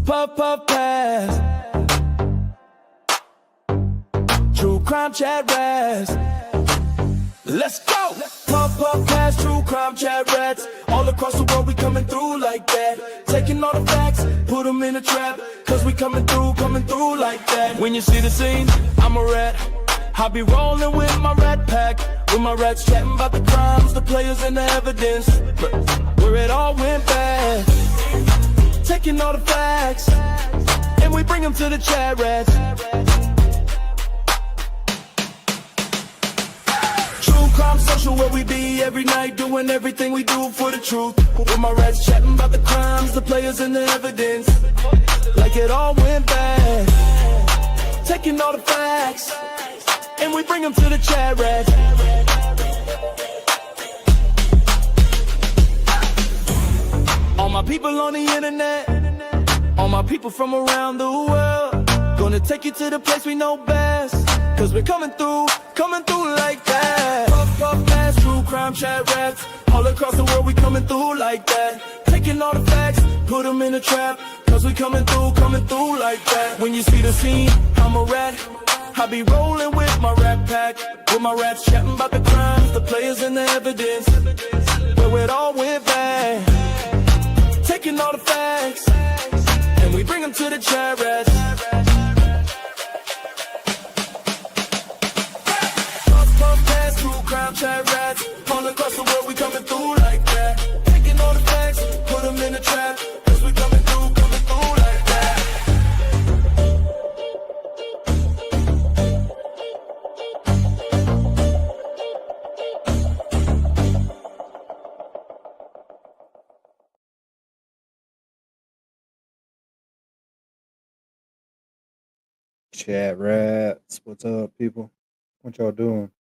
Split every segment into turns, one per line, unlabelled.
Puff, puff, pass. True crime chat rats. Let's go. Puff, puff, pass. True crime chat rats. All across the world we coming through like that. Taking all the facts, put them in a trap. Cause we coming through like that. When you see the scene, I'm a rat. I be rolling with my rat pack. With my rats chatting about the crimes, the players and the evidence. Where it all went bad. Taking all the facts, and we bring them to the chat rats. True crime social where we be every night, doing everything we do for the truth. With my rats chatting about the crimes, the players and the evidence. Like it all went bad. Taking all the facts, and we bring them to the chat rats. All my people on the internet, all my people from around the world, gonna take you to the place we know best. Cause we're coming through like that. Puff, puff, pass, true crime chat rats. All across the world we coming through like that. Taking all the facts, put them in a trap. Cause we coming through like that. When you see the scene, I'm a rat. I be rolling with my rat pack. With my rats chatting about the crimes, the players and the evidence. Where it all went bad. Taking all the facts, and we bring them to the chat rats. Puff, puff, pass, true crime chat rats. All across the world we coming through like that. Taking all the facts, put them in a trap. Cause we coming through like that.
Chat rats, what's up, people? What y'all doing?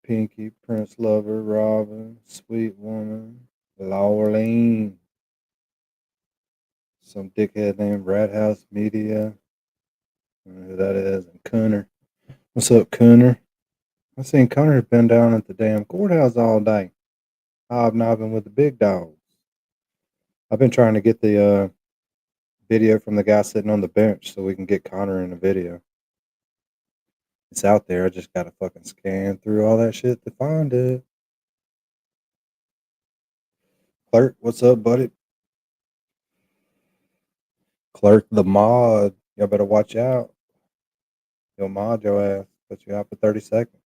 Pinky, Prince Lover, Robin, Sweet Woman, Laureline, some dickhead named Rat House Media. I don't know who that is, and Cooner. What's up, Cooner? I seen Cooner's been down at the damn courthouse all day, hobnobbing with the big dogs. I've been trying to get the video from the guy sitting on the bench so we can get Connor in the video. It's out there. I just gotta fucking scan through all that shit to find it. Clerk, what's up, buddy? Clerk the mod. Y'all better watch out. He'll mod your ass. Put you out for 30 seconds.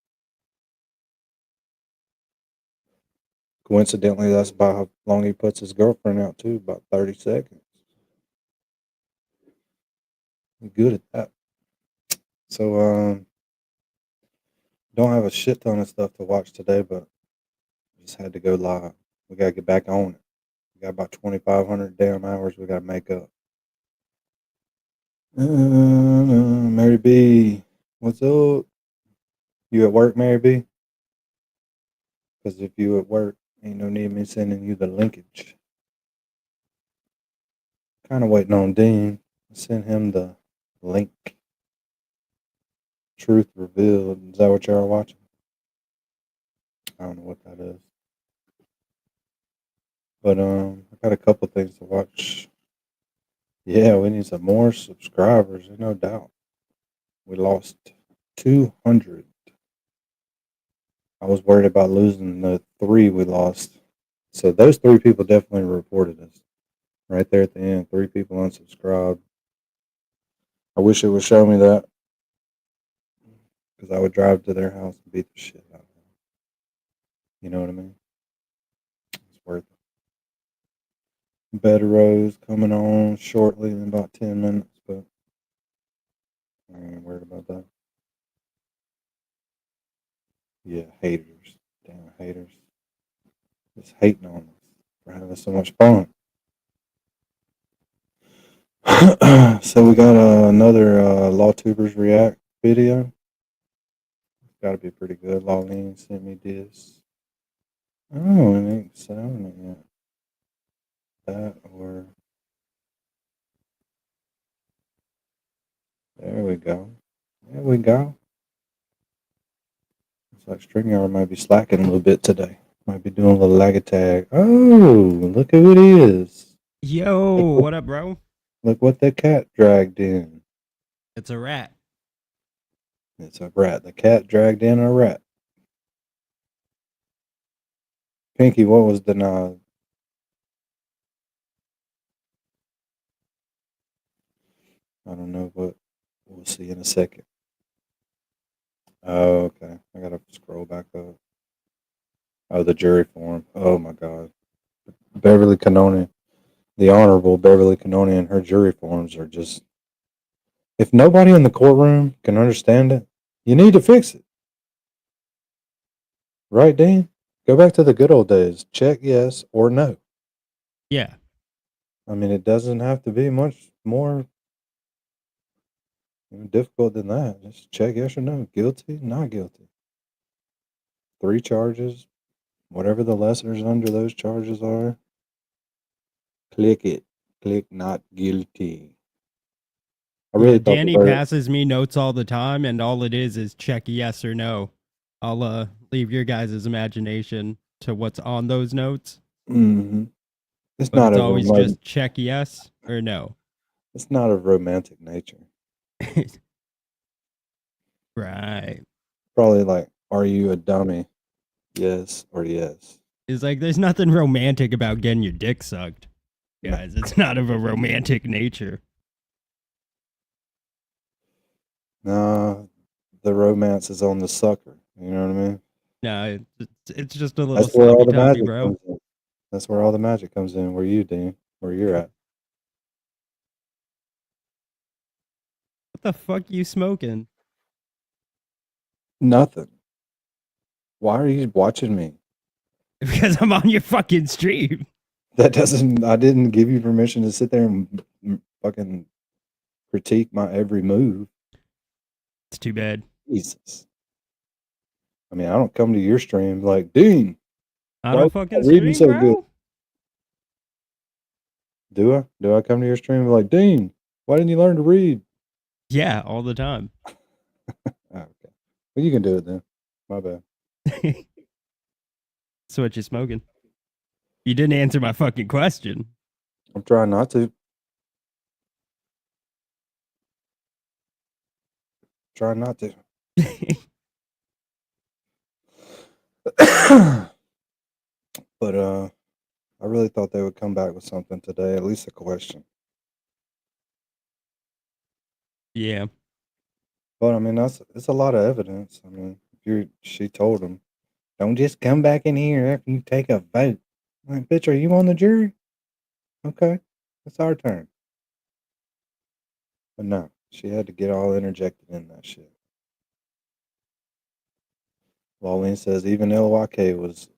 Coincidentally, that's about how long he puts his girlfriend out too, about 30 seconds. I'm good at that. So, don't have a shit ton of stuff to watch today, but just had to go live. We gotta get back on it. We got about 2,500 damn hours we gotta make up. Mary B, what's up? You at work, Mary B? Because if you at work, ain't no need me sending you the linkage. Kind of waiting on Dean. Send him the link. Truth revealed. Is that what y'all are watching? I don't know what that is. But I got a couple things to watch. Yeah, we need some more subscribers, no doubt. We lost 200. I was worried about losing the 3 we lost. So those 3 people definitely reported us. Right there at the end, 3 people unsubscribed. I wish it would show me that. Because I would drive to their house and beat the shit out of them. You know what I mean? It's worth it. Bed Rose coming on shortly in about 10 minutes, but I ain't worried about that. Yeah, haters. Damn haters. Just hating on us for having so much fun. So we got another LawTubers React video. Got to be pretty good. Laureline sent me this. Oh, it ain't sounding it yet. That or... There we go. There we go. Looks like StreamYard might be slacking a little bit today. Might be doing a little lag tag. Oh, look who it is.
Yo, what up, bro?
Look what the cat dragged in.
It's a rat.
It's a rat. The cat dragged in a rat. Pinky, what was denied? I don't know, but we'll see in a second. Oh, okay. I gotta scroll back up. Oh, the jury form. Oh my God. Beverly Canonian, the Honorable Beverly Canonian, her jury forms are just. If nobody in the courtroom can understand it, you need to fix it. Right, Dean? Go back to the good old days. Check yes or no.
Yeah.
I mean, it doesn't have to be much more difficult than that. Just check yes or no. Guilty, not guilty. 3 charges, whatever the lessers under those charges are. Click it. Click not guilty. I really thought
Danny
the verdict.
passes me notes all the time, and all it is check yes or no. I'll leave your guys' imagination to what's on those notes,
Mm-hmm. It's
but
not
it's
a
always just check yes or no.
It's not of romantic nature.
Right.
Probably like, are you a dummy? Yes or yes.
It's like there's nothing romantic about getting your dick sucked,
No.
guys. It's not of a romantic nature.
Nah, the romance is on the sucker. You know what I mean?
No, it's just a little
That's where all
sloppy
the
toppy,
magic
bro.
comes in. That's where all the magic comes in. Where you, Dean? Where you're at?
What the fuck you smoking?
Nothing. Why are you watching me?
Because I'm on your fucking stream.
That doesn't. I didn't give you permission to sit there and fucking critique my every move.
It's too bad.
Jesus. I mean, I don't come to your stream like, Dean,
I
why are
don't
you
fucking
reading
stream,
so good?
bro.
Do I? Do I come to your stream like, Dean, why didn't you learn to read?
Yeah, all the time.
Oh, okay. Well, you can do it then. My bad.
So what you smoking? You didn't answer my fucking question.
I'm trying not to. Trying not to. But I really thought they would come back with something today, at least a question.
Yeah.
But I mean, it's a lot of evidence. I mean, she told him, don't just come back in here after you take a vote. I'm like, bitch, are you on the jury? Okay, it's our turn. But no, she had to get all interjected in that shit. Lawlene says even LYK was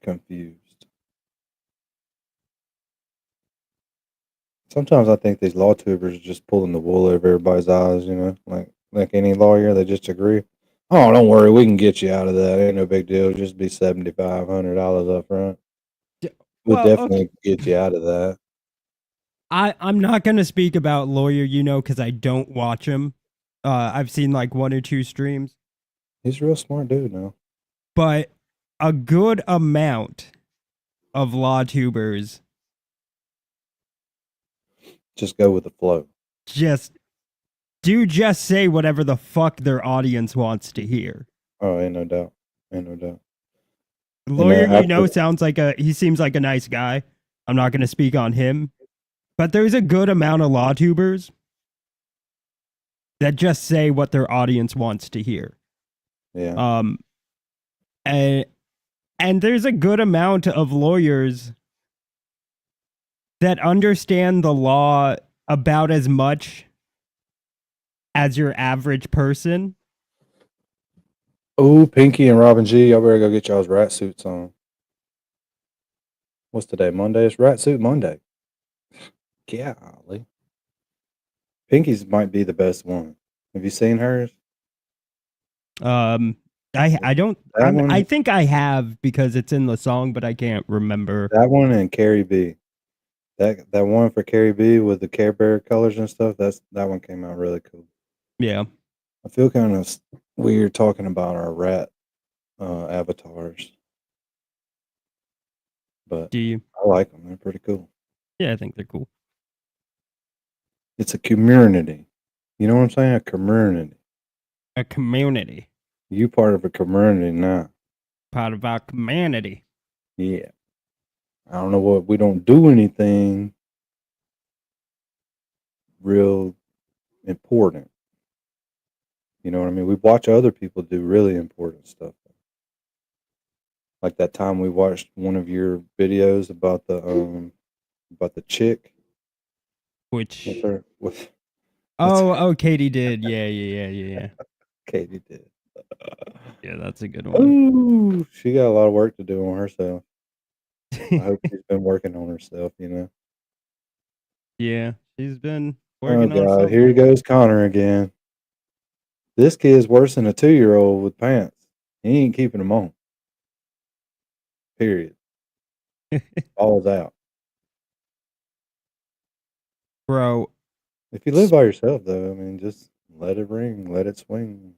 confused. Sometimes I think these law tubers are just pulling the wool over everybody's eyes, you know, like any lawyer, they just agree. Oh, don't worry, we can get you out of that. Ain't no big deal. Just be $7,500 up front. We'll
Well, okay.
definitely get you out of that.
I'm not gonna speak about Lawyer, because I don't watch him. I've seen like 1 or 2 streams,
He's a real smart dude now.
but a good amount of law tubers
Just go with the flow.
just say whatever the fuck their audience wants to hear.
Oh, ain't no doubt. Ain't no doubt.
Lawyer,
after,
sounds like he seems like a nice guy. I'm not gonna speak on him, but there's a good amount of law tubers that just say what their audience wants to hear.
yeah.
And there's a good amount of lawyers that understand the law about as much as your average person.
Oh, Pinky and Robin G, y'all better go get y'all's rat suits on. What's today? Monday? It's Rat Suit Monday. Golly. Pinky's might be the best one. Have you seen hers?
I don't. I think I have because it's in the song, but I can't remember.
That one and Carrie B. That one for Carrie B with the Care Bear colors and stuff. That one came out really cool.
Yeah.
I feel kind of weird talking about our rat avatars, but
Do you?
I like them. They're pretty cool.
Yeah, I think they're cool.
It's a community. You know what I'm saying? A community.
A community.
You part of a community now.
Part of our humanity.
Yeah. I don't know what we don't do anything real important. You know what I mean? We watch other people do really important stuff. Like that time we watched one of your videos about the chick
Which
with her with
oh, Katie did. Yeah.
Katie did.
Yeah, that's a good one.
Ooh, she got a lot of work to do on herself. I hope she's been working on herself, you know.
Yeah, she's been
Oh
working on
God,
something.
here goes Connor again. This kid's worse than a 2-year-old with pants. He ain't keeping them on. Period. All's out.
Bro,
If you live by yourself, though, I mean, just let it ring, let it swing,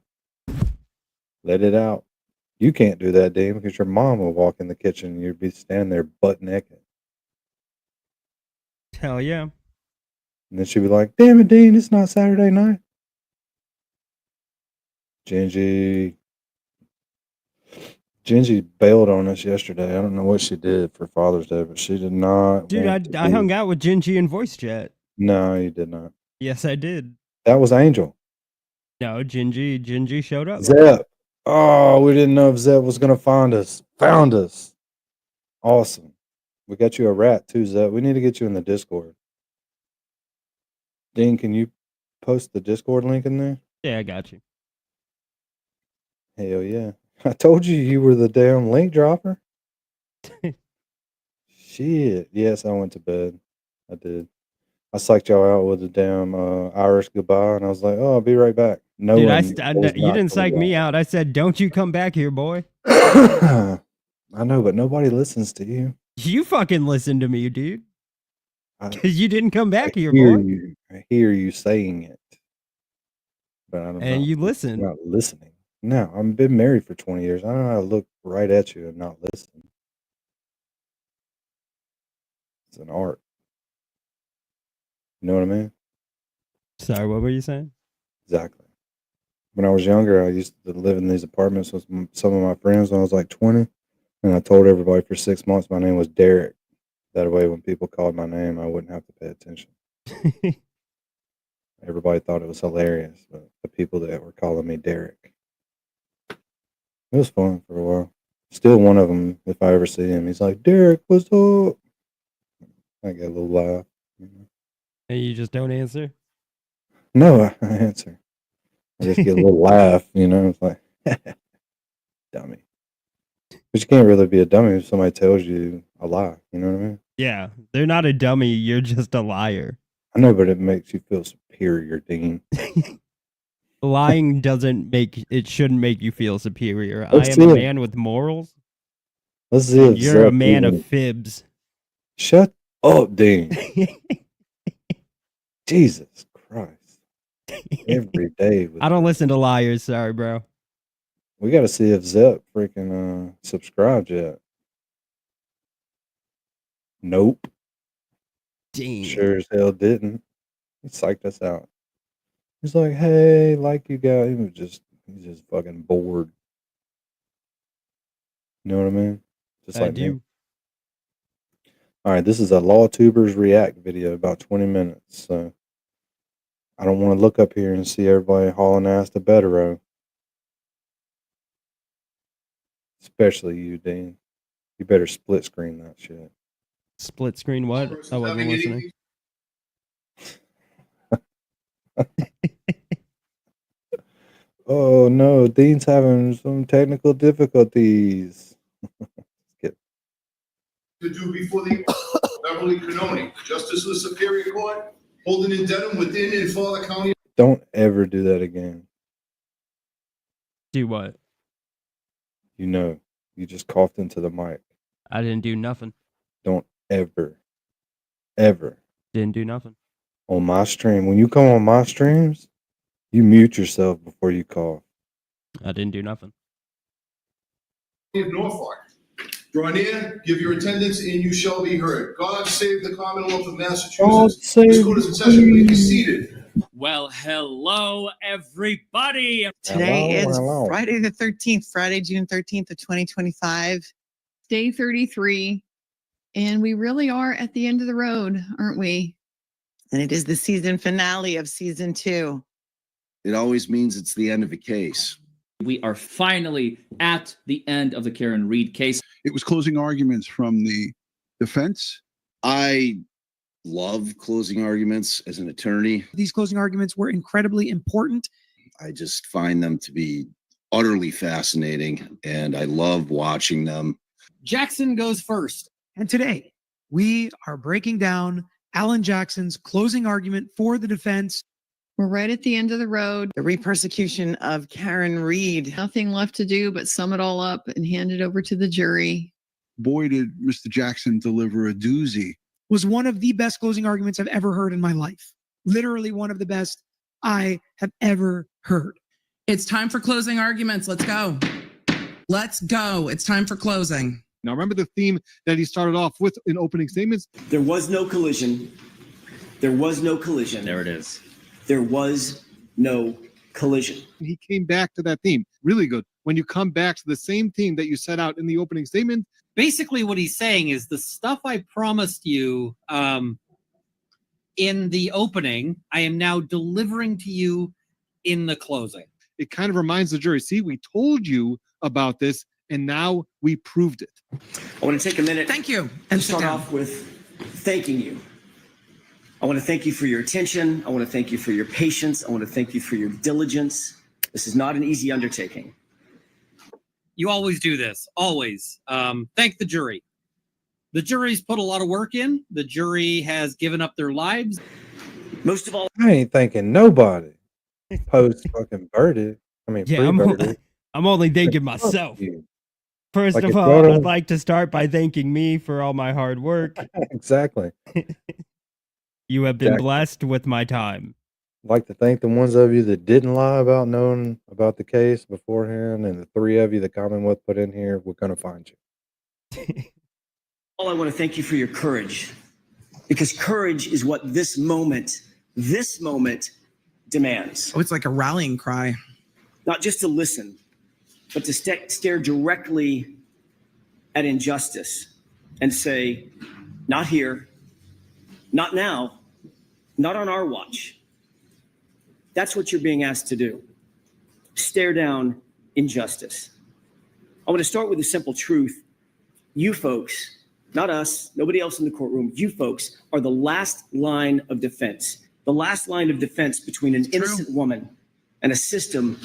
let it out. You can't do that, Dean, because your mom will walk in the kitchen and you'd be standing there butt naked.
hell yeah.
And then she'd be like, damn it, Dean, it's not Saturday night. Gingy bailed on us yesterday. I don't know what she did for Father's Day, but she did not
Dude,
want to
I
be.
hung out with Gingy in voice chat.
No, you did not.
Yes, I did.
That was Angel.
No, Gingy showed up.
Zep. Oh, we didn't know if Zep was going to find us. Found us. Awesome. We got you a rat too, Zep. We need to get you in the Discord. Dean, can you post the Discord link in there?
Yeah, I got you.
Hell yeah. I told you you were the damn link dropper. Shit. Yes, I went to bed. I did. I psyched y'all out with a damn Irish goodbye, and I was like, "Oh, I'll be right back." No
Dude,
one was
you
not
didn't psych me out. I said, don't you come back here, boy.
I know, but nobody listens to you.
You fucking listen to me, dude.
I,
Because you didn't come back here,
hear
boy.
you. I hear you saying it, but
And you listen.
not listening. No, I've been married for 20 years. I don't know how to look right at you and not listen. It's an art. You know what I mean?
Sorry, what were you saying?
Exactly. When I was younger, I used to live in these apartments with some of my friends when I was like 20. And I told everybody for 6 months my name was Derek. That way, when people called my name, I wouldn't have to pay attention. Everybody thought it was hilarious, but the people that were calling me Derek. It was fun for a while. Still one of them, if I ever see him, he's like, Derek, what's up? I get a little laugh. You know?
And you just don't answer?
No, I answer. I just get a little laugh, you know? It's like, dummy. But you can't really be a dummy if somebody tells you a lie. You know what I mean?
Yeah, they're not a dummy. You're just a liar.
I know, but it makes you feel superior, Dean.
Lying shouldn't make you feel superior.
Let's
I am
see
a
if
man with morals,
let's see
and
if
you're a
Zep
man
even
of fibs.
shut up, Dean. Jesus Christ. Every day with
I don't
this.
listen to liars. Sorry, bro.
We gotta see if Zep freaking subscribed yet. Nope.
Damn.
Sure as hell didn't. He psyched us out. He's like, hey, like you guys. He's just fucking bored. You know what I mean? Just
I
like me.
do.
All right, this is a LawTubers React video, about 20 minutes. So I don't want to look up here and see everybody hauling ass to Betero. Especially you, Dean. You better split screen that shit.
Split screen what? I wasn't listening.
Oh no, Dean's having some technical difficulties.
To do before the Beverly Canoni, Justice of the Superior Court, holding in Dedham within and for the county.
Don't ever do that again.
Do what?
You know, you just coughed into the mic.
I didn't do nothing.
Don't ever
Didn't do nothing.
on my stream. When you come on my streams, you mute yourself before you cough.
I didn't do nothing.
Of Norfolk. Draw near, give your attendance, and you shall be heard. God save the Commonwealth of
God
Massachusetts.
save
This court is in session. Please be seated.
Well, hello, everybody.
Today is
hello.
Friday the 13th, Friday, June 13th of 2025.
Day 33. And we really are at the end of the road, aren't we?
And it is the season finale of season 2.
It always means it's the end of a case.
We are finally at the end of the Karen Reid case.
It was closing arguments from the defense.
I love closing arguments as an attorney.
These closing arguments were incredibly important.
I just find them to be utterly fascinating, and I love watching them.
Jackson goes first.
And today, we are breaking down Alan Jackson's closing argument for the defense.
We're right at the end of the road.
The re-persecution of Karen Reid.
Nothing left to do but sum it all up and hand it over to the jury.
Boy, did Mr. Jackson deliver a doozy.
Was one of the best closing arguments I've ever heard in my life. Literally one of the best I have ever heard.
It's time for closing arguments. Let's go. Let's go. It's time for closing.
Now, remember the theme that he started off with in opening statements?
There was no collision. There was no collision.
There it is.
There was no collision.
He came back to that theme. Really good. When you come back to the same theme that you set out in the opening statement.
Basically, what he's saying is the stuff I promised you in the opening, I am now delivering to you in the closing.
It kind of reminds the jury, see, we told you about this, and now we proved it.
I want to take a minute.
Thank you.
And
And
start off with thanking you. I want to thank you for your attention. I want to thank you for your patience. I want to thank you for your diligence. This is not an easy undertaking.
You always do this, always. Thank the jury. The jury's put a lot of work in. The jury has given up their lives.
Most of all,
I ain't thanking nobody. Post fucking verdict. I mean,
Yeah,
pre-verdict.
I'm only thanking
Fuck
myself.
you.
First
Like
of
a
all,
total-
I'd like to start by thanking me for all my hard work.
Exactly.
You have been
Exactly.
blessed with my time.
I'd like to thank the ones of you that didn't lie about knowing about the case beforehand, and the 3 of you the Commonwealth put in here. We're gonna find you.
I want to thank you for your courage, because courage is what this moment demands.
Oh, it's like a rallying cry.
Not just to listen, but to stare directly at injustice and say, not here, not now, not on our watch. That's what you're being asked to do. Stare down injustice. I want to start with a simple truth. You folks, not us, nobody else in the courtroom, you folks are the last line of defense. The last line of defense between an innocent woman and a system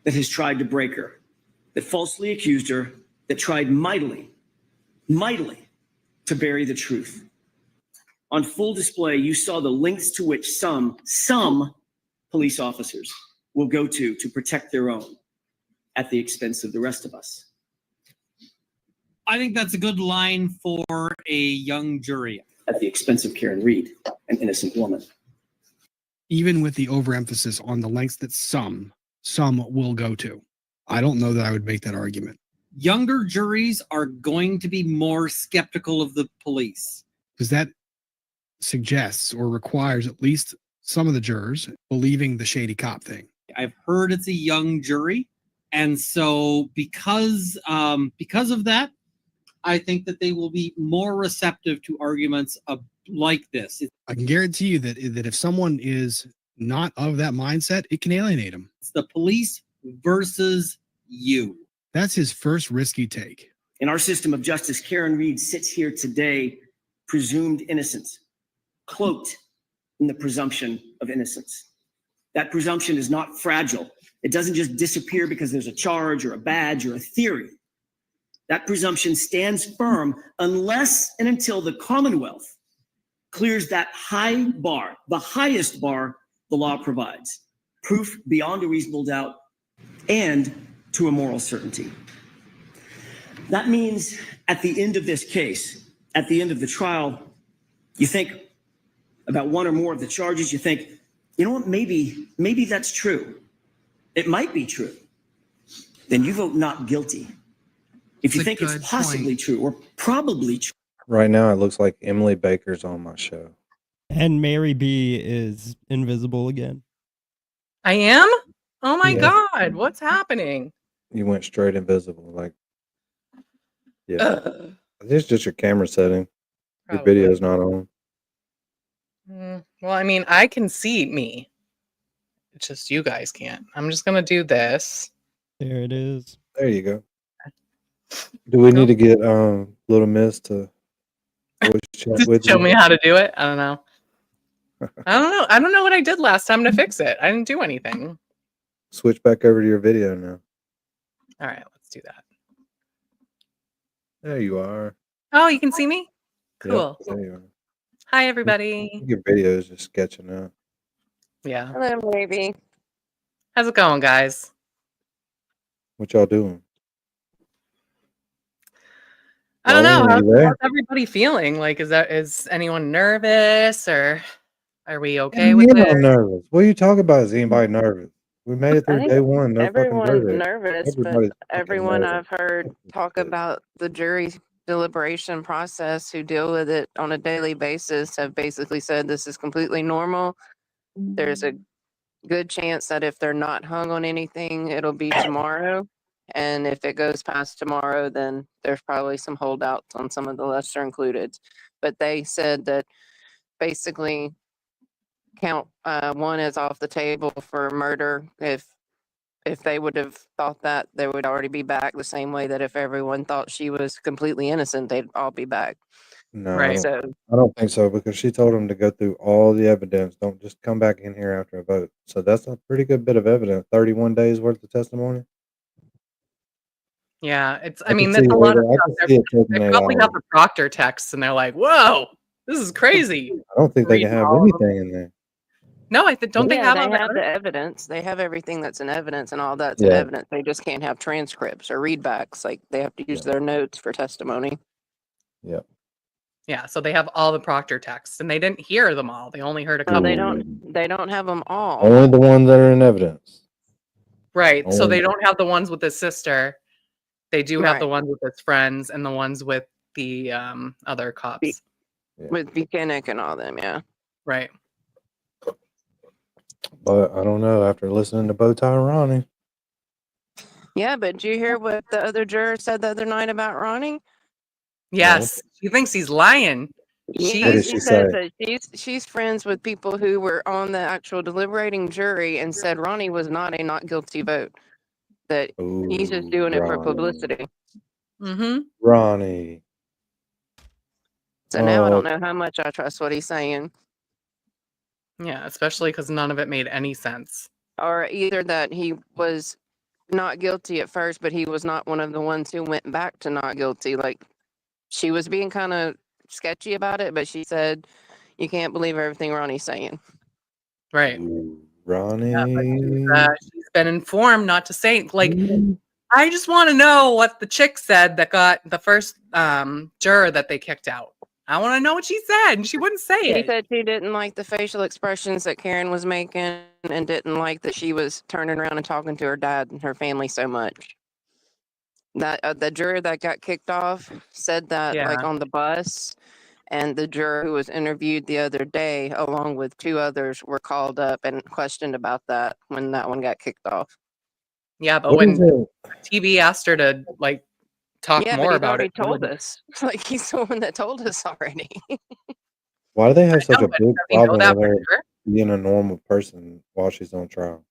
that has tried to break her, that falsely accused her, that tried mightily to bury the truth. On full display, you saw the lengths to which some police officers will go to protect their own at the expense of the rest of us.
I think that's a good line for a young jury.
At the expense of Karen Reid, an innocent woman.
Even with the overemphasis on the lengths that some will go to, I don't know that I would make that argument.
Younger juries are going to be more skeptical of the police.
Because that suggests or requires at least some of the jurors believing the shady cop thing.
I've heard it's a young jury. And so because of that, I think that they will be more receptive to arguments like this.
I can guarantee you that if someone is not of that mindset, it can alienate them.
It's the police versus you.
That's his first risky take.
In our system of justice, Karen Reid sits here today, presumed innocent, cloaked in the presumption of innocence. That presumption is not fragile. It doesn't just disappear because there's a charge or a badge or a theory. That presumption stands firm unless and until the Commonwealth clears that high bar, the highest bar the law provides, proof beyond a reasonable doubt and to a moral certainty. That means at the end of this case, at the end of the trial, you think about one or more of the charges, you think, you know what, maybe that's true. It might be true. Then you vote not guilty. If you
That's a
think it's
good
possibly
point.
true or probably true,
Right now, it looks like Emily Baker's on my show.
And Mary B is invisible again.
I am? Oh my
Yeah.
God, what's happening?
You went straight invisible. Like, yeah.
Ugh.
It's just your camera setting. Your
Probably.
video's not on.
Well, I mean, I can see me. It's just you guys can't. I'm just gonna do this.
There it is.
There you go. Do we need to get Little Miss to voice chat
Just
with
show
you?
me how to do it. I don't know. I don't know what I did last time to fix it. I didn't do anything.
Switch back over to your video now.
All right, let's do that.
There you are.
Oh, you can see me? Cool.
Yep, there you are.
Hi, everybody.
Your video is just sketching out.
Yeah.
Hello, baby.
How's it going, guys?
What y'all doing?
I don't know.
Rolling, are you there?
How's everybody feeling? Like, is anyone nervous, or are we okay
Hell
with
yeah,
it?
I'm nervous. What are you talking about? Is anybody nervous? We made it
I
through
think
day one. No fucking
everyone's
verdict.
nervous,
Everybody's
but
fucking
everyone
nervous.
I've heard talk about the jury deliberation process who deal with it on a daily basis have basically said this is completely normal. There's a good chance that if they're not hung on anything, it'll be tomorrow. And if it goes past tomorrow, then there's probably some holdouts on some of the lesser included. But they said that basically count one is off the table for murder. If they would have thought that, they would already be back, the same way that if everyone thought she was completely innocent, they'd all be back.
No,
Right.
So
I don't think so, because she told them to go through all the evidence. Don't just come back in here after a vote. So that's a pretty good bit of evidence. 31 days worth of testimony.
Yeah, it's. I
I
mean,
can
that's
see
a lot of
I
stuff.
can see it taking
They
8
probably have
hours.
the Proctor texts, and they're like, "Whoa, this is crazy."
I don't think they can
Reading
have
all of them.
anything in there.
No, don't they
yeah,
have
they
all the
have
other?
the evidence. They have everything that's in evidence and all that's in
Yeah.
evidence. They just can't have transcripts or readbacks. Like they have to use their notes for testimony.
Yeah.
Yeah, so they have all the Proctor texts, and they didn't hear them all. They only heard a
No,
couple.
they don't have them all.
Only the ones that are in evidence.
Right. So
Only
they don't have the ones with his sister. They do have the
Right.
ones with his friends and the ones with the other cops.
With Buchanan and all them, yeah.
Right.
But I don't know. After listening to Bowtie Ronnie,
Yeah, but did you hear what the other juror said the other night about Ronnie?
Yes. She thinks he's lying.
Yeah,
What did
she
she
says
say?
that she's friends with people who were on the actual deliberating jury and said Ronnie was not a not guilty vote. That he's just doing it for publicity.
Mm-hmm.
Ronnie.
So now I
Oh,
don't know how much I trust what he's saying.
Yeah, especially because none of it made any sense.
Or either that he was not guilty at first, but he was not one of the ones who went back to not guilty. Like she was being kind of sketchy about it, but she said, "You can't believe everything Ronnie's saying."
Right.
Ronnie.
Yeah, but she's been informed not to say. Like, I just want to know what the chick said that got the first juror that they kicked out. I want to know what she said, and she wouldn't say
She
it.
said she didn't like the facial expressions that Karen was making and didn't like that she was turning around and talking to her dad and her family so much. That the juror that got kicked off said that like
Yeah.
on the bus, and the juror who was interviewed the other day, along with 2 others, were called up and questioned about that when that one got kicked off.
Yeah, but
What
when
is it?
TV asked her to like talk
Yeah, but
more
he's
about
already
it, she
told
wouldn't.
us. Like he's the one that told us already.
Why do they have such
know,
a
but
big
does he know
problem
that
with
for
her
sure?
being a normal person while she's on trial?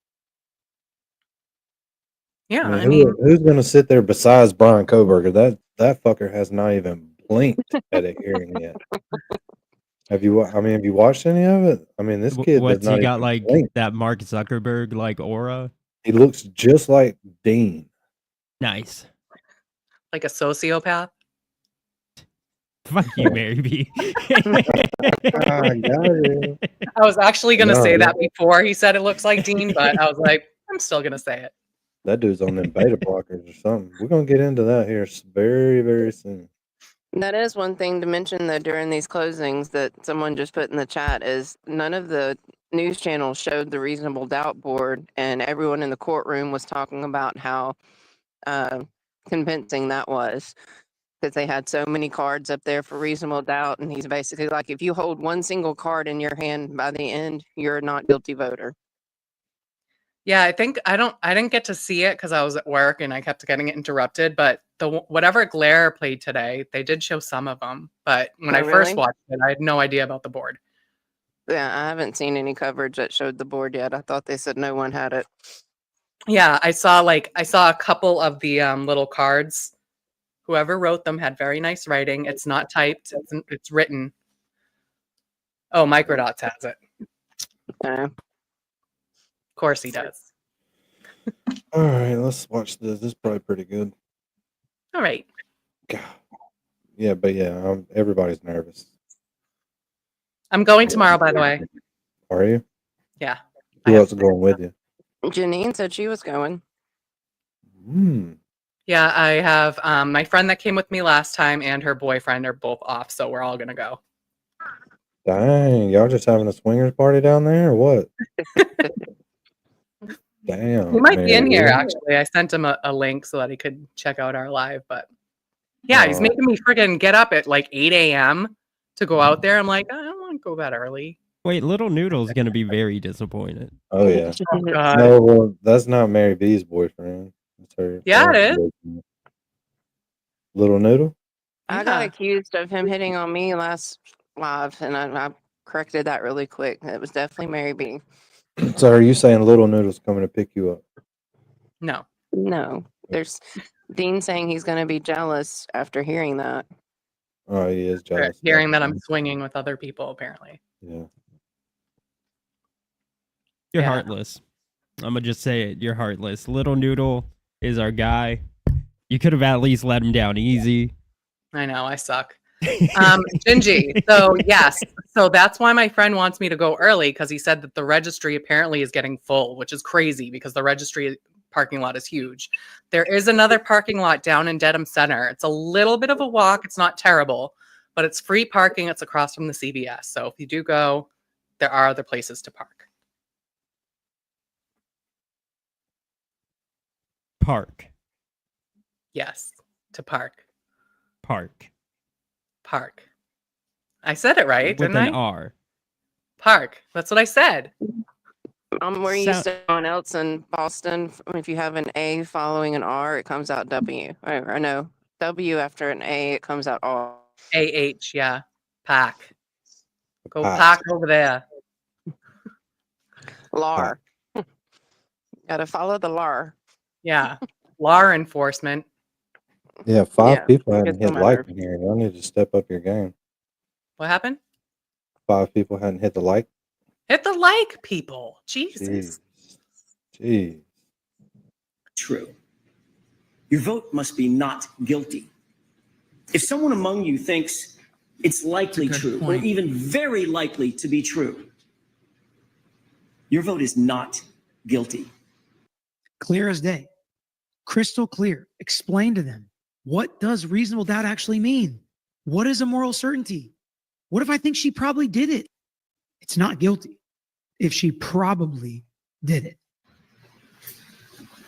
Yeah,
I mean, who's going to sit there besides Brian Koberger? That fucker has not even blinked at a hearing yet. Have you watched any of it? I mean, this kid does
What's
not
he got
even
like
blink.
that Mark Zuckerberg like aura?
He looks just like Dean.
Nice.
Like a sociopath.
Fuck you, Mary B.
I got it.
I was actually gonna
No,
say that before he said it looks like Dean, but I was like, I'm still gonna say it.
That dude's on them beta blockers or something. We're going to get into that here very, very soon.
That is one thing to mention though during these closings that someone just put in the chat is none of the news channels showed the reasonable doubt board, and everyone in the courtroom was talking about how convincing that was, because they had so many cards up there for reasonable doubt. And he's basically like, if you hold one single card in your hand by the end, you're a not guilty voter.
Yeah, I think I didn't get to see it because I was at work and I kept getting it interrupted. But whatever Glare played today, they did show some of them. But when
Oh,
I first
really?
watched it, I had no idea about the board.
Yeah, I haven't seen any coverage that showed the board yet. I thought they said no one had it.
Yeah, I saw a couple of the little cards. Whoever wrote them had very nice writing. It's not typed. It's written. Oh, Microdots has it.
Okay.
Of course he does.
All right, let's watch this. This is probably pretty good.
All right.
God. Yeah, but yeah, everybody's nervous.
I'm going tomorrow, by the way.
Are you?
Yeah.
Who else is going with you?
Janine said she was going.
Yeah, I have my friend that came with me last time and her boyfriend are both off, so we're all gonna go.
Dang, y'all just having a swingers party down there or what? Damn.
He might be in here,
Mary.
actually. I sent him a link so that he could check out our live, but yeah, he's making me friggin' get up at like 8 a.m. to go out there. I'm like, I don't want to go that early.
Wait, Little Noodle's gonna be very disappointed.
Oh yeah.
Oh, God.
No, well, that's not Mary B's boyfriend. That's her.
Yeah, it is.
boyfriend. Little Noodle?
I got accused of him hitting on me last live, and I corrected that really quick. It was definitely Mary B.
So are you saying Little Noodle's coming to pick you up?
No.
No. There's Dean saying he's going to be jealous after hearing that.
Oh, he is jealous.
Hearing that I'm swinging with other people, apparently.
Yeah.
You're
Yeah.
heartless. I'm gonna just say it. You're heartless. Little Noodle is our guy. You could have at least let him down easy.
I know, I suck. Gingy. So yes, so that's why my friend wants me to go early, because he said that the registry apparently is getting full, which is crazy because the registry parking lot is huge. There is another parking lot down in Dedham Center. It's a little bit of a walk. It's not terrible, but it's free parking. It's across from the CVS. So if you do go, there are other places to park.
Park.
Yes, to park.
Park.
Park. I said it right,
With
didn't
an
I?
R.
Park. That's what I said.
We're used to someone else in Boston. If you have an A following an R, it comes out W. Or no, W after an A, it comes out R.
AH, yeah. Pack. Go
Pack.
pack over there.
LAR. Gotta follow the LAR.
Yeah. Law enforcement.
Yeah, five
Yeah,
people
it
hadn't
gets
hit
on my
like
nerves.
in here. Y'all need to step up your game.
What happened?
5 people hadn't hit the like.
Hit the like, people. Jesus.
Jeez.
True. Your vote must be not guilty. If someone among you thinks it's likely true, or even very likely to be true, your vote is not guilty.
Clear as day. Crystal clear. Explain to them, what does reasonable doubt actually mean? What is a moral certainty? What if I think she probably did it? It's not guilty if she probably did it.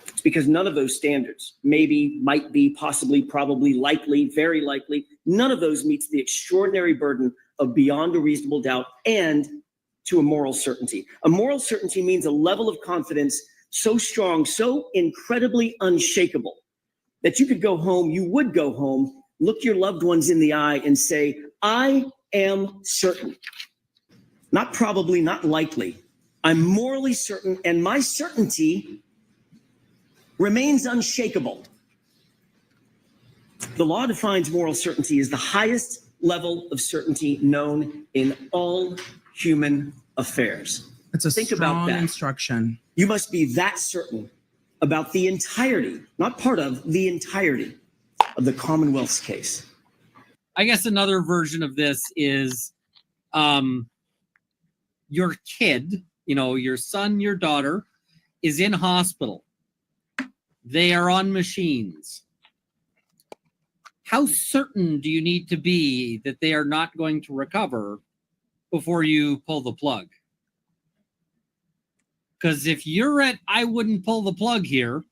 It's because none of those standards, maybe, might be, possibly, probably, likely, very likely, none of those meets the extraordinary burden of beyond a reasonable doubt and to a moral certainty. A moral certainty means a level of confidence so strong, so incredibly unshakable that you could go home, you would go home, look your loved ones in the eye and say, I am certain. Not probably, not likely. I'm morally certain, and my certainty remains unshakable. The law defines moral certainty as the highest level of certainty known in all human affairs.
It's a
Think about
strong
that.
instruction.
You must be that certain about the entirety, not part of, the entirety of the Commonwealth's case.
I guess another version of this is your kid, your son, your daughter is in hospital. They are on machines. How certain do you need to be that they are not going to recover before you pull the plug? Because if you're at, I wouldn't pull the plug here,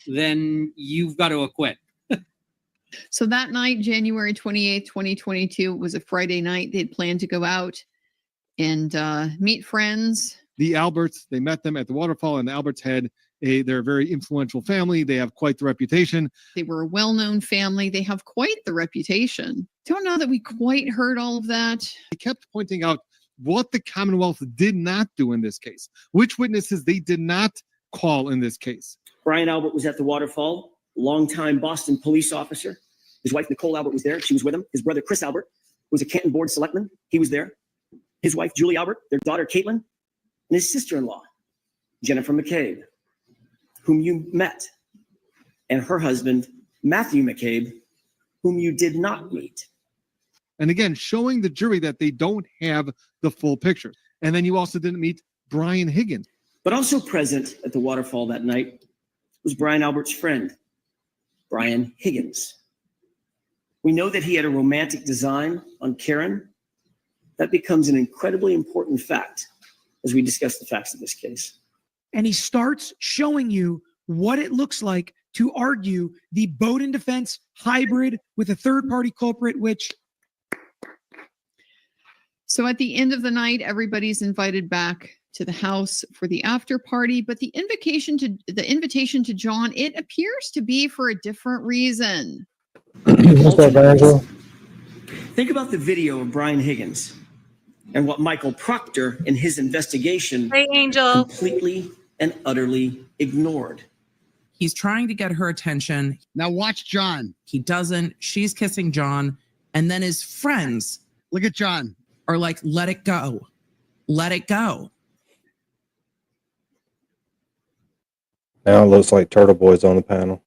then you've got to acquit.
So that night, January 28th, 2022, was a Friday night. They had planned to go out and meet friends.
The Alberts, they met them at the waterfall, and the Alberts they're a very influential family. They have quite the reputation.
They were a well-known family. They have quite the reputation. Don't know that we quite heard all of that.
They kept pointing out what the Commonwealth did not do in this case, which witnesses they did not call in this case.
Brian Albert was at the waterfall, longtime Boston police officer. His wife, Nicole Albert, was there. She was with him. His brother, Chris Albert, was a Canton board selectman. He was there. His wife, Julie Albert, their daughter, Caitlin, and his sister-in-law, Jennifer McCabe, whom you met, and her husband, Matthew McCabe, whom you did not meet.
And again, showing the jury that they don't have the full picture. And then you also didn't meet Brian Higgins.
But also present at the waterfall that night was Brian Albert's friend, Brian Higgins. We know that he had a romantic design on Karen. That becomes an incredibly important fact as we discuss the facts of this case.
And he starts showing you what it looks like to argue the Bowdoin defense hybrid with a third-party culprit, which...
So at the end of the night, everybody's invited back to the house for the after party, but the invitation to John, it appears to be for a different reason.
What's up, Angela? Think about the video of Brian Higgins and what Michael Proctor in his investigation completely and utterly ignored.
He's trying to get her attention.
Now watch John.
He doesn't. She's kissing John. And then his friends.
Look at John.
Are like, let it go. Let it go.
Now it looks like Turtle Boy's on the panel.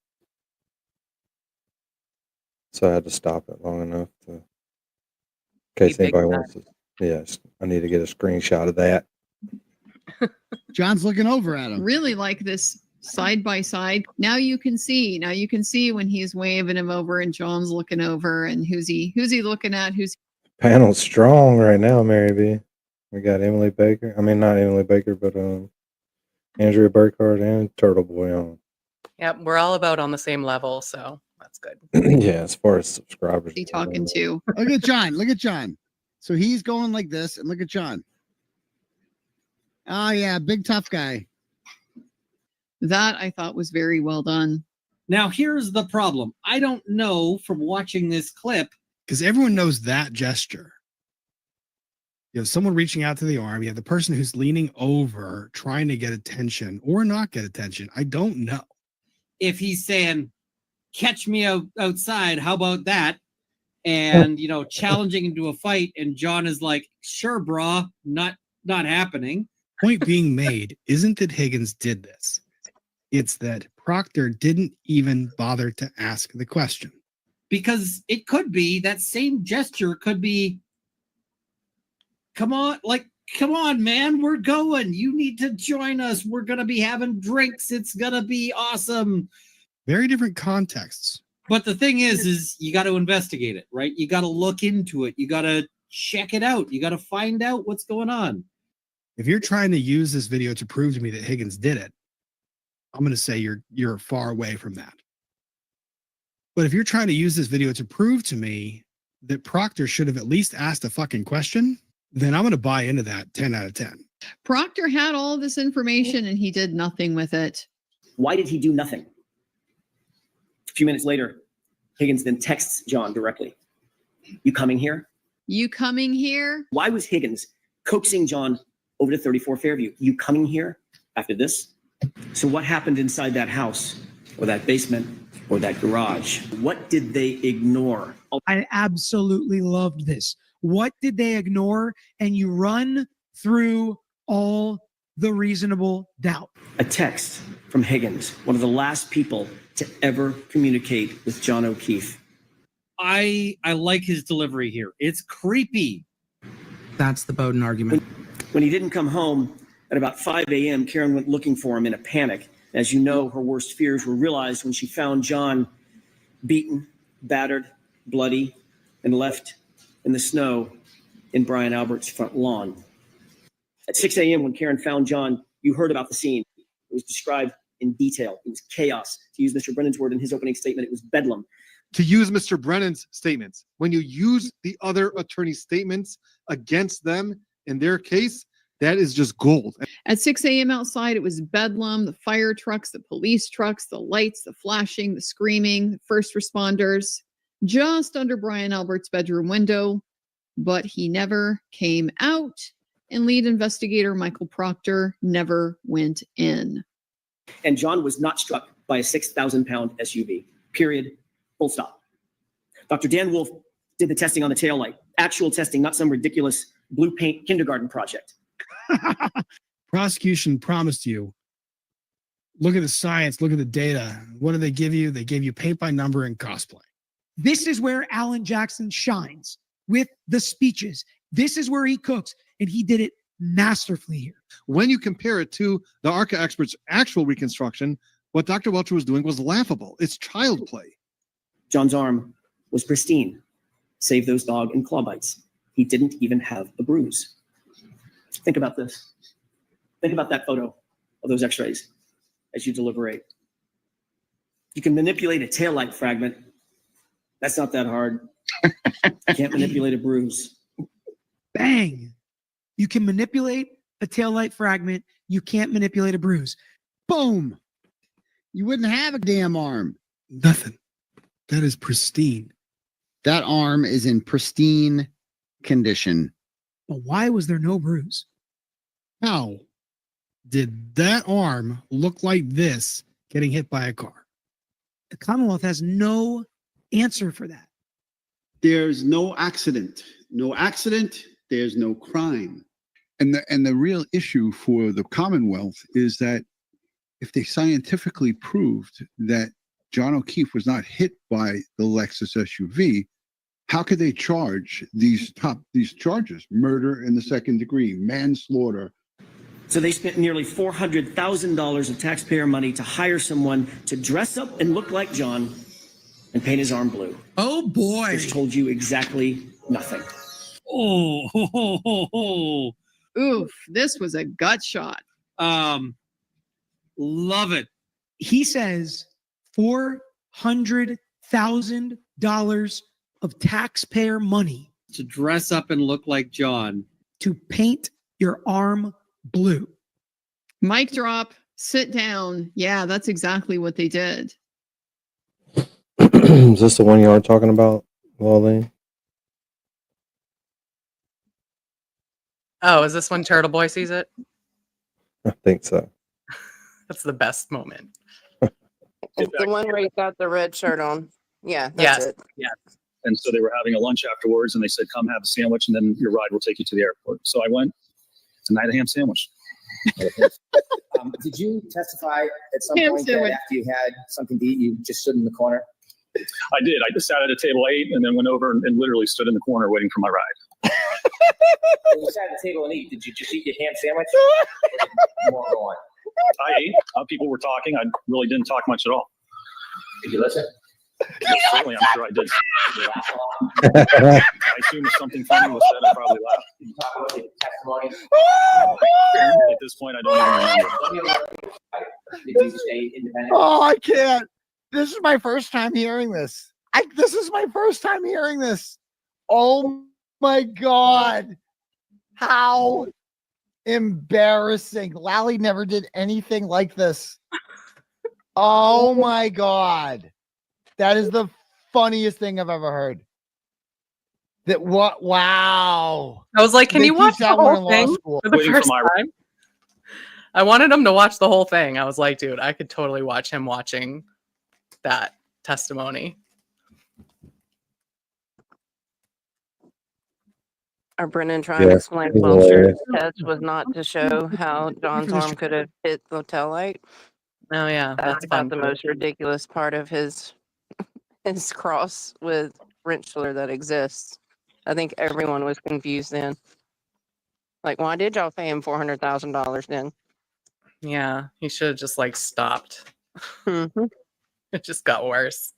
So I had to stop it long enough to, in case anybody wants to. Yes, I need to get a screenshot of that.
John's looking over at him.
Really like this side by side. Now you can see when he's waving him over and John's looking over, and who's he looking at?
Panel's strong right now, Mary B. We got Emily Baker. I mean, not Emily Baker, but Andrea Burkhardt and Turtle Boy on.
Yep, we're all about on the same level, so that's good.
Yeah, as far as subscribers.
He talking to?
Look at John. Look at John. So he's going like this, and look at John. Oh yeah, big tough guy.
That I thought was very well done.
Now here's the problem. I don't know from watching this clip,
because everyone knows that gesture. You have someone reaching out to the arm. You have the person who's leaning over, trying to get attention or not get attention. I don't know.
If he's saying, catch me outside, how about that? And, challenging him to a fight. And John is like, sure, brah, not happening.
Point being made isn't that Higgins did this. It's that Proctor didn't even bother to ask the question.
Because it could be that same gesture could be, come on, man, we're going. You need to join us. We're going to be having drinks. It's going to be awesome.
Very different contexts.
But the thing is you got to investigate it, right? You got to look into it. You got to check it out. You got to find out what's going on.
If you're trying to use this video to prove to me that Higgins did it, I'm going to say you're far away from that. But if you're trying to use this video to prove to me that Proctor should have at least asked a fucking question, then I'm going to buy into that 10 out of 10.
Proctor had all this information and he did nothing with it.
Why did he do nothing? A few minutes later, Higgins then texts John directly. You coming here?
You coming here?
Why was Higgins coaxing John over to 34 Fairview? You coming here after this? So what happened inside that house or that basement or that garage? What did they ignore?
I absolutely loved this. What did they ignore? And you run through all the reasonable doubt.
A text from Higgins, one of the last people to ever communicate with John O'Keefe.
I like his delivery here. It's creepy.
That's the Bowdoin argument.
When he didn't come home at about 5 a.m., Karen went looking for him in a panic. As you know, her worst fears were realized when she found John beaten, battered, bloody, and left in the snow in Brian Albert's front lawn. At 6 a.m., when Karen found John, you heard about the scene. It was described in detail. It was chaos. To use Mr. Brennan's word in his opening statement, it was bedlam.
to use Mr. Brennan's statements. When you use the other attorney's statements against them in their case, that is just gold.
At 6 a.m. outside, it was bedlam. The fire trucks, the police trucks, the lights, the flashing, the screaming, the first responders, just under Brian Albert's bedroom window. But he never came out, and lead investigator Michael Proctor never went in.
And John was not struck by a 6,000-pound SUV, period, full stop. Dr. Dan Wolf did the testing on the taillight, actual testing, not some ridiculous blue paint kindergarten project.
Prosecution promised you. Look at the science, look at the data. What do they give you? They gave you paint by number and cosplay.
This is where Alan Jackson shines with the speeches. This is where he cooks, and he did it masterfully here.
When you compare it to the ARCA experts' actual reconstruction, what Dr. Welcher was doing was laughable. It's child play.
John's arm was pristine, save those dog and claw bites. He didn't even have a bruise. Think about this. Think about that photo of those x-rays as you deliberate. You can manipulate a taillight fragment. That's not that hard. You can't manipulate a bruise.
Bang. You can manipulate a taillight fragment. You can't manipulate a bruise.
Boom. You wouldn't have a damn arm.
Nothing. That is pristine.
That arm is in pristine condition.
But why was there no bruise?
How did that arm look like this getting hit by a car?
The Commonwealth has no answer for that.
There's no accident. No accident. There's no crime.
And the real issue for the Commonwealth is that if they scientifically proved that John O'Keefe was not hit by the Lexus SUV, how could they charge these charges? Murder in the second degree, manslaughter.
So they spent nearly $400,000 of taxpayer money to hire someone to dress up and look like John and paint his arm blue.
Oh boy.
Which told you exactly nothing.
Oh, ho, ho, ho, ho.
Oof, this was a gut shot.
Love it.
He says $400,000 of taxpayer money
To dress up and look like John.
to paint your arm blue.
Mic drop, sit down. Yeah, that's exactly what they did.
Is this the one you are talking about, Wally?
Oh, is this when Turtle Boy sees it?
I think so.
That's the best moment.
It's the one where you got the red shirt on. Yeah, that's
Yes.
it.
Yes.
And so they were having a lunch afterwards, and they said, "Come have a sandwich, and then your ride will take you to the airport." So I went, and I had a ham sandwich.
Did you testify at some
Ham
point
sandwich.
that after you had something to eat, you just stood in the corner?
I did. I just sat at a table, ate, and then went over and literally stood in the corner waiting for my ride.
When you sat at the table and eat, did you just eat your ham sandwich? Or did you more go on?
I ate. People were talking. I really didn't talk much at all.
Did you listen?
Certainly, I'm sure I did. I assume if something funny was said, I probably laughed.
Did you talk about the testimony?
At this point, I don't even remember.
Did you stay independent?
Oh, I can't. This is my first time hearing this. This is my first time hearing this. Oh my God. How embarrassing. Lally never did anything like this. Oh my God. That is the funniest thing I've ever heard. Wow.
I was like, can
They
you
teach
watch the
that one in
whole
law
thing
school.
for the
Waiting for
first
my-
time? I wanted him to watch the whole thing. I was like, dude, I could totally watch him watching that testimony.
Are Brennan trying
Yeah,
to explain
he's
Wilshire's
hilarious.
test was not to show how John's arm could have hit the tail light?
Oh yeah,
That's
that's
about
fun.
the most ridiculous part of his his cross with Rentschler that exists. I think everyone was confused then. Like, why did y'all pay him $400,000 then?
Yeah, he should have just like stopped.
Mhm.
It just got worse.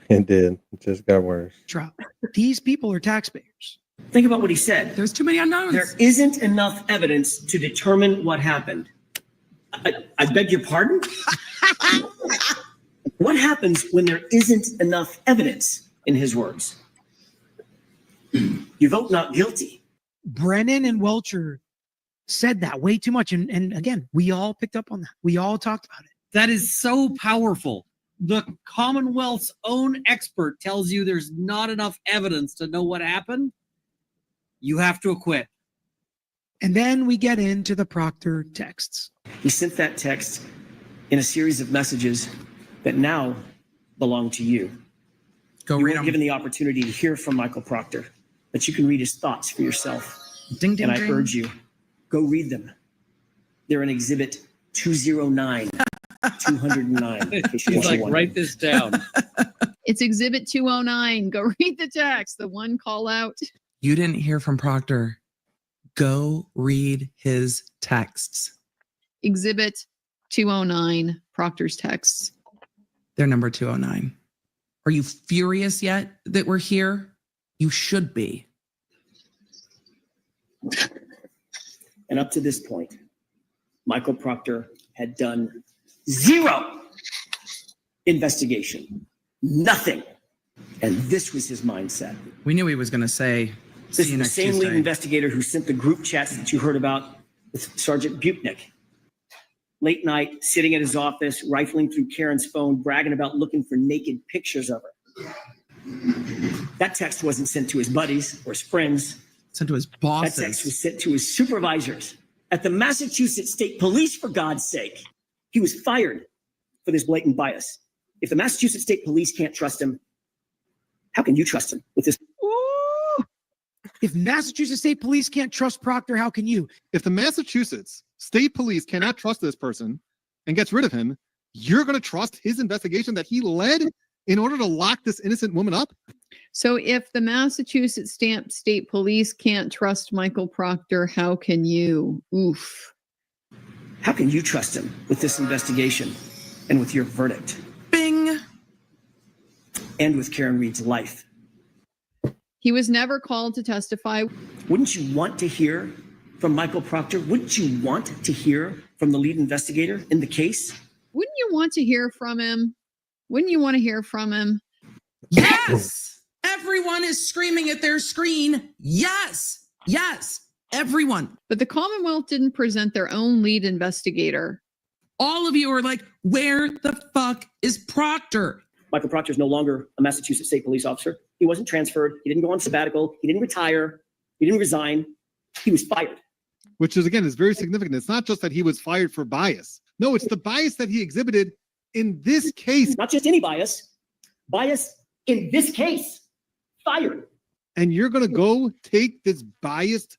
It did. It just got worse.
Drop. These people are taxpayers.
Think about what he said.
There's too many unknowns.
There isn't enough evidence to determine what happened. I beg your pardon? What happens when there isn't enough evidence, in his words? You vote not guilty.
Brennan and Welcher said that way too much. And again, we all picked up on that. We all talked about it.
That is so powerful. The Commonwealth's own expert tells you there's not enough evidence to know what happened. You have to acquit.
And then we get into the Proctor texts.
He sent that text in a series of messages that now belong to you.
Go
you
read
were
them.
given the opportunity to hear from Michael Proctor, but you can read his thoughts for yourself.
Ding, ding,
and I
ding.
urge you, go read them. They're in Exhibit 209, 209. in case you
He's like,
wonder.
write this down.
It's Exhibit 209. Go read the text. The one call out.
You didn't hear from Proctor. Go read his texts.
Exhibit 209. Proctor's texts.
They're number 209. Are you furious yet that we're here? You should be.
And up to this point, Michael Proctor had done zero investigation, nothing. And this was his mindset.
We knew he was going to say,
This
see you
is the
next
same lead
Tuesday.
investigator who sent the group chats that you heard about with Sergeant Butnick. Late night, sitting at his office, rifling through Karen's phone, bragging about looking for naked pictures of her. That text wasn't sent to his buddies or his friends.
Sent to his
That
bosses.
text was sent to his supervisors at the Massachusetts State Police, for God's sake. He was fired for this blatant bias. If the Massachusetts State Police can't trust him, how can you trust him with this?
Ooh. If Massachusetts State Police can't trust Proctor, how can you?
If the Massachusetts State Police cannot trust this person and gets rid of him, you're going to trust his investigation that he led in order to lock this innocent woman up?
So if the Massachusetts State Police can't trust Michael Proctor, how can you? Oof.
How can you trust him with this investigation and with your verdict?
Bing.
And with Karen Reed's life?
He was never called to testify.
Wouldn't you want to hear from Michael Proctor? Wouldn't you want to hear from the lead investigator in the case?
Wouldn't you want to hear from him? Wouldn't you want to hear from him?
Yes. Everyone is screaming at their screen. Yes. Yes. Everyone.
But the Commonwealth didn't present their own lead investigator.
All of you are like, where the fuck is Proctor?
Michael Proctor is no longer a Massachusetts State Police officer. He wasn't transferred. He didn't go on sabbatical. He didn't retire. He didn't resign. He was fired.
Which is, again, is very significant. It's not just that he was fired for bias. No, it's the bias that he exhibited in this case.
Not just any bias. Bias in this case. Fired.
And you're going to go take this biased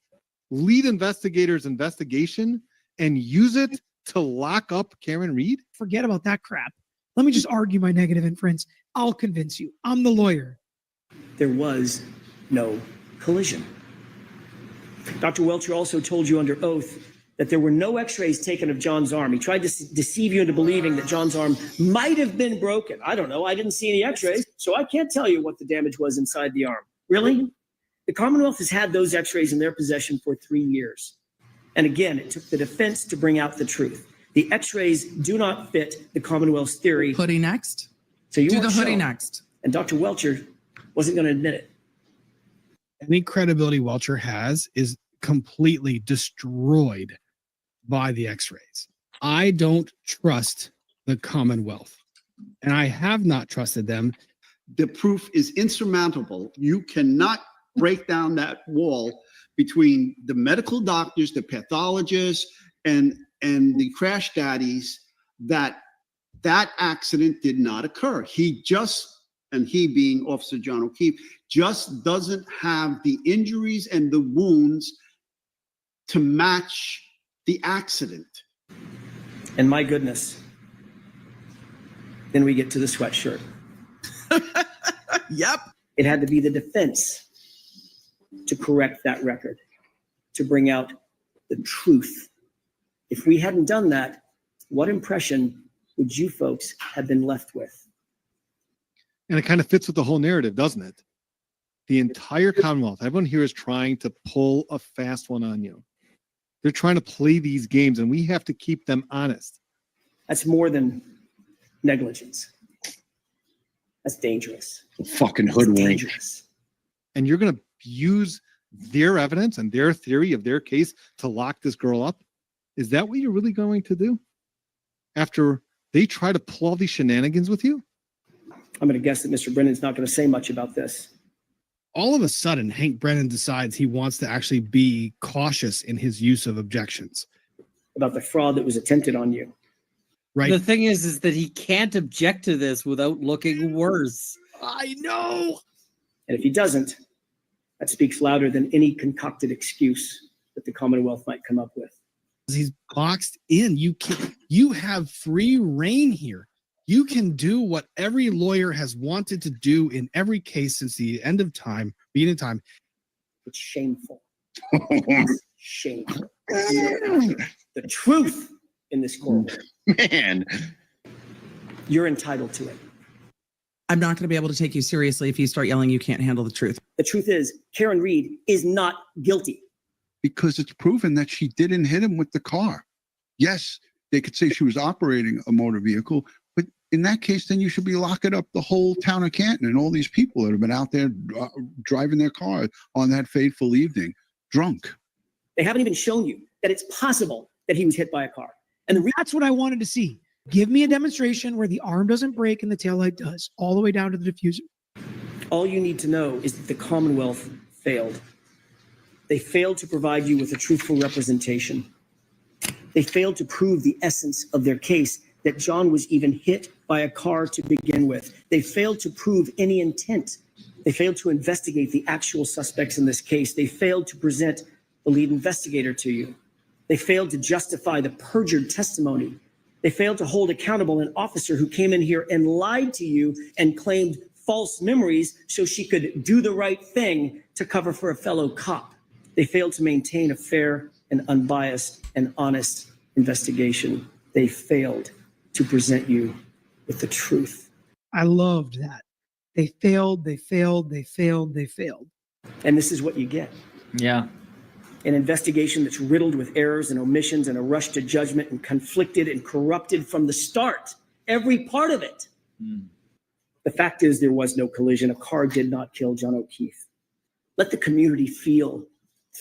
lead investigator's investigation and use it to lock up Karen Reed?
Forget about that crap. Let me just argue my negative inference. I'll convince you. I'm the lawyer.
There was no collision. Dr. Welcher also told you under oath that there were no x-rays taken of John's arm. He tried to deceive you into believing that John's arm might have been broken. I don't know. I didn't see any x-rays, so I can't tell you what the damage was inside the arm. Really? The Commonwealth has had those x-rays in their possession for 3 years. And again, it took the defense to bring out the truth. The x-rays do not fit the Commonwealth's theory.
Hoodie next.
So you
Do
weren't
the hoodie
shown.
next.
And Dr. Welcher wasn't going to admit it.
Any credibility Welcher has is completely destroyed by the x-rays. I don't trust the Commonwealth, and I have not trusted them.
The proof is insurmountable. You cannot break down that wall between the medical doctors, the pathologists, and the crash daddies that accident did not occur. He being Officer John O'Keefe, just doesn't have the injuries and the wounds to match the accident.
And my goodness, then we get to the sweatshirt.
Yep.
It had to be the defense to correct that record, to bring out the truth. If we hadn't done that, what impression would you folks have been left with?
And it kind of fits with the whole narrative, doesn't it? The entire Commonwealth, everyone here is trying to pull a fast one on you. They're trying to play these games, and we have to keep them honest.
That's more than negligence. That's dangerous.
Fucking hoodwink.
Dangerous.
And you're going to use their evidence and their theory of their case to lock this girl up? Is that what you're really going to do? After they try to pull all these shenanigans with you?
I'm going to guess that Mr. Brennan's not going to say much about this.
All of a sudden, Hank Brennan decides he wants to actually be cautious in his use of objections.
About the fraud that was attempted on you.
Right.
The thing is that he can't object to this without looking worse.
I know.
And if he doesn't, that speaks louder than any concocted excuse that the Commonwealth might come up with.
He's boxed in. You have free reign here. You can do what every lawyer has wanted to do in every case since the end of time, beginning of time.
It's shameful. It's shameful. The truth in this court.
Man.
You're entitled to it.
I'm not going to be able to take you seriously if you start yelling you can't handle the truth.
The truth is, Karen Reed is not guilty.
Because it's proven that she didn't hit him with the car. Yes, they could say she was operating a motor vehicle, but in that case, then you should be locking up the whole town of Canton and all these people that have been out there driving their car on that fateful evening, drunk.
They haven't even shown you that it's possible that he was hit by a car. And
that's what I wanted to see. Give me a demonstration where the arm doesn't break and the taillight does, all the way down to the diffuser.
All you need to know is that the Commonwealth failed. They failed to provide you with a truthful representation. They failed to prove the essence of their case, that John was even hit by a car to begin with. They failed to prove any intent. They failed to investigate the actual suspects in this case. They failed to present the lead investigator to you. They failed to justify the perjured testimony. They failed to hold accountable an officer who came in here and lied to you and claimed false memories so she could do the right thing to cover for a fellow cop. They failed to maintain a fair and unbiased and honest investigation. They failed to present you with the truth.
I loved that. They failed, they failed, they failed, they failed.
And this is what you get.
Yeah.
An investigation that's riddled with errors and omissions and a rush to judgment and conflicted and corrupted from the start. Every part of it. The fact is, there was no collision. A car did not kill John O'Keefe. Let the community feel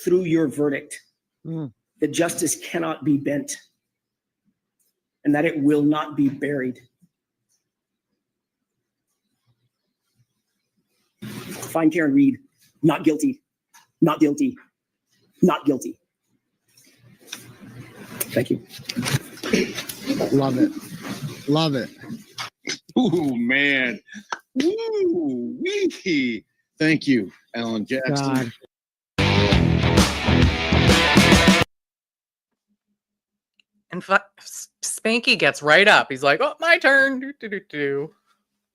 through your verdict that justice cannot be bent and that it will not be buried. Find Karen Reed, not guilty, not guilty, not guilty. Thank you.
Love it. Love it.
Ooh, man. Woo, wee. Thank you, Alan Jackson.
God.
And Spanky gets right up. He's like, "Oh, my turn."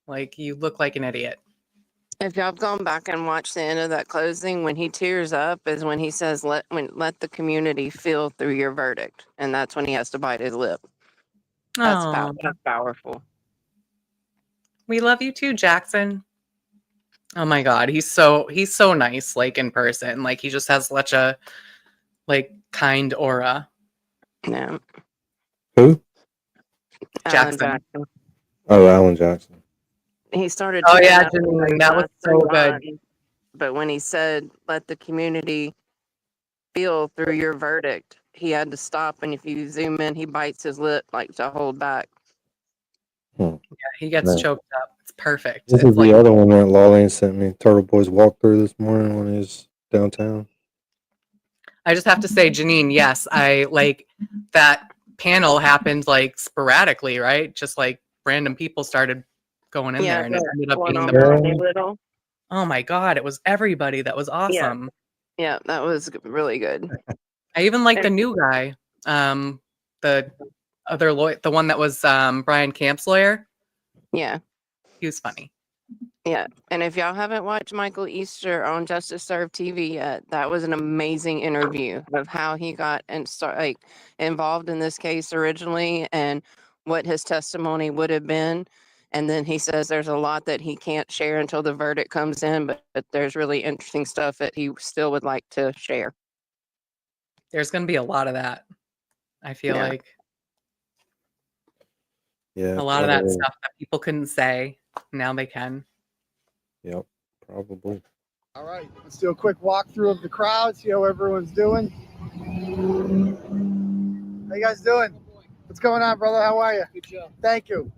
Like, you look like an idiot.
If y'all have gone back and watched the end of that closing, when he tears up is when he says, let the community feel through your verdict. And that's when he has to bite his lip. That's powerful.
We love you too, Jackson. Oh my God. He's so nice, like in person. Like, he just has such a kind aura.
Yeah.
Who?
Jackson.
Oh, Alan Jackson.
He started.
Oh yeah,
that
Janine, that was so good.
But when he said, let the community feel through your verdict, he had to stop. And if you zoom in, he bites his lip like to hold back.
Yeah, he gets choked up. It's perfect.
This is the other one that Lawlene sent me. Turtle Boys walkthrough this morning when he was downtown.
I just have to say, Janine, yes, I like that panel happened like sporadically, right? Just like random people started going in there, and it ended up being the oh my God, it was everybody. That was awesome.
Yeah, that was really good.
I even like the new guy, the other lawyer, the one that was Brian Camp's lawyer.
Yeah,
he was funny.
Yeah, and if y'all haven't watched Michael Easter on Justice Served TV yet, that was an amazing interview of how he got involved in this case originally and what his testimony would have been. And then he says there's a lot that he can't share until the verdict comes in, but there's really interesting stuff that he still would like to share.
There's going to be a lot of that. I feel like.
Yeah.
A lot of that stuff that people couldn't say. Now they can.
Yep, probably.
All right, let's do a quick walkthrough of the crowd, see how everyone's doing. How you guys doing? What's going on, brother? How are you? Good job. Thank you.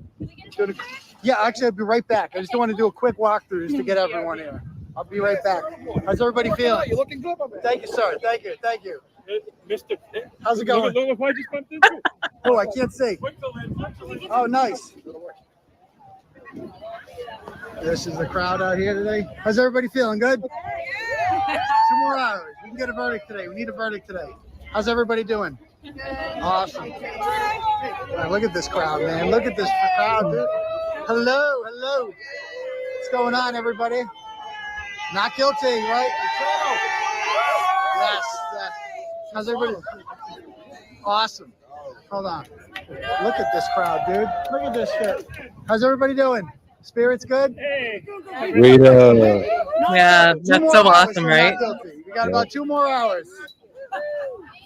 Yeah, actually, I'll be right back. I just want to do a quick walkthrough just to get everyone here. I'll be right back. How's everybody feeling? You're looking good, my man. Thank you, sir. Thank you. Thank you. Mr. How's it going? Oh, I can't see. Oh, nice. This is the crowd out here today. How's everybody feeling? Good? 2 more hours. We can get a verdict today. We need a verdict today. How's everybody doing? Awesome. All right, look at this crowd, man. Look at this crowd, dude. Hello, hello. What's going on, everybody? Not guilty, right? Yes, yes. How's everybody? Awesome. Hold on. Look at this crowd, dude. Look at this shit. How's everybody doing? Spirits good?
Rita.
Yeah, that's so awesome, right?
We got about 2 more hours.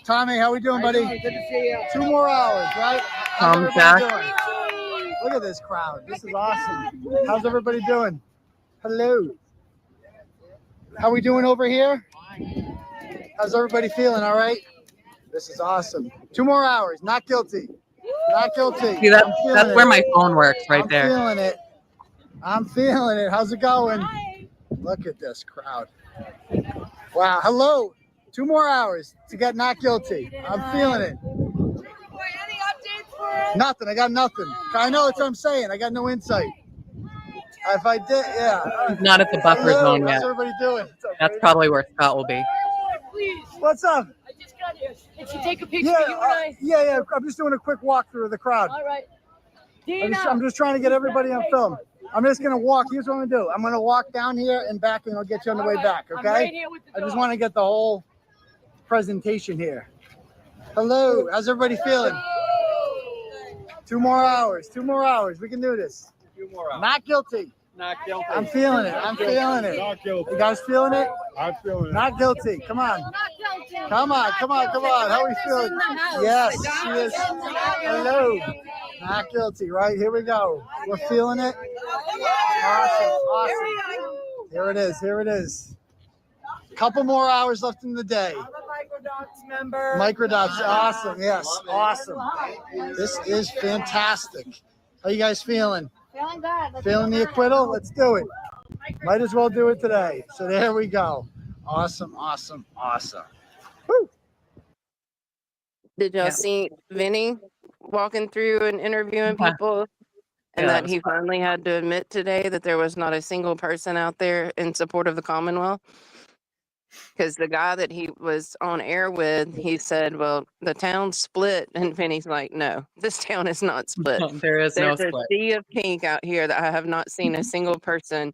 Tommy, how we doing, buddy? Good to see you. 2 more hours, right? How's everybody doing? Look at this crowd. This is awesome. How's everybody doing? Hello. How we doing over here? How's everybody feeling? All right? This is awesome. 2 more hours. Not guilty. Not guilty.
See, that's where my phone works right there.
I'm feeling it. I'm feeling it. How's it going? Look at this crowd. Wow. Hello. 2 more hours to get not guilty. I'm feeling it.
Any updates for us?
Nothing. I got nothing. I know that's what I'm saying. I got no insight. If I did, yeah.
Not at the buffer zone yet.
How's everybody doing?
That's probably where Scott will be.
Please.
What's up?
I just got here. Did you take a picture
Yeah,
of you and I?
yeah. I'm just doing a quick walkthrough of the crowd.
All right.
I'm just trying to get everybody on film. I'm just gonna walk. Here's what I'm gonna do. I'm gonna walk down here and back, and I'll get you on the way back. Okay?
I'm right here with the
I just
dog.
want to get the whole presentation here. Hello. How's everybody feeling? 2 more hours. 2 more hours. We can do this.
2 more hours.
Not guilty.
Not guilty.
I'm feeling it. I'm feeling it.
Not guilty.
You guys feeling it?
I'm feeling it.
Not guilty. Come on.
Not guilty.
Come on. Come on. Come on. How are we feeling? Yes. She is. Hello. Not guilty. Right. Here we go. We're feeling it. Awesome. Awesome. Here it is. Here it is. Couple more hours left in the day.
I'm a Microdocs member.
Microdocs. Awesome. Yes. Awesome. This is fantastic. How you guys feeling?
Feeling good.
Feeling the acquittal? Let's do it. Might as well do it today. So there we go. Awesome, awesome, awesome. Woo.
Did y'all see Vinny walking through and interviewing people? And
Yeah,
that
that
he
was fun.
finally had to admit today that there was not a single person out there in support of the Commonwealth. Because the guy that he was on air with, he said, well, the town's split. And Vinny's like, no, this town is not split.
There is no
There's
split.
a sea of pink out here that I have not seen a single person,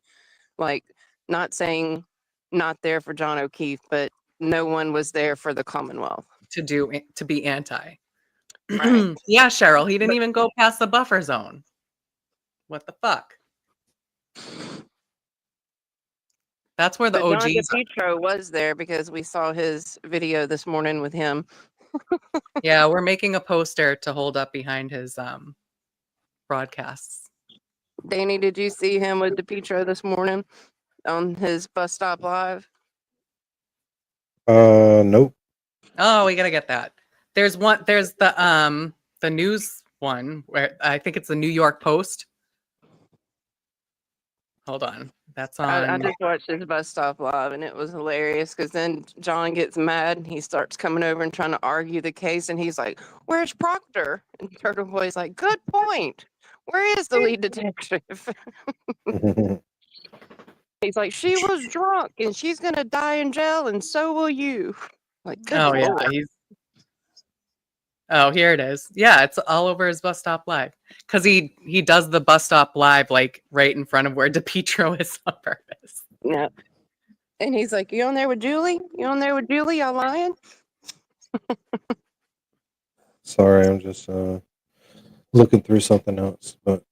like, not saying not there for John O'Keefe, but no one was there for the Commonwealth.
To be anti.
Right.
Yeah, Cheryl, he didn't even go past the buffer zone. What the fuck? That's where the
But John
OGs are.
DePietro was there because we saw his video this morning with him.
Yeah, we're making a poster to hold up behind his broadcasts.
Danny, did you see him with DePietro this morning on his bus stop live?
Nope.
Oh, we gotta get that. There's the news one where I think it's the New York Post. Hold on. That's on.
I just watched his bus stop live and it was hilarious because then John gets mad and he starts coming over and trying to argue the case and he's like, where's Proctor? And Turtle Boy's like, good point. Where is the lead detective? He's like, she was drunk and she's gonna die in jail and so will you. Like, good
Oh yeah,
Lord.
Oh, here it is. Yeah, it's all over his bus stop live because he does the bus stop live like right in front of where DePietro is on purpose.
Yeah. And he's like, you on there with Julie? You on there with Julie? Y'all lying?
Sorry, I'm just looking through something else, but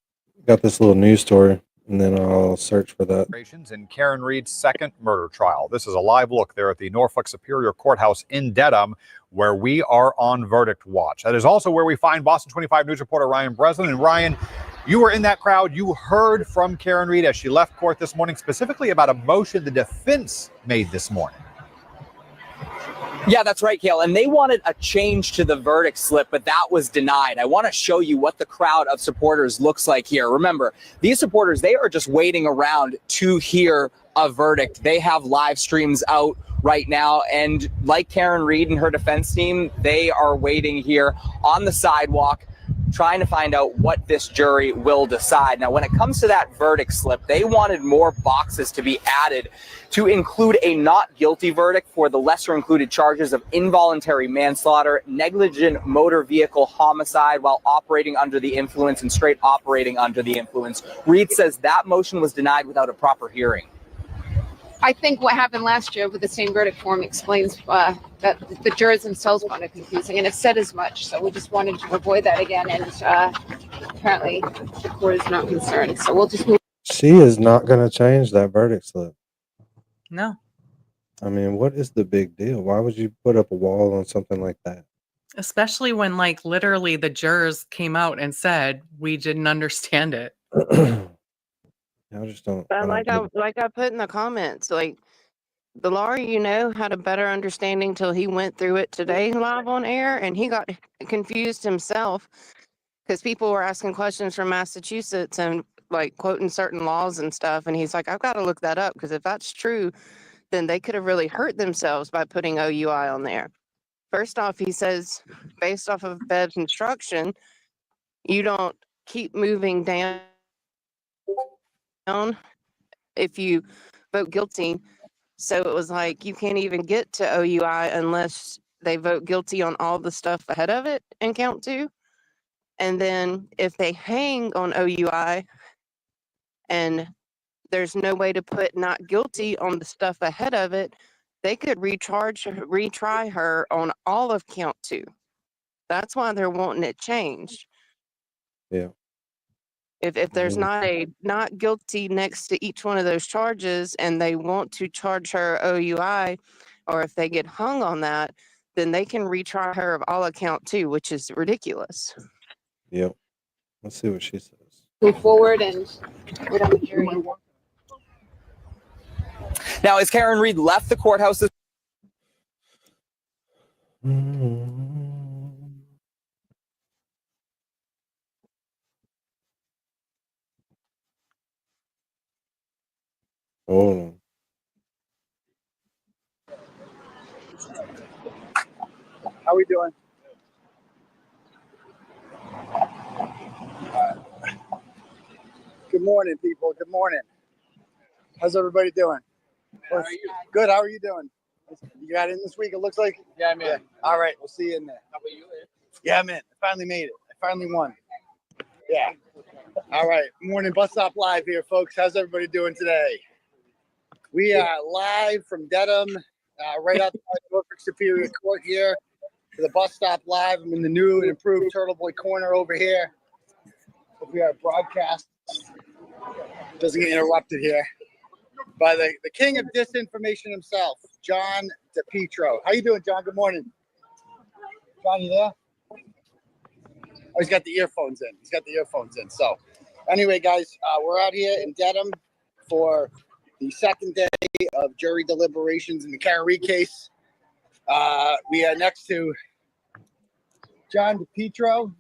got this little news story, and then I'll search for that.
In Karen Reed's second murder trial. This is a live look there at the Norfolk Superior Courthouse in Dedham, where we are on verdict watch. That is also where we find Boston 25 News reporter Ryan Breslin. And Ryan, You were in that crowd. You heard from Karen Reed as she left court this morning, specifically about a motion the defense made this morning.
Yeah, that's right, Kale. And they wanted a change to the verdict slip, but that was denied. I want to show you what the crowd of supporters looks like here. Remember, these supporters, they are just waiting around to hear a verdict. They have live streams out right now. And like Karen Reed and her defense team, they are waiting here on the sidewalk, trying to find out what this jury will decide. Now, when it comes to that verdict slip, they wanted more boxes to be added to include a not guilty verdict for the lesser included charges of involuntary manslaughter, negligent motor vehicle homicide while operating under the influence, and straight operating under the influence. Reed says that motion was denied without a proper hearing.
I think what happened last year with the same verdict form explains that the jurors themselves found it confusing, and it said as much. So we just wanted to avoid that again, and apparently the court is not concerned. So we'll just move.
She is not going to change that verdict slip.
No.
I mean, what is the big deal? Why would you put up a wall on something like that?
Especially when, like, literally the jurors came out and said, we didn't understand it.
I just don't.
But like I put in the comments, like the lawyer, had a better understanding till he went through it today live on air, and he got confused himself because people were asking questions from Massachusetts and like quoting certain laws and stuff, and he's like, I've got to look that up because if that's true, then they could have really hurt themselves by putting OUI on there. First off, he says, based off of Bev's instruction, you don't keep moving down if you vote guilty. So it was like you can't even get to OUI unless they vote guilty on all the stuff ahead of it in count 2. And then if they hang on OUI and there's no way to put not guilty on the stuff ahead of it, they could retry her on all of count 2. That's why they're wanting it changed.
Yeah.
If there's not a not guilty next to each one of those charges and they want to charge her OUI, or if they get hung on that, then they can retry her of all account 2, which is ridiculous.
Yep. Let's see what she says.
Move forward and wait on the jury.
Now, as Karen Reed left the courthouse this
Hold on.
How we doing? Good morning, people. Good morning. How's everybody doing? How are you? Good. How are you doing? You got in this week, it looks like? Yeah, I'm in. Yeah. All right. We'll see you in there. How about you? Yeah, I'm in. I finally made it. I finally won. Yeah. All right. Morning Bus Stop Live here, folks. How's everybody doing today? We are live from Dedham, right outside Norfolk Superior Court here to the Bus Stop Live. I'm in the new and improved Turtle Boy Corner over here. Hope we are broadcast. Doesn't get interrupted here by the king of disinformation himself, John DePietro. How you doing, John? Good morning. John, you there? Oh, he's got the earphones in. So anyway, guys, we're out here in Dedham for the second day of jury deliberations in the Karen Reed case. We are next to John DePietro.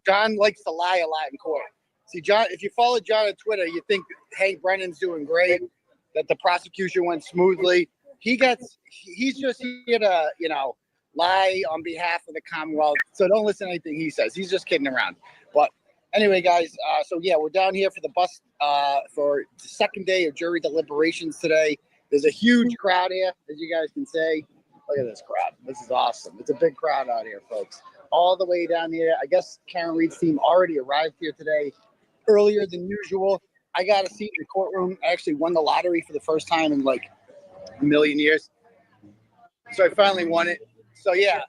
John likes to lie a lot in court. See, John, if you follow John on Twitter, you think Hank Brennan's doing great, that the prosecution went smoothly. He's just here to, lie on behalf of the Commonwealth. So don't listen to anything he says. He's just kidding around. But anyway, guys, so yeah, we're down here for the for the second day of jury deliberations today. There's a huge crowd here, as you guys can see. Look at this crowd. This is awesome. It's a big crowd out here, folks. All the way down here. I guess Karen Reed's team already arrived here today earlier than usual. I got a seat in the courtroom. I actually won the lottery for the first time in like a million years. So I finally won it. So yeah,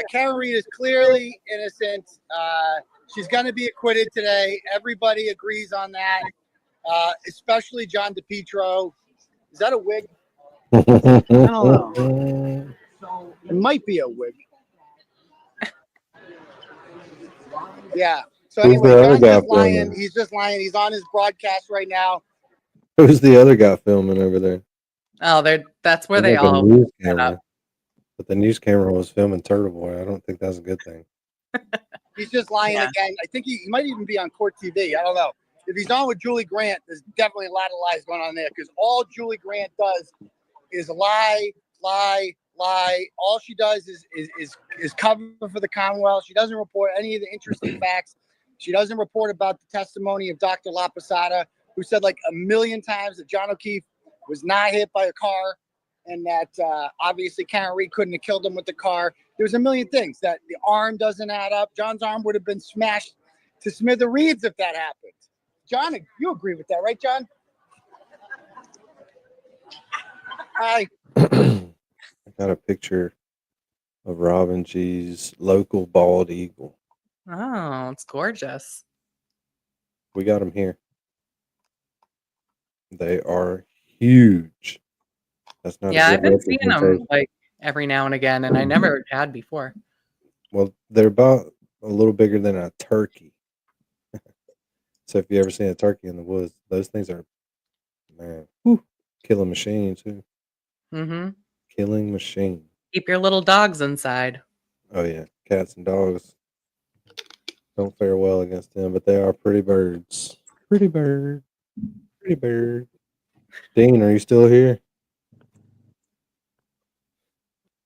Karen Reed is clearly innocent. She's going to be acquitted today. Everybody agrees on that, especially John DePietro. Is that a wig? I don't know. It might be a wig. Yeah. So
Who's
anyway,
the other
John's
guy
just lying.
filming?
He's just lying. He's on his broadcast right now.
Who's the other guy filming over there?
Oh, that's where
There's
they
like a
all
news
set up.
camera. But the news camera was filming Turtle Boy. I don't think that's a good thing.
He's just lying
Yeah.
again. I think he might even be on Court TV. I don't know. If he's on with Julie Grant, there's definitely a lot of lies going on there because all Julie Grant does is lie, lie, lie. All she does is cover for the Commonwealth. She doesn't report any of the interesting facts. She doesn't report about the testimony of Dr. La Posada, who said like a million times that John O'Keefe was not hit by a car and that obviously Karen Reed couldn't have killed him with the car. There's a million things that the arm doesn't add up. John's arm would have been smashed to smithereens if that happened. John, you agree with that, right, John? Hi.
I got a picture of Robin G's local bald eagle.
Oh, it's gorgeous.
We got them here. They are huge. That's not
Yeah,
a
I've
good
been seeing them
representation.
like every now and again, and I never had before.
Well, they're about a little bigger than a turkey. So if you ever seen a turkey in the woods, those things are, man, killing machine too.
Mm-hmm.
Killing machine.
Keep your little dogs inside.
Oh yeah, cats and dogs don't fare well against them, but they are pretty birds. Pretty bird. Pretty bird. Dean, are you still here?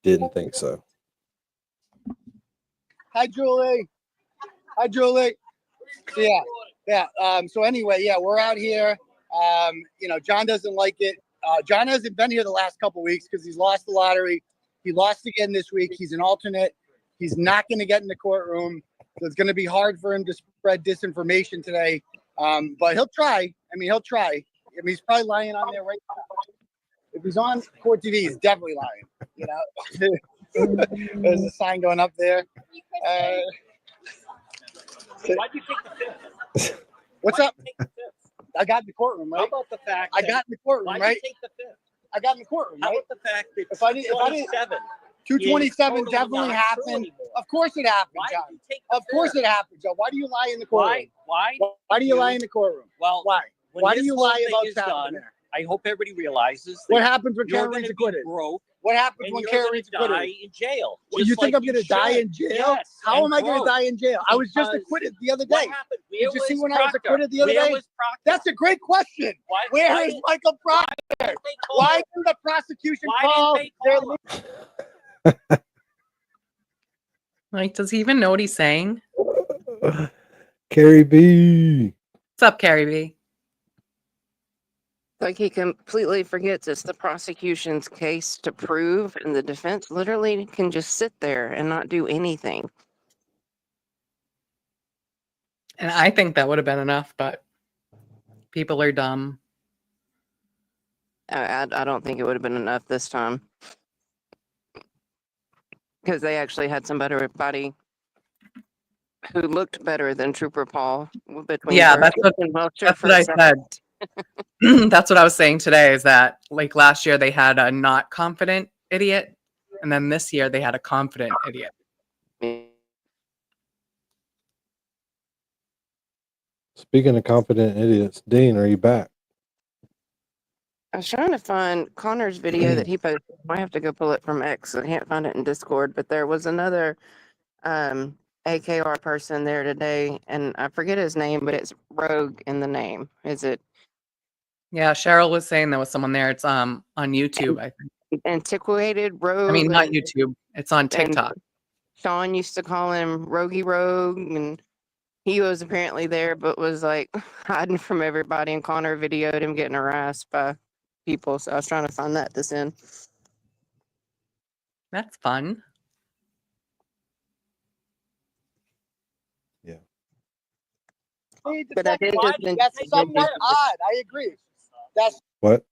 Didn't think so.
Hi, Julie. Hi, Julie. So, yeah. So anyway, yeah, we're out here. John doesn't like it. John hasn't been here the last couple weeks because he's lost the lottery. He lost again this week. He's an alternate. He's not going to get in the courtroom. So it's going to be hard for him to spread disinformation today. But he'll try. He'll try. He's probably lying on there right now. If he's on Court TV, he's definitely lying. There's a sign going up there.
Why'd you take the fifth?
What's up? I got in the courtroom, right?
How about the fact
I got in the courtroom,
why'd
right?
you take the fifth?
I got in the courtroom,
How
right?
about the fact that
If I didn't, 227 definitely happened. Of course it happened, John. Of course it happened, John. Why do you lie in the courtroom? Why do you lie in the courtroom?
Well,
why?
when
Why do
this
you
whole
lie
thing
about
is
that?
done, I hope everybody realizes
What
that
happens when
you're
Karen
gonna
Reed's
be
acquitted?
broke
What happens
and
when
you're
Karen
gonna
Reed's acquitted?
die in jail.
Well, you
just
think
like
I'm going to die
should.
in jail?
Yes,
How
and
am I going to
broke.
die in jail? I was just
Because
acquitted the other
what
day.
happened?
Did you see when I was
Proctor?
acquitted the other
Where
day?
was Proctor?
That's a great question. Where is Michael Proctor? Why didn't the prosecution call their
Like, does he even know what he's saying?
Carrie B.
What's up, Carrie B?
Like he completely forgets it's the prosecution's case to prove, and the defense literally can just sit there and not do anything.
And I think that would have been enough, but people are dumb.
I don't think it would have been enough this time because they actually had somebody who looked better than Trooper Paul between
Yeah,
Burke
that's
and Welcher
what
for
I
a second.
said. That's what I was saying today is that like last year they had a not confident idiot, and then this year they had a confident idiot.
Speaking of confident idiots, Dean, are you back?
I was trying to find Connor's video that he posted. I have to go pull it from X. I can't find it in Discord, but there was another AKR person there today, and I forget his name, but it's Rogue in the name. Is it
Yeah, Cheryl was saying there was someone there. It's on YouTube, I think.
Antiquated Rogue?
I mean, not YouTube. It's on
and
TikTok.
Sean used to call him Rogie Rogue, and he was apparently there, but was like hiding from everybody. And Connor videoed him getting harassed by people. So I was trying to find that to send.
That's fun.
Yeah.
But I did just send
That's somewhat odd. I agree. That's
What?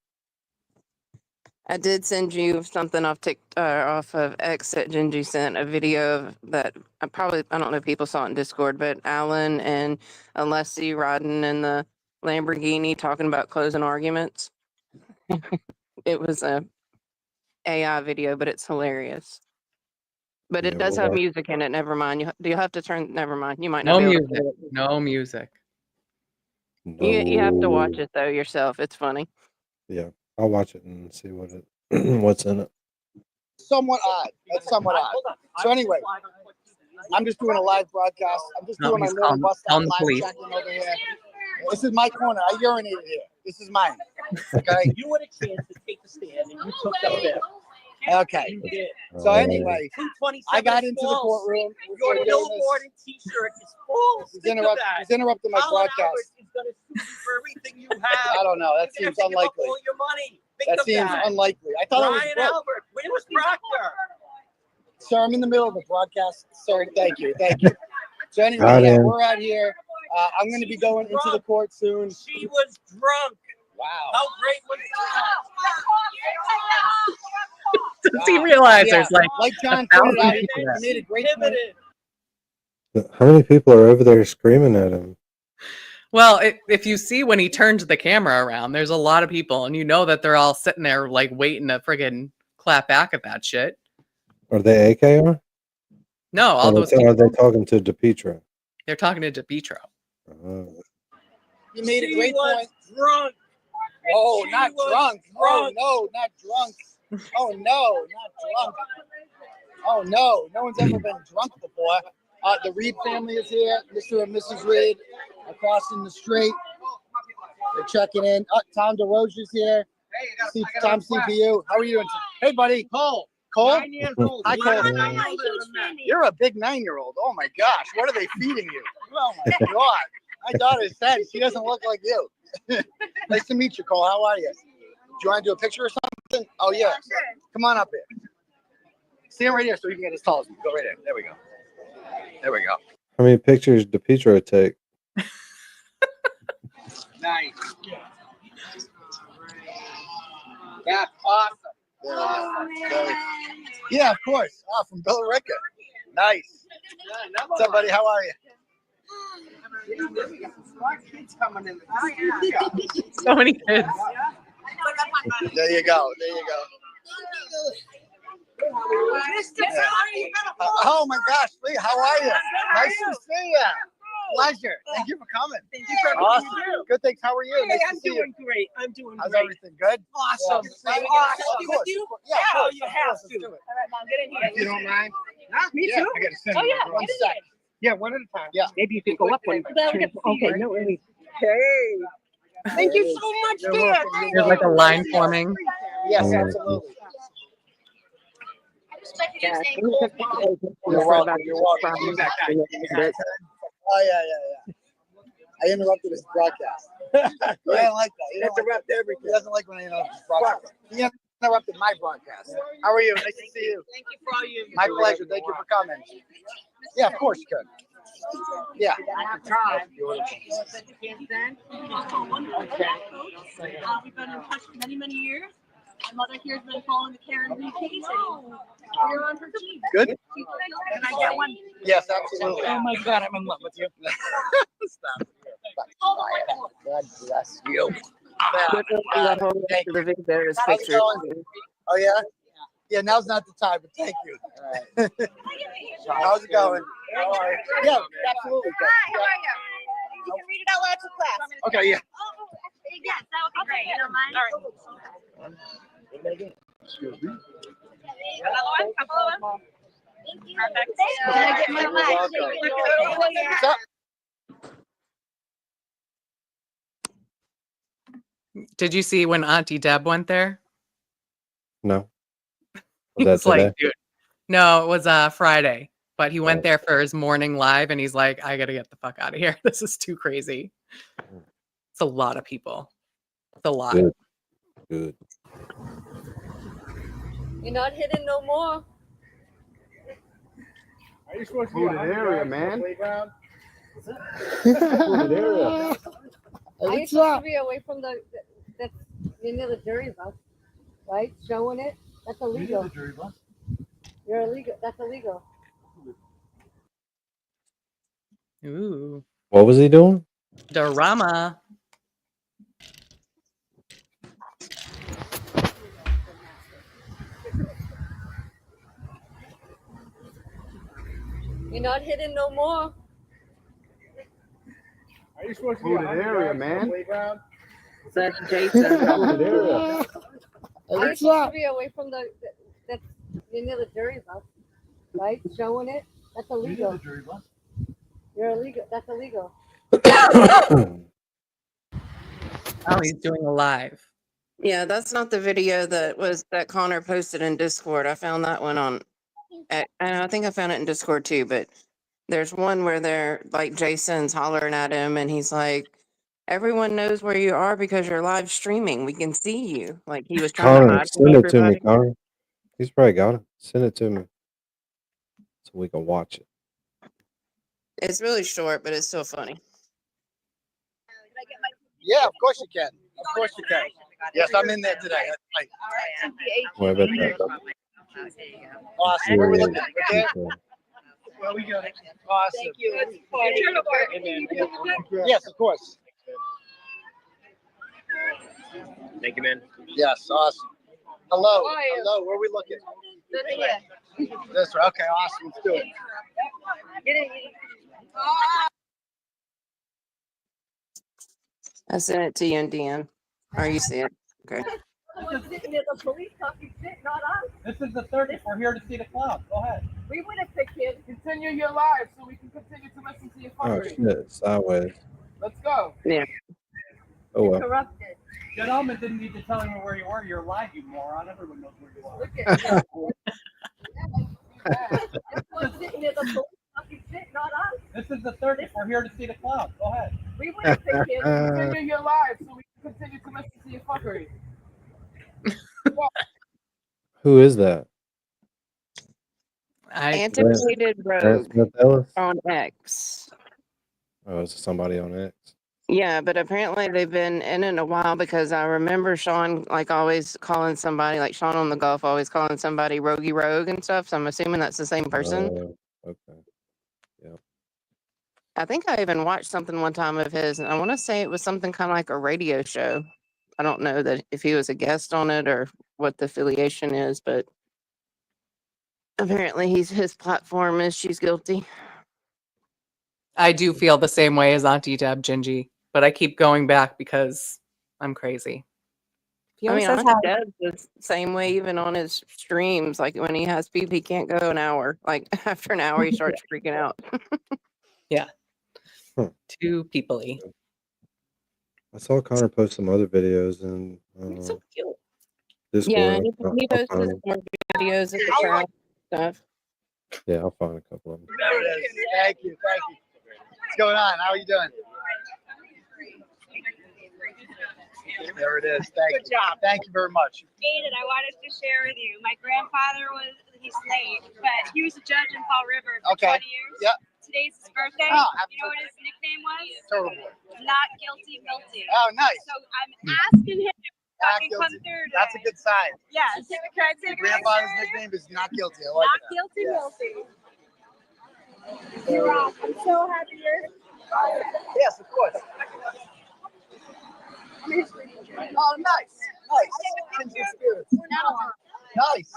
I did send you something off of X that Gingy sent a video of that. I don't know if people saw it in Discord, but Alan and Alessi riding in the Lamborghini talking about closing arguments. It was a AI video, but it's hilarious. But it
Yeah,
does
we'll
have
watch.
music in it. Never mind. You have to turn. Never mind. You might not
No
be able to.
music. No music.
You have to watch
No.
it though yourself. It's funny.
Yeah, I'll watch it and see what it what's in it.
Somewhat odd. That's somewhat odd. So anyway, I'm just doing a live broadcast. I'm just
No,
doing my
he's
morning bus stop
calling the
live
police.
check-in over here. This is my corner. I urinated here. This is mine. Okay.
You had a chance to take the stand and you took the fifth.
Okay.
You did.
So anyway,
227
I got
is
into the
false.
courtroom.
Your billboard and T-shirt is false.
He's,
Think of that.
he's interrupting my
Colin
broadcast.
Albert is going to sue you for everything you have.
I don't know. That
You're
seems
gonna have to give up
unlikely.
all your money. Think
That
of
seems
that.
unlikely. I thought
Brian
it was broke.
Albert. Where was Proctor?
Sir, I'm in the middle of a broadcast. Sir, thank you. Thank you. So anyway,
Got
yeah,
him.
we're out here. I'm going to be going into the court soon.
She was drunk.
Wow.
How great was
Does he realize
Yeah,
there's like
John
a
pointed out,
thousand
he
people there?
made a great point.
pivoted?
But how many people are over there screaming at him?
Well, if you see when he turned the camera around, there's a lot of people, and you know that they're all sitting there like waiting to friggin' clap back at that shit.
Are they AKR?
No, all those
Are
people,
they talking to DePietro?
they're talking to DePietro.
You made a
She
great
was
point.
drunk.
Oh,
She
not
was
drunk. Oh,
drunk.
no, not drunk. Oh, no, not drunk. Oh, no. No one's ever been drunk before. The Reed family is here. Mr. and Mrs. Reed across the street. They're checking in. Tom DeRoche's here. Tom CPU. How are you doing? Hey, buddy. Cole. Cole?
9 years old.
Hi, Cole.
You're
You're a big 9-year-old. Oh, my gosh. What are they feeding you? Oh, my God. My daughter's 10. She doesn't look like you. Nice to meet you, Cole. How are you? Do you want to do a picture or something? Oh, yeah. Come on up here. Stand right here so you can get as tall as me. Go right there. There we go. There we go.
How many pictures DePietro take?
Nice. That's awesome. Yeah, of course. Oh, from Billerica. Nice. What's up, buddy? How are you?
So many kids.
There you go. There you go. Oh my gosh, Lee, how are you? Nice to see you. Pleasure. Thank you for coming.
Thank you for
Awesome.
being here.
Good, thanks. How are you?
Hey,
Nice
I'm
to see
doing
you.
great. I'm doing
How's
great.
everything good?
Awesome.
Yeah.
Can I get a
Of
selfie
course.
with you?
Yeah, of course.
you
Of
have
course.
to.
Let's do it.
All right, Mom, get in here.
If you don't mind.
Me
Yeah,
too.
I gotta send
Oh,
you
yeah.
one
Get in
sec.
here.
Yeah, one at a time. Yeah.
Maybe you could go up one. Okay, no, really. Hey. Thank you so much,
You're
dear.
welcome.
Thank
There's like a
you.
line forming.
Yes, absolutely.
Yeah.
You're welcome. You're welcome. Oh, yeah. I interrupted his broadcast. I don't like that. You interrupt everything. He doesn't like when I interrupt his broadcast. He interrupted my broadcast. How are you? Nice to see you.
Thank you for all you.
My pleasure. Thank you for coming. Yeah, of course you could. Yeah.
I have tried. But you can't stand. Okay. We've been in touch for many, many years. My mother here has been following the Karen Reed case, and we're on her team.
Good.
Can I get one?
Yes, absolutely.
Oh my God, I'm in love with you.
Stop. God bless you.
Thank you. The videos,
How's it
pictures.
going? Oh, yeah? Yeah, now's not the time, but thank you. How's it going? How are you? Yeah, absolutely.
Hi, how are you? You can read it out loud to class.
Okay, yeah.
Yes, that would be great. You don't mind?
Excuse me.
Another one? Couple of them? Perfect.
Can I get my mic? What's up?
Did you see when Auntie Deb went there?
No.
He
Was
was
that
like,
today?
dude, no, it was Friday, but he went there for his morning live, and he's like, I gotta get the fuck out of here. This is too crazy. It's a lot of people. It's a lot.
Good. Good.
You're not hitting no more.
Are you supposed to be area, man? Playground?
Are you supposed to be away from the near the jury bus, right? Showing it? That's illegal. You're illegal. That's illegal.
Ooh.
What was he doing?
Drama.
You're not hitting no more.
Are you supposed to be area, man?
That's Jason.
Are you
What's
supposed
up?
to be away from that you're near the jury bus, right? Showing it. That's illegal. You're illegal. That's illegal.
Oh, he's doing a live.
Yeah, that's not the video that Connor posted in Discord. I found that one and I think I found it in Discord too, but there's one where they're like Jason's hollering at him and he's like, everyone knows where you are because you're live streaming. We can see you. Like he was trying to
Connor,
hide from
send it to me,
everybody.
Connor. He's probably got it. Send it to me so we can watch it.
It's really short, but it's still funny.
Yeah, of course you can. Of course you can. Yes, I'm in there today. That's right.
What about that?
Awesome. Where are we looking? Right there? Well, we got it. Awesome.
Thank you.
Yes, of course.
Thank you, man.
Yes, awesome. Hello. Hello. Where are we looking? This way. Okay, awesome. Let's do it.
I sent it to you in DM. Or you see it. Okay.
Sitting there, the police talking shit, not us.
This is the 30th. We're here to see the cloud. Go ahead.
We would have picked him.
Continue your live so we can continue to listen to your
Oh
fuckery.
shit, sideways.
Let's go.
Yeah.
Oh well.
Corrupted.
Gentlemen didn't need to tell anyone where you were. You're live, you moron. Everyone knows where you are.
Look at you. Sitting there, the police talking shit, not us.
This is the 30th. We're here to see the cloud. Go ahead.
We would have picked him.
Continue your live so we can continue to listen to your fuckery.
Who is that?
Antiquated
Grant
Rogue
Smith Ellis?
on X.
Oh, is it somebody on X?
Yeah, but apparently they've been in it a while because I remember Sean like always calling somebody like Sean on the golf always calling somebody Rogie Rogue and stuff. So I'm assuming that's the same person.
Okay. Yeah.
I think I even watched something one time of his, and I want to say it was something kind of like a radio show. I don't know that if he was a guest on it or what the affiliation is, but apparently his platform is she's guilty.
I do feel the same way as Auntie Deb Gingy, but I keep going back because I'm crazy. He
I
always
mean,
says
Auntie
how-
Deb's the same way even on his streams. Like when he has people, he can't go an hour. Like after an hour, he starts freaking out.
Yeah. Too people-y.
I saw Connor post some other videos and
So cute.
Discord.
Yeah, he
I'll
posted
find 'em.
more videos of the crowd stuff.
Yeah, I'll find a couple of them.
There it is. Thank you. Thank you. What's going on? How are you doing? There it is. Thank you.
Good job.
Thank you very much.
Dated, I wanted to share with you. My grandfather he's late, but he was a judge in Fall River for
Okay.
20 years.
Yep.
Today's his birthday.
Oh,
You know what his nickname was?
Turtle Boy.
Not guilty, guilty.
Oh, nice.
So I'm asking him to
Not
fucking come
guilty.
through
That's a
today.
good sign.
Yes. Can I take a
Grandfather's
picture?
nickname is not guilty. I like
Not
that.
guilty,
Yeah.
guilty. You're wrong. I'm so happy you're.
Yes, of course. Oh, nice. Nice. Kindred spirits. Nice.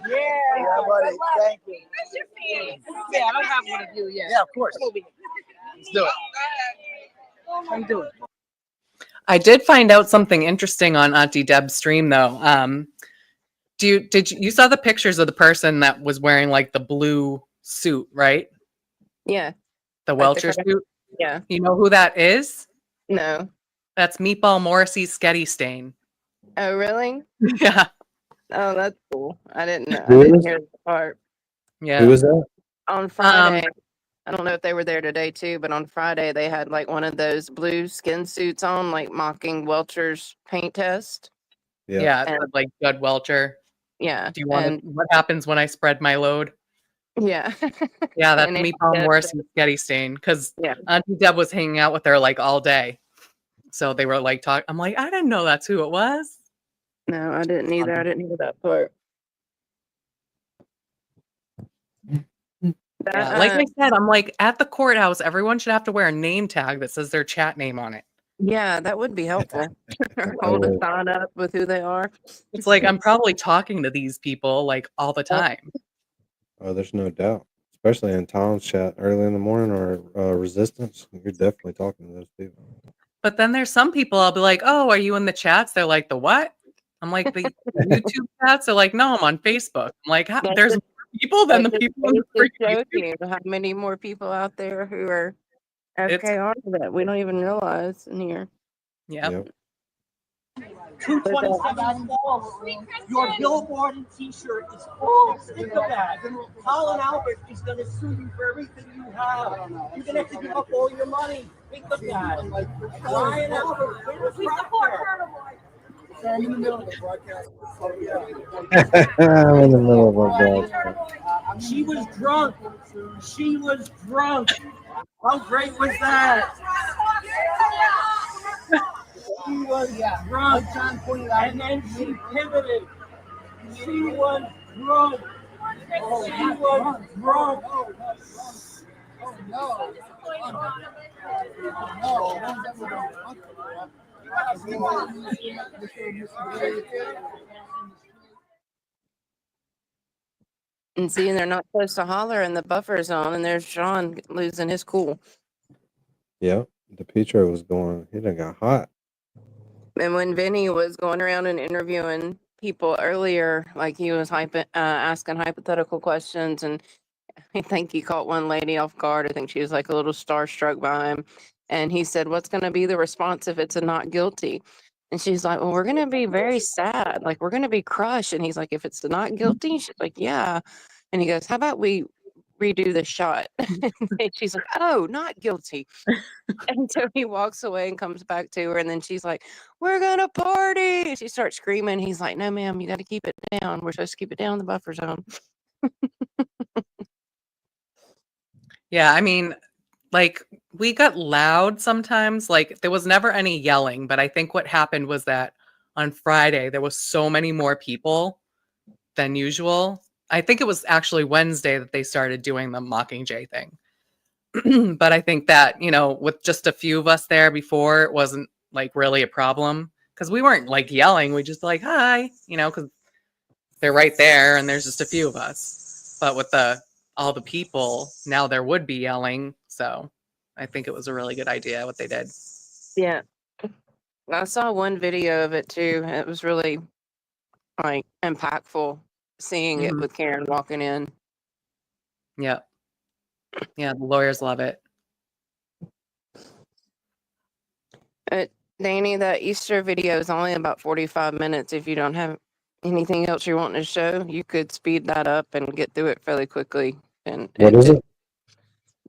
Yeah, buddy. Thank you.
Yeah, I don't have one of you yet.
Yeah, of course. Let's do it.
I'm doing.
I did find out something interesting on Auntie Deb's stream though. Did you saw the pictures of the person that was wearing like the blue suit, right?
Yeah.
The
Like
Welcher
the-
suit?
Yeah.
You know who that is?
No.
That's Meatball Morrissey Sketty Stain.
Oh, really?
Yeah.
Oh, that's cool. I didn't know. I
Who
didn't
is-
hear the part.
Yeah.
Who is that?
On Friday, I don't know if they were there today too, but on Friday they had like one of those blue skin suits on, like mocking Welcher's paint test.
Yeah,
And-
like Judd Welcher.
Yeah.
Do you want
and
to, what happens when I spread my load?
yeah.
Yeah, that's
And it-
Meatball
yeah,
Morrissey Sketty Stain. Because
Yeah.
Auntie Deb was hanging out with her like all day. So they were like talking. I'm like, I didn't know that's who it was.
No, I didn't either. I didn't hear that part.
Yeah, like I said, I'm like at the courthouse, everyone should have to wear a name tag that says their chat name on it.
Yeah, that would be helpful. Hold a sign up with who they are.
It's like I'm probably talking to these people like all the time.
Oh, there's no doubt. Especially in Tom's chat early in the morning or Resistance. You're definitely talking to those people.
But then there's some people I'll be like, "Oh, are you in the chats?" They're like, "The what?" I'm like, "The YouTube chats." They're like, "No, I'm on Facebook." I'm like,
That
"There's
just,
more people than
that
the
just
people in the
goes to
freaking
show
YouTube."
you how many more people out there who are
It's
FKR that we don't even realize in here.
Yep.
227 followers. Your billboard and t-shirt is full. Think of that. Colin Albert is going to sue you for everything you have. You're going to have to give up all your money. Think of that. Ryan Albert, where's Proctor? I'm in the middle of a broadcast.
I'm in the middle of a broadcast.
She was drunk. She was drunk. How great was that? She was drunk, and then she pivoted. She was drunk. She was drunk.
And seeing they're not supposed to holler in the buffer zone, and there's Sean losing his cool.
Yep. DePietro was going, he done got hot.
And when Vinny was going around and interviewing people earlier, like he was asking hypothetical questions, and I think he caught one lady off guard. I think she was like a little starstruck by him. And he said, "What's going to be the response if it's a not guilty?" And she's like, "Well, we're going to be very sad. Like, we're going to be crushed." And he's like, "If it's a not guilty?" She's like, "Yeah." And he goes, "How about we redo the shot?" And she's like, "Oh, not guilty." And so he walks away and comes back to her. And then she's like, "We're going to party." And she starts screaming. He's like, "No, ma'am, you got to keep it down. We're supposed to keep it down in the buffer zone."
Yeah, I mean, like we got loud sometimes. Like there was never any yelling, but I think what happened was that on Friday there was so many more people than usual. I think it was actually Wednesday that they started doing the Mockingjay thing. But I think that, with just a few of us there before, it wasn't like really a problem because we weren't like yelling. We just like, "Hi," because they're right there and there's just a few of us. But with all the people, now there would be yelling. So I think it was a really good idea what they did.
Yeah. I saw one video of it too. It was really like impactful seeing it
Mhm.
with Karen walking in.
Yeah. Yeah, the lawyers love it.
Danny, that Easter video is only about 45 minutes. If you don't have anything else you're wanting to show, you could speed that up and get through it fairly quickly. And
What is it?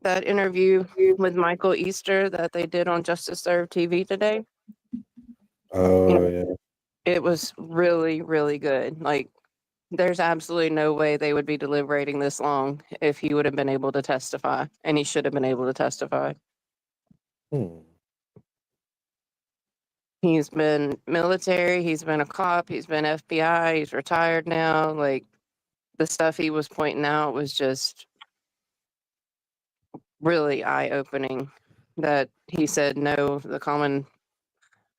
that interview with Michael Easter that they did on Justice Serve TV today,
Oh, yeah.
it was really, really good. Like, there's absolutely no way they would be deliberating this long if he would have been able to testify, and he should have been able to testify. He's been military, he's been a cop, he's been FBI, he's retired now. Like, the stuff he was pointing out was just really eye-opening, that he said, no, the common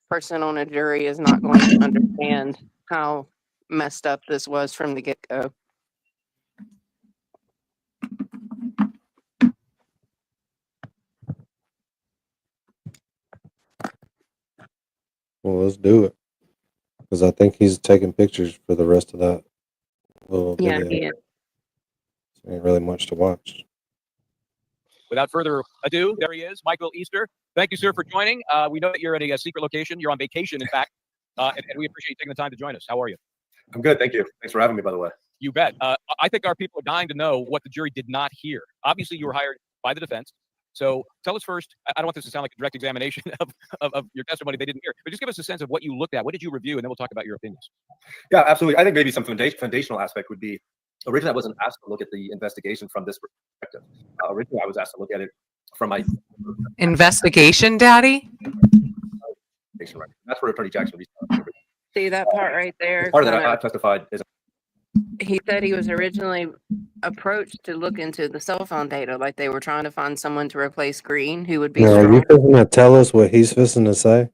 person on a jury is not going to understand how messed up this was from the get-go.
Well, let's do it. Because I think he's taking pictures for the rest of that little
Yeah,
video.
he is.
So ain't really much to watch.
Without further ado, there he is, Michael Easter. Thank you, sir, for joining. We know that you're at a secret location. You're on vacation, in fact, and we appreciate you taking the time to join us. How are you?
I'm good, thank you. Thanks for having me, by the way.
You bet. I think our people are dying to know what the jury did not hear. Obviously, you were hired by the defense. So tell us first, I don't want this to sound like a direct examination of your testimony they didn't hear, but just give us a sense of what you looked at. What did you review? And then we'll talk about your opinions.
Yeah, absolutely. I think maybe some foundational aspect would be, originally I wasn't asked to look at the investigation from this perspective. Originally I was asked to look at it from my
Investigation, Daddy?
That's where Attorney Jackson
See that part right there?
part of that I testified is
He said he was originally approached to look into the cell phone data, like they were trying to find someone to replace Green who would be
Now, are
strong.
you fixing to tell us what he's fixing to say?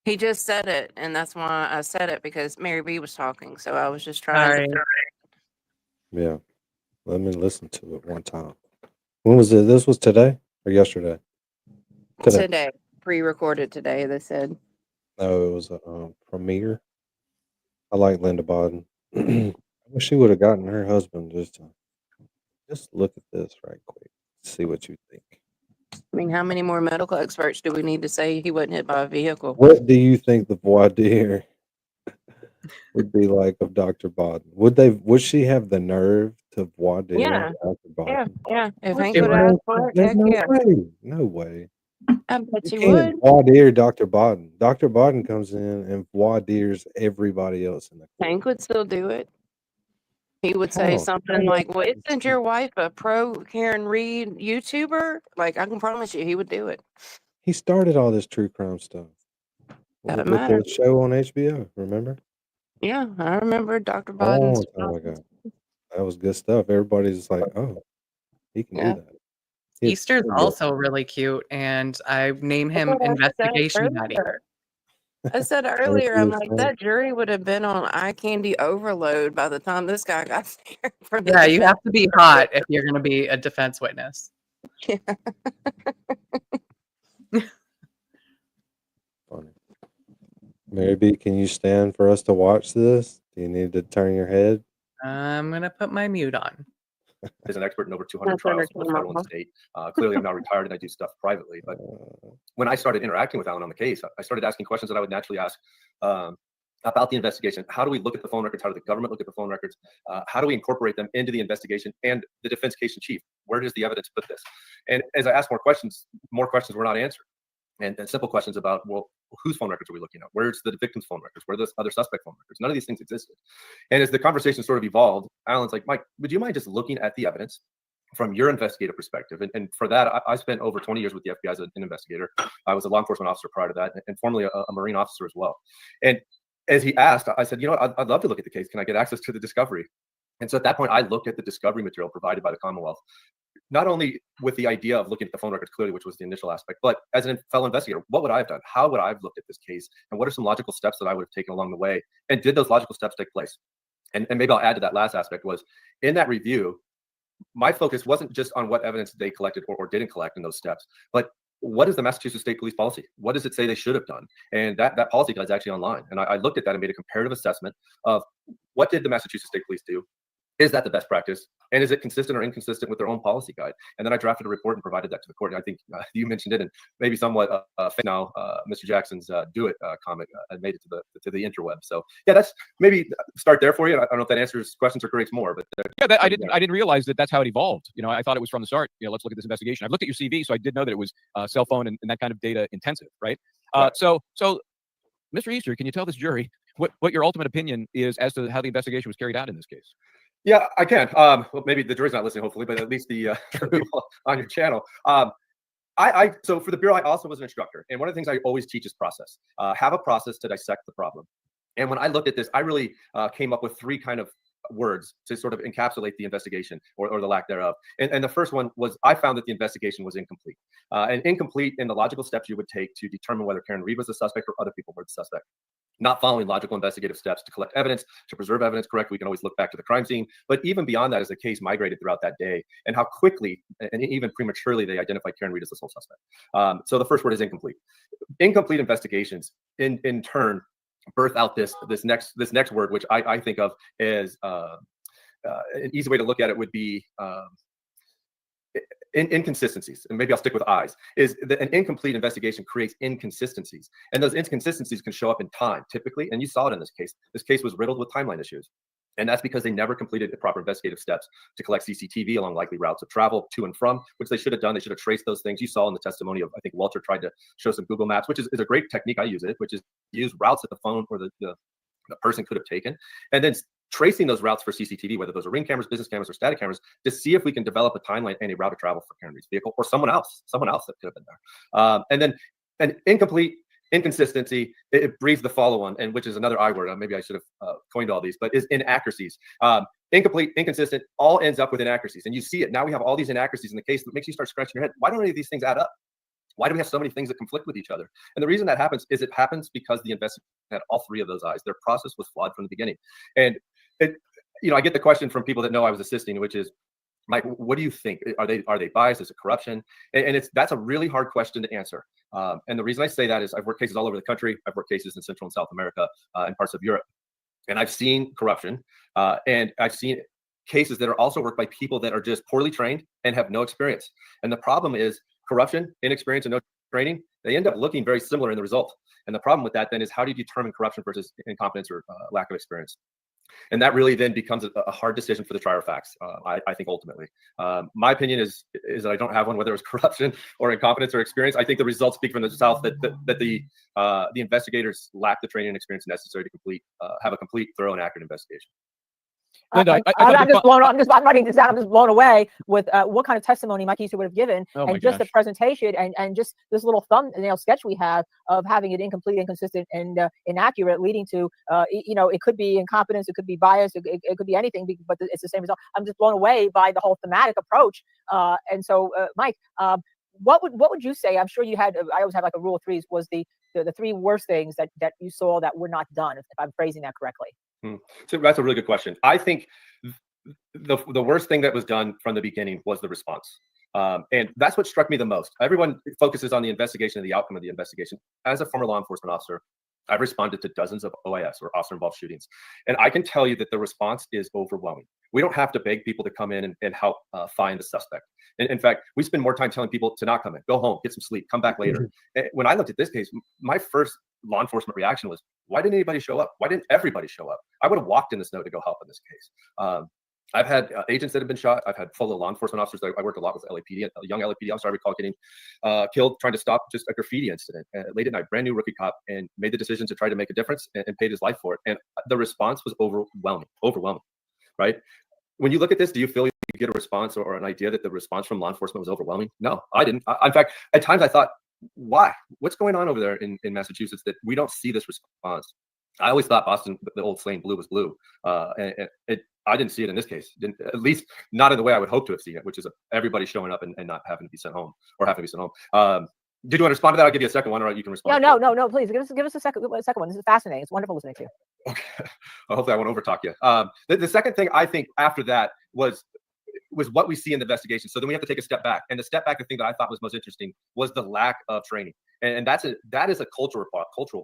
He just said it, and that's why I said it, because Mary B was talking, so I was just trying
Sorry.
to.
Yeah. Let me listen to it one time. When was it? This was today or yesterday?
Today, pre-recorded today, they said.
No, it was a premiere. I like Linda Bodden. I wish she would have gotten her husband just look at this right quick. See what you think.
I mean, how many more medical experts do we need to say he wasn't hit by a vehicle?
What do you think the voir dire would be like of Dr. Bodden? Would she have the nerve to voir dire
Yeah,
Dr.
yeah,
Bodden?
yeah. If Hank
There's
would ask for it, heck
no
yeah.
way. No way.
I bet
You
you would.
can't voir dire Dr. Bodden. Dr. Bodden comes in and voir dires everybody else in the
Hank would still do it. He would say
How?
something like, well, isn't your wife a pro Karen Reed YouTuber? Like, I can promise you he would do it.
He started all this true crime stuff
Doesn't
with
matter.
the show on HBO, remember?
Yeah, I remember Dr.
A
Biden's.
long time ago. That was good stuff. Everybody's like, oh, he can do
Yeah.
that. He'd
Easter's
kill you.
also really cute, and I name him
That's what I said
Investigation Daddy.
earlier. I said
What
earlier,
you
I'm
were
like,
saying?
that jury would have been on eye candy overload by the time this guy got there. For the
Yeah, you
defense.
have to be hot if you're going to be a defense witness.
Funny. Mary B, can you stand for us to watch this? Do you need to turn your head?
I'm going to put my mute on.
As an expert in over 200 trials, both federal and state. Clearly, I'm now retired and I do stuff privately. But when I started interacting with Alan on the case, I started asking questions that I would naturally ask about the investigation. How do we look at the phone records? How do the government look at the phone records? How do we incorporate them into the investigation and the defense case in chief? Where does the evidence put this? And as I asked more questions were not answered. And simple questions about, well, whose phone records are we looking at? Where's the victim's phone records? Where are the other suspect phone records? None of these things existed. And as the conversation sort of evolved, Alan's like, Mike, would you mind just looking at the evidence from your investigative perspective? And for that, I spent over 20 years with the FBI as an investigator. I was a law enforcement officer prior to that, and formerly a Marine officer as well. And as he asked, I said, you know what, I'd love to look at the case. Can I get access to the discovery? And so at that point, I looked at the discovery material provided by the Commonwealth, not only with the idea of looking at the phone records clearly, which was the initial aspect, but as a fellow investigator, what would I have done? How would I have looked at this case? And what are some logical steps that I would have taken along the way? And did those logical steps take place? And maybe I'll add to that last aspect was, in that review, my focus wasn't just on what evidence they collected or didn't collect in those steps, but what is the Massachusetts State Police policy? What does it say they should have done? And that policy guide is actually online. And I looked at that and made a comparative assessment of what did the Massachusetts State Police do? Is that the best practice? And is it consistent or inconsistent with their own policy guide? And then I drafted a report and provided that to the court. And I think you mentioned it, and maybe somewhat now Mr. Jackson's "Do It" comment made it to the interweb. So yeah, that's maybe start there for you. I don't know if that answers questions or creates more, but
yeah, I didn't realize that that's how it evolved. You know, I thought it was from the start. You know, let's look at this investigation. I've looked at your CV, so I did know that it was cell phone and that kind of data intensive, right? So Mr. Easter, can you tell this jury what your ultimate opinion is as to how the investigation was carried out in this case?
Yeah, I can. Well, maybe the jury's not listening, hopefully, but at least the people on your channel. So for the Bureau, I also was an instructor. And one of the things I always teach is process. Have a process to dissect the problem. And when I looked at this, I really came up with three kind of words to sort of encapsulate the investigation or the lack thereof. And the first one was, I found that the investigation was incomplete. And incomplete in the logical steps you would take to determine whether Karen Reed was the suspect or other people were the suspect. Not following logical investigative steps to collect evidence, to preserve evidence correctly. We can always look back to the crime scene. But even beyond that, as the case migrated throughout that day, and how quickly and even prematurely they identified Karen Reed as the sole suspect. So the first word is incomplete. Incomplete investigations, in turn, birth out this next word, which I think of as an easy way to look at it would be inconsistencies. And maybe I'll stick with eyes. Is that an incomplete investigation creates inconsistencies, and those inconsistencies can show up in time typically. And you saw it in this case. This case was riddled with timeline issues. And that's because they never completed the proper investigative steps to collect CCTV along likely routes of travel to and from, which they should have done. They should have traced those things. You saw in the testimony of, I think Walter tried to show some Google Maps, which is a great technique. I use it, which is use routes that the phone or the person could have taken, and then tracing those routes for CCTV, whether those are ring cameras, business cameras, or static cameras, to see if we can develop a timeline and a route of travel for Karen Reed's vehicle or someone else that could have been there. And then an incomplete inconsistency, it breeds the follow-on, and which is another I word. Maybe I should have coined all these, but is inaccuracies. Incomplete, inconsistent, all ends up with inaccuracies. And you see it. Now we have all these inaccuracies in the case that makes you start scratching your head. Why don't any of these things add up? Why do we have so many things that conflict with each other? And the reason that happens is it happens because the investigator had all three of those eyes. Their process was flawed from the beginning. And I get the question from people that know I was assisting, which is, Mike, what do you think? Are they biased? Is it corruption? And that's a really hard question to answer. And the reason I say that is I've worked cases all over the country. I've worked cases in Central and South America and parts of Europe. And I've seen corruption, and I've seen cases that are also worked by people that are just poorly trained and have no experience. And the problem is corruption, inexperience, and no training, they end up looking very similar in the result. And the problem with that then is how do you determine corruption versus incompetence or lack of experience? And that really then becomes a hard decision for the trier of facts, I think, ultimately. My opinion is that I don't have one, whether it was corruption or incompetence or experience. I think the results speak for themselves that the investigators lack the training and experience necessary to have a complete, thorough, and accurate investigation.
Linda,
I'm writing this down. I'm just blown away with what kind of testimony Mike Easter would have given, and just the presentation, and just this little thumbnail sketch we have of having it incomplete, inconsistent, and inaccurate, leading to it could be incompetence, it could be bias, it could be anything, but it's the same result. I'm just blown away by the whole thematic approach. And so, Mike, what would you say? I'm sure you had. I always have like a rule of threes. Was the three worst things that you saw that were not done? If I'm phrasing that correctly.
So that's a really good question. I think the worst thing that was done from the beginning was the response. And that's what struck me the most. Everyone focuses on the investigation and the outcome of the investigation. As a former law enforcement officer, I've responded to dozens of OIS or officer-involved shootings. And I can tell you that the response is overwhelming. We don't have to beg people to come in and help find the suspect. In fact, we spend more time telling people to not come in, go home, get some sleep, come back later. When I looked at this case, my first law enforcement reaction was, why didn't anybody show up? Why didn't everybody show up? I would have walked in the snow to go help in this case. I've had agents that have been shot. I've had fellow law enforcement officers. I worked a lot with LAPD, a young LAPD officer I recall getting killed trying to stop just a graffiti incident late at night, brand new rookie cop, and made the decision to try to make a difference and paid his life for it. And the response was overwhelming, right? When you look at this, do you feel you get a response or an idea that the response from law enforcement was overwhelming? No, I didn't. In fact, at times I thought, why? What's going on over there in Massachusetts that we don't see this response? I always thought Boston, the old saying, blue was blue. I didn't see it in this case, at least not in the way I would hope to have seen it, which is everybody showing up and not having to be sent home or having to be sent home. Did you want to respond to that? I'll give you a second one, or you can respond.
No, please give us a second one. This is fascinating. It's wonderful listening to you.
Okay. Well, hopefully I won't overtalk you. The second thing I think after that was what we see in the investigation. So then we have to take a step back. And the step back, the thing that I thought was most interesting was the lack of training. And that is a cultural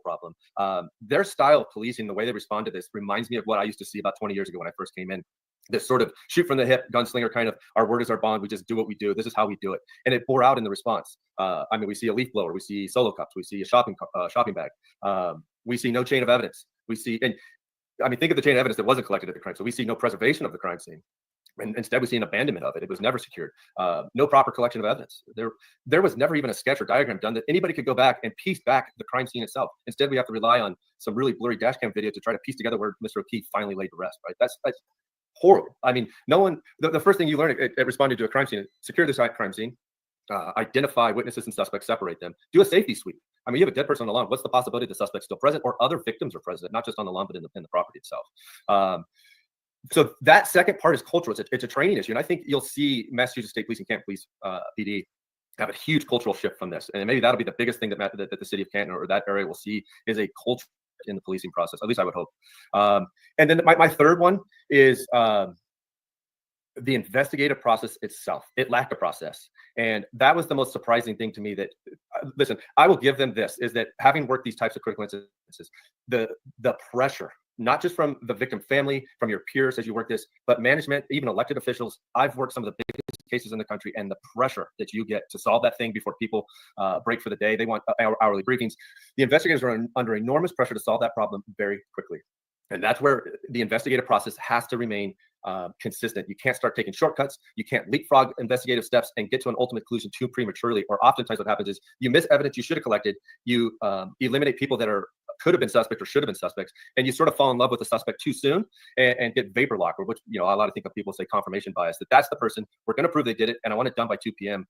problem. Their style of policing, the way they respond to this, reminds me of what I used to see about 20 years ago when I first came in. This sort of shoot from the hip, gunslinger kind of, our word is our bond. We just do what we do. This is how we do it. And it bore out in the response. We see a leaf blower. We see solo cups. We see a shopping bag. We see no chain of evidence. We see, think of the chain of evidence that wasn't collected at the crime. So we see no preservation of the crime scene. And instead, we see an abandonment of it. It was never secured. No proper collection of evidence. There was never even a sketch or diagram done that anybody could go back and piece back the crime scene itself. Instead, we have to rely on some really blurry dash cam video to try to piece together where Mr. O'Keefe finally laid to rest. Right? That's horrible. No one. The first thing you learn at responding to a crime scene is secure this crime scene, identify witnesses and suspects, separate them, do a safety sweep. You have a dead person on the lawn. What's the possibility the suspect's still present or other victims are present, not just on the lawn, but in the property itself? So that second part is cultural. It's a training issue. And I think you'll see Massachusetts State Police and Canton Police PD have a huge cultural shift from this. And maybe that'll be the biggest thing that the city of Canton or that area will see is a culture in the policing process. At least I would hope. And then my third one is the investigative process itself. It lacked a process. And that was the most surprising thing to me that, listen, I will give them this, is that having worked these types of critical instances, the pressure, not just from the victim family, from your peers as you work this, but management, even elected officials. I've worked some of the biggest cases in the country, and the pressure that you get to solve that thing before people break for the day. They want hourly briefings. The investigators are under enormous pressure to solve that problem very quickly. And that's where the investigative process has to remain consistent. You can't start taking shortcuts. You can't leapfrog investigative steps and get to an ultimate conclusion too prematurely. Or oftentimes what happens is you miss evidence you should have collected. You eliminate people that could have been suspect or should have been suspects, and you sort of fall in love with the suspect too soon and get vapor lock, or which a lot of people say confirmation bias, that's the person. We're going to prove they did it, and I want it done by 2 p.m.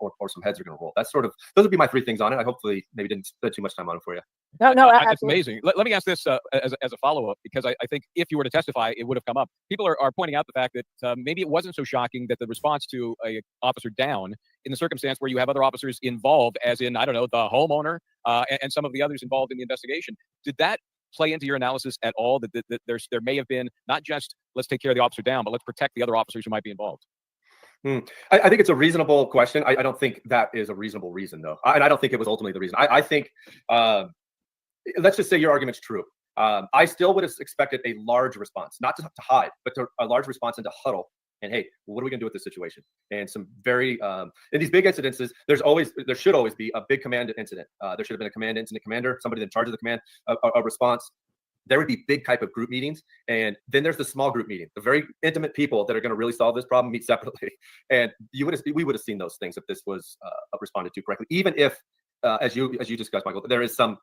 Or some heads are going to roll. Those would be my three things on it. I hopefully maybe didn't spend too much time on it for you.
No,
that's amazing. Let me ask this as a follow-up, because I think if you were to testify, it would have come up. People are pointing out the fact that maybe it wasn't so shocking that the response to a officer down in the circumstance where you have other officers involved, as in, I don't know, the homeowner and some of the others involved in the investigation. Did that play into your analysis at all, that there may have been not just let's take care of the officer down, but let's protect the other officers who might be involved?
I think it's a reasonable question. I don't think that is a reasonable reason, though. I don't think it was ultimately the reason. I think, let's just say your argument's true. I still would have expected a large response, not to hide, but a large response and to huddle. And hey, what are we gonna do with this situation? And some very in these big incidences, there should always be a big command incident. There should have been a command incident commander, somebody in charge of the command, a response. There would be big type of group meetings, and then there's the small group meeting. The very intimate people that are going to really solve this problem meet separately, and we would have seen those things if this was responded to correctly. Even if, as you discussed, Michael, there is some.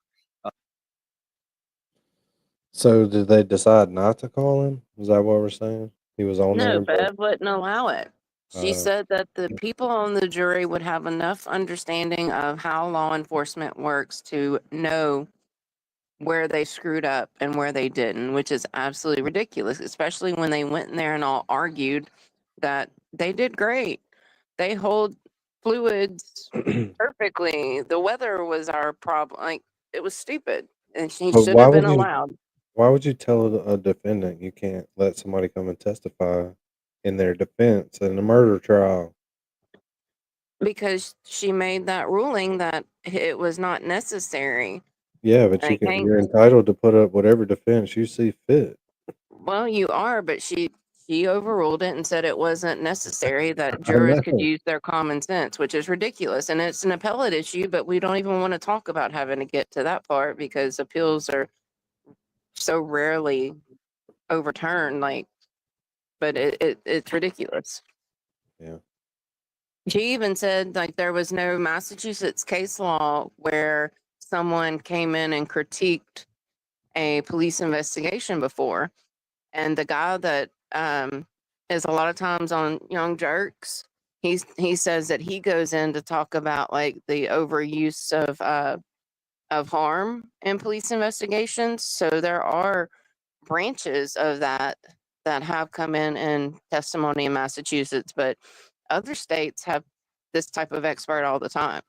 So did they decide not to call him? Is that what we're saying? He was on
No,
there, but
Bev wouldn't allow it. She said that the people on the jury would have enough understanding of how law enforcement works to know where they screwed up and where they didn't, which is absolutely ridiculous, especially when they went in there and all argued that they did great. They hold fluids perfectly. The weather was our problem. Like, it was stupid. And she
but
should have been allowed.
why would you tell a defendant you can't let somebody come and testify in their defense in a murder trial?
Because she made that ruling that it was not necessary.
Yeah, but
I can't.
you're entitled to put up whatever defense you see fit.
Well, you are, but she overruled it and said it wasn't necessary, that
I
jurors could
know.
use their common sense, which is ridiculous. And it's an appellate issue, but we don't even want to talk about having to get to that part because appeals are so rarely overturned. Like, but it's ridiculous.
Yeah.
She even said like there was no Massachusetts case law where someone came in and critiqued a police investigation before. And the guy that is a lot of times on Young Jerks, he says that he goes in to talk about like the overuse of harm in police investigations. So there are branches of that have come in testimony in Massachusetts, but other states have this type of expert all the time.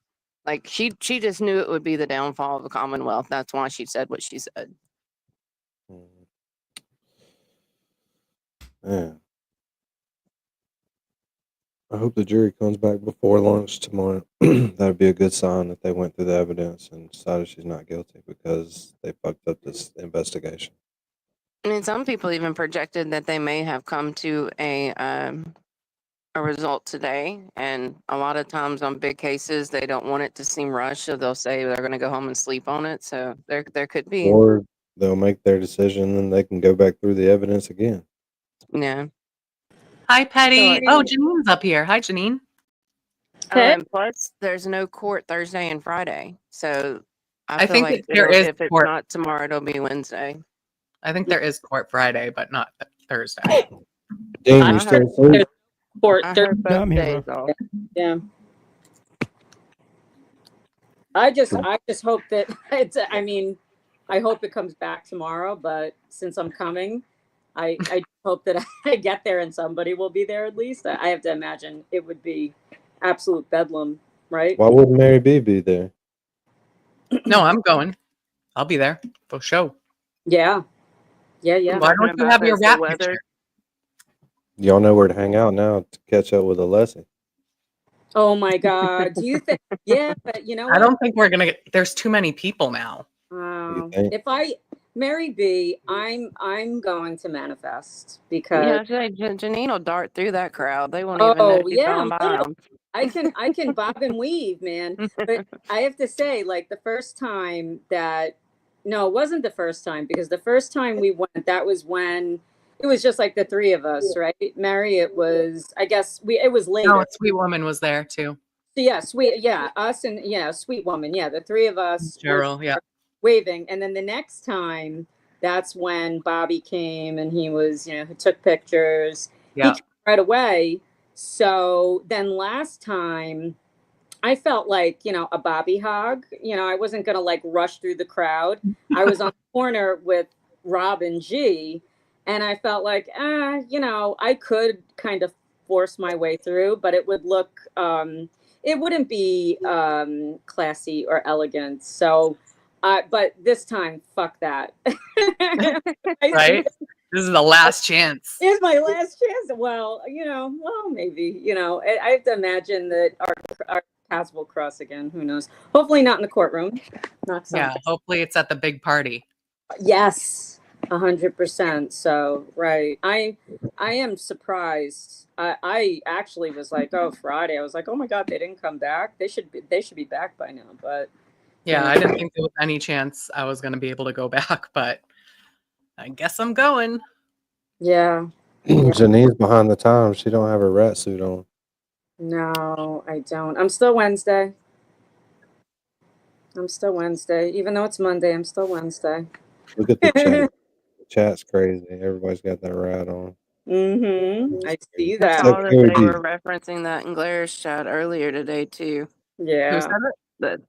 Like she just knew it would be the downfall of the Commonwealth. That's why she said what she said.
Yeah. I hope the jury comes back before lunch tomorrow. That'd be a good sign that they went through the evidence and decided she's not guilty because they fucked up this investigation.
I mean, some people even projected that they may have come to a result today. And a lot of times on big cases, they don't want it to seem rushed, so they'll say they're going to go home and sleep on it. So there could be.
Or they'll make their decision and they can go back through the evidence again.
Yeah.
Hi, Petty. Oh, Janine's up here. Hi, Janine.
And plus, there's no court Thursday and Friday. So I feel
think
like
there is
if it's
court.
not tomorrow, it'll be Wednesday.
I think there is court Friday, but not Thursday.
Dean, you still asleep?
Court
I
Thursday.
heard both days off.
Yeah. I just hope that it's. I mean, I hope it comes back tomorrow. But since I'm coming, I hope that I get there and somebody will be there at least. I have to imagine it would be absolute bedlam, right?
Why wouldn't Mary B be there?
No, I'm going. I'll be there for show.
Yeah. Yeah.
Why don't you have your rap picture?
Y'all know where to hang out now to catch up with Alessi.
Oh my God. Do you think? Yeah, but you know what?
I don't think we're gonna get. There's too many people now.
If Mary B, I'm going to manifest because
Yeah, Janine will dart through that crowd. They won't even know she's going by them.
I can bob and weave, man. But I have to say, like the first time that no, it wasn't the first time because the first time we went, that was when it was just like the three of us, right? Mary, it was I guess it was later.
No, Sweet Woman was there too.
So us and Sweet Woman, the three of us.
Cheryl, yeah.
Waving, and then the next time, that's when Bobby came and he was, he took pictures.
Yeah.
He came right away. So then last time, I felt like a Bobby hog. I wasn't gonna like rush through the crowd. I was on the corner with Rob and G, and I felt like I could kind of force my way through, but it would look it wouldn't be classy or elegant. So but this time, fuck that.
Right? This is the last chance.
It's my last chance. Well, maybe, I have to imagine that our paths will cross again. Who knows? Hopefully not in the courtroom. Not
Yeah,
something.
hopefully it's at the big party.
Yes, 100%. So, right. I am surprised. I actually was like, oh, Friday. I was like, oh my God, they didn't come back. They should be back by now. But
Yeah, I didn't think there was any chance I was going to be able to go back, but I guess I'm going.
Yeah.
Janine's behind the times. She don't have her rat suit on.
No, I don't. I'm still Wednesday. Even though it's Monday, I'm still Wednesday.
Look at the chat. The chat's crazy. Everybody's got their rat on.
I see
I
that.
saw that they were referencing that in Glarish chat earlier today too.
Yeah.
Who said it? But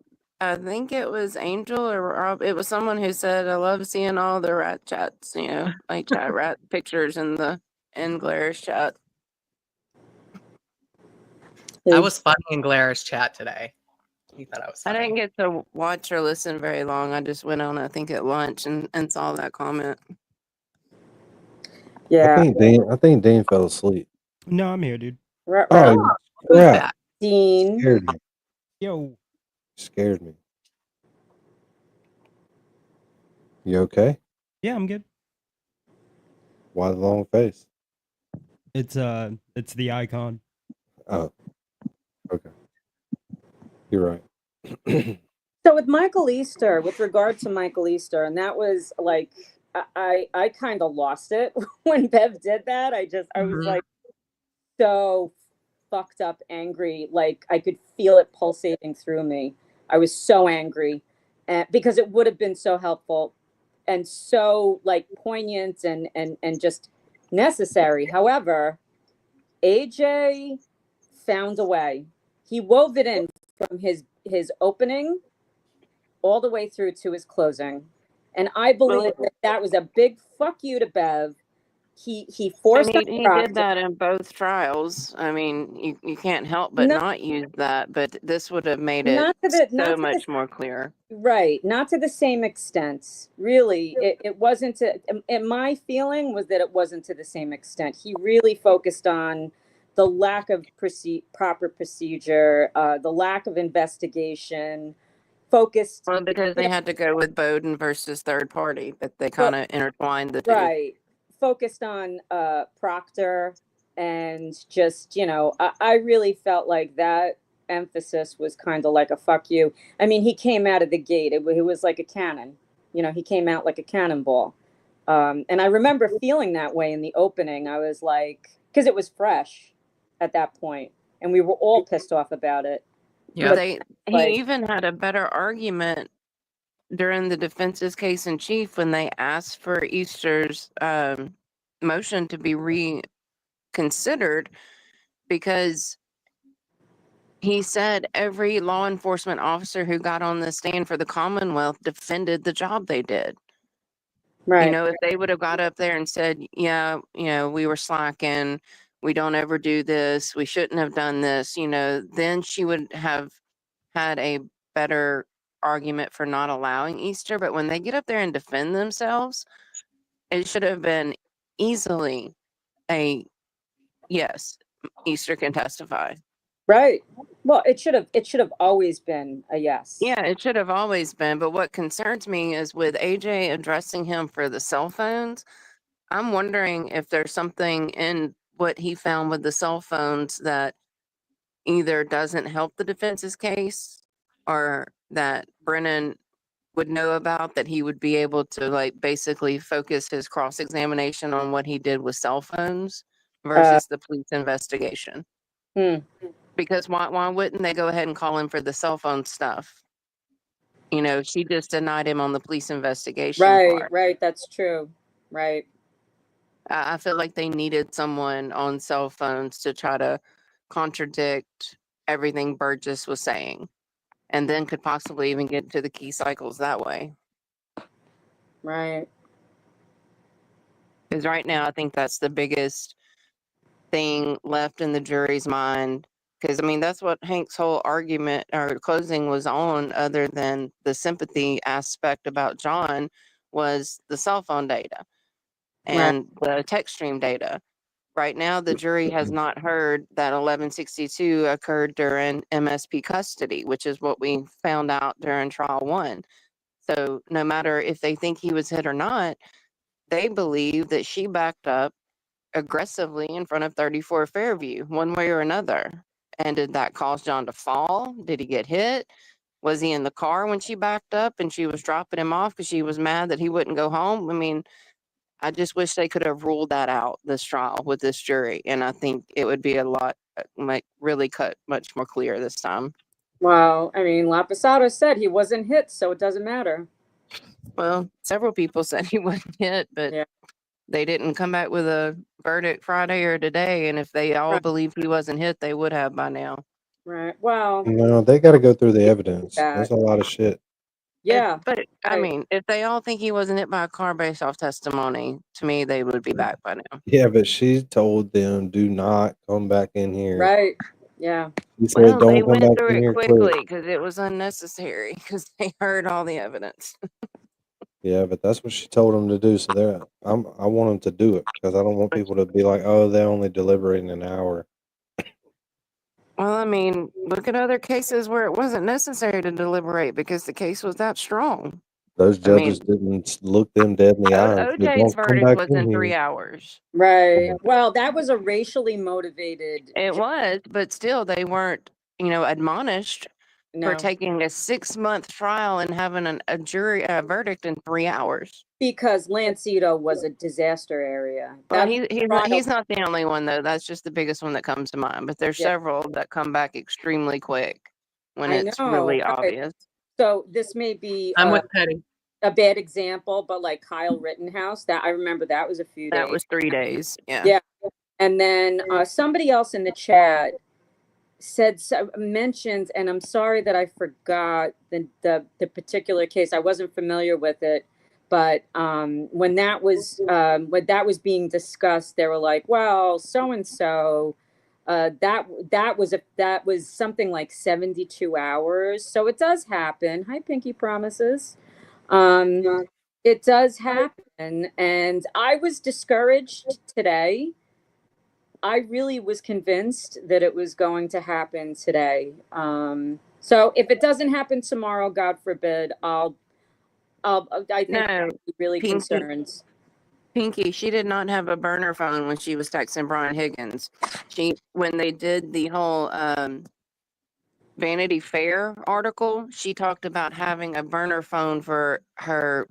I think it was Angel or Rob. It was someone who said, "I love seeing all the rat chats. Like chat rat pictures in Glarish chat."
I was funny in Glarish chat today. He thought I was
I
funny.
didn't get to watch or listen very long. I just went on, I think, at lunch and saw that comment.
Yeah.
I think Dean fell asleep.
No, I'm here, dude.
Oh, crap.
Dean.
Scared me.
Yo.
Scared me. You okay?
Yeah, I'm good.
Why the long face?
It's the icon.
Oh. Okay. You're right.
So with Michael Easter, with regard to Michael Easter, and that was like I kind of lost it when Bev did that. I was like so fucked up angry. Like I could feel it pulsating through me. I was so angry because it would have been so helpful and so like poignant and just necessary. However, AJ found a way. He wove it in from his opening all the way through to his closing. And I believe that was a big fuck you to Bev. He forced
And he
her
did that in both trials. I mean, you can't help but not use that, but this would have made it so much more clear.
Right. Not to the same extent. Really, it wasn't and my feeling was that it wasn't to the same extent. He really focused on the lack of proper procedure, the lack of investigation, focused.
Well, because they had to go with Bowden versus third party, but they kind of intertwined the two.
Right. Focused on Proctor and just, I really felt like that emphasis was kind of like a fuck you. I mean, he came out of the gate. It was like a cannon. He came out like a cannonball. And I remember feeling that way in the opening. I was like, because it was fresh at that point, and we were all pissed off about it.
Yeah, he even had a better argument during the defense's case in chief when they asked for Easter's motion to be reconsidered, because he said every law enforcement officer who got on the stand for the Commonwealth defended the job they did.
Right.
If they would have got up there and said, yeah, we were slacking, we don't ever do this, we shouldn't have done this, then she would have had a better argument for not allowing Easter. But when they get up there and defend themselves, it should have been easily a yes, Easter can testify.
Right. Well, it should have always been a yes.
Yeah, it should have always been. But what concerns me is with AJ addressing him for the cell phones, I'm wondering if there's something in what he found with the cell phones that either doesn't help the defense's case or that Brennan would know about, that he would be able to basically focus his cross-examination on what he did with cell phones versus the police investigation. Because why wouldn't they go ahead and call him for the cell phone stuff? She just denied him on the police investigation part.
Right. That's true. Right.
I feel like they needed someone on cell phones to try to contradict everything Burgess was saying, and then could possibly even get to the key cycles that way.
Right.
Because right now, I think that's the biggest thing left in the jury's mind. Because, that's what Hank's whole argument or closing was on, other than the sympathy aspect about John, was the cell phone data. and the text stream data. Right now, the jury has not heard that 1162 occurred during MSP custody, which is what we found out during trial 1. So no matter if they think he was hit or not, they believe that she backed up aggressively in front of 34 Fairview, one way or another. And did that cause John to fall? Did he get hit? Was he in the car when she backed up and she was dropping him off because she was mad that he wouldn't go home? I mean, I just wish they could have ruled that out this trial with this jury, and I think it would be a lot, like, really cut much more clear this time.
Well, I mean, Lapisado said he wasn't hit, so it doesn't matter.
Well, several people said he wasn't hit, but they didn't come back with a verdict Friday or today, and if they all believed he wasn't hit, they would have by now.
Right. Well,
No, they got to go through the evidence. That's a lot of shit.
yeah.
But I mean, if they all think he wasn't hit by a car based off testimony, to me, they would be back by now.
Yeah, but she told them, do not come back in here.
Right. Yeah.
She said,
Well, they
don't come
went
back
through
in
it
here
quickly
quick.
because it was unnecessary because they heard all the evidence.
Yeah, but that's what she told them to do. So I want them to do it because I don't want people to be like, oh, they only deliberating an hour.
Well, I mean, look at other cases where it wasn't necessary to deliberate because the case was that strong.
Those
I mean,
judges didn't look them dead in the eye and said,
OJ's
don't come
verdict
back
was
in
in
here.
3 hours.
Right. Well, that was a racially motivated.
It was, but still, they weren't, admonished for
No.
taking a 6-month trial and having a jury verdict in 3 hours.
Because Lancito was a disaster area.
Well,
That
he's not the only one though. That's just the biggest one that comes to mind. But there's several that come back extremely quick when
I
it's
know.
really
Right.
obvious.
So this may be
I'm with Petty.
a bad example, but like Kyle Rittenhouse, that I remember that was a few days.
That was 3 days. Yeah.
Yeah. And then somebody else in the chat mentions, and I'm sorry that I forgot the particular case. I wasn't familiar with it, but when that was being discussed, they were like, well, so and so, that was something like 72 hours. So it does happen. Hi, Pinky Promises. It does happen, and I was discouraged today. I really was convinced that it was going to happen today. So if it doesn't happen tomorrow, God forbid, I think I'll be really concerned.
Pinky, she did not have a burner phone when she was texting Brian Higgins. When they did the whole Vanity Fair article, she talked about having a burner phone for her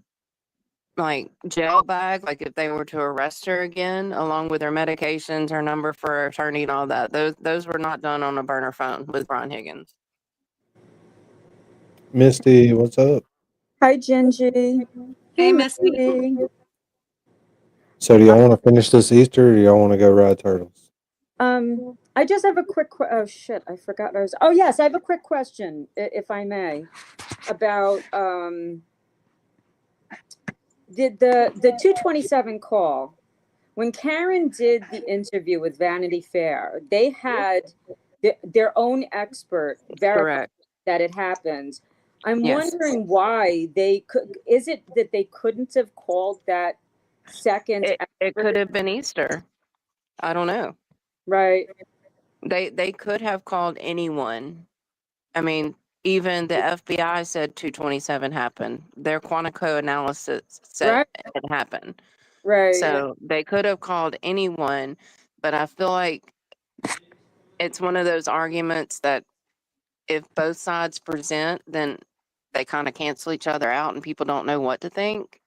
jail bag, like if they were to arrest her again, along with her medications, her number for her attorney and all that. Those were not done on a burner phone with Brian Higgins.
Misty, what's up?
Hi, Gingy.
Hey, Misty.
So do y'all want to finish this Easter or do y'all want to go ride turtles?
I just have a quick oh shit, I forgot oh yes, I have a quick question, if I may, about did the 227 call, when Karen did the interview with Vanity Fair, they had their own expert verify that it happened. I'm wondering why is it that they couldn't have called that second?
It could have been Easter. I don't know.
Right.
They could have called anyone. I mean, even the FBI said 227 happened. Their Quantico analysis said it happened.
Right.
So they could have called anyone, but I feel like it's one of those arguments that if both sides present, then they kind of cancel each other out and people don't know what to think.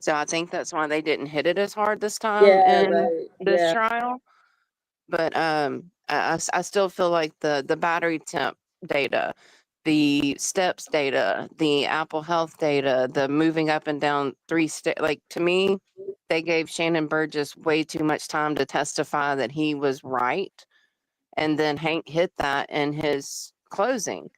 So I think that's why they didn't hit it as hard this time in this trial. But I still feel like the battery temp data, the steps data, the Apple Health data, the moving up and down 3 steps, to me, they gave Shannon Burgess way too much time to testify that he was right. And then Hank hit that in his closing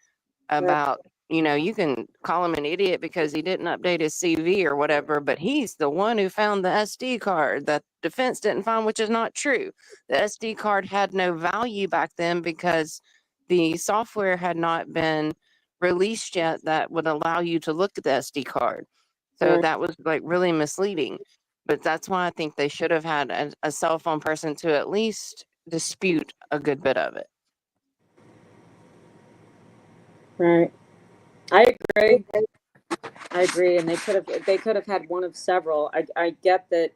about, you can call him an idiot because he didn't update his CV or whatever, but he's the one who found the SD card that defense didn't find, which is not true. The SD card had no value back then because the software had not been released yet that would allow you to look at the SD card. So that was really misleading. But that's why I think they should have had a cell phone person to at least dispute a good bit of it.
Right. I agree. I agree, and they could have had one of several. I get that.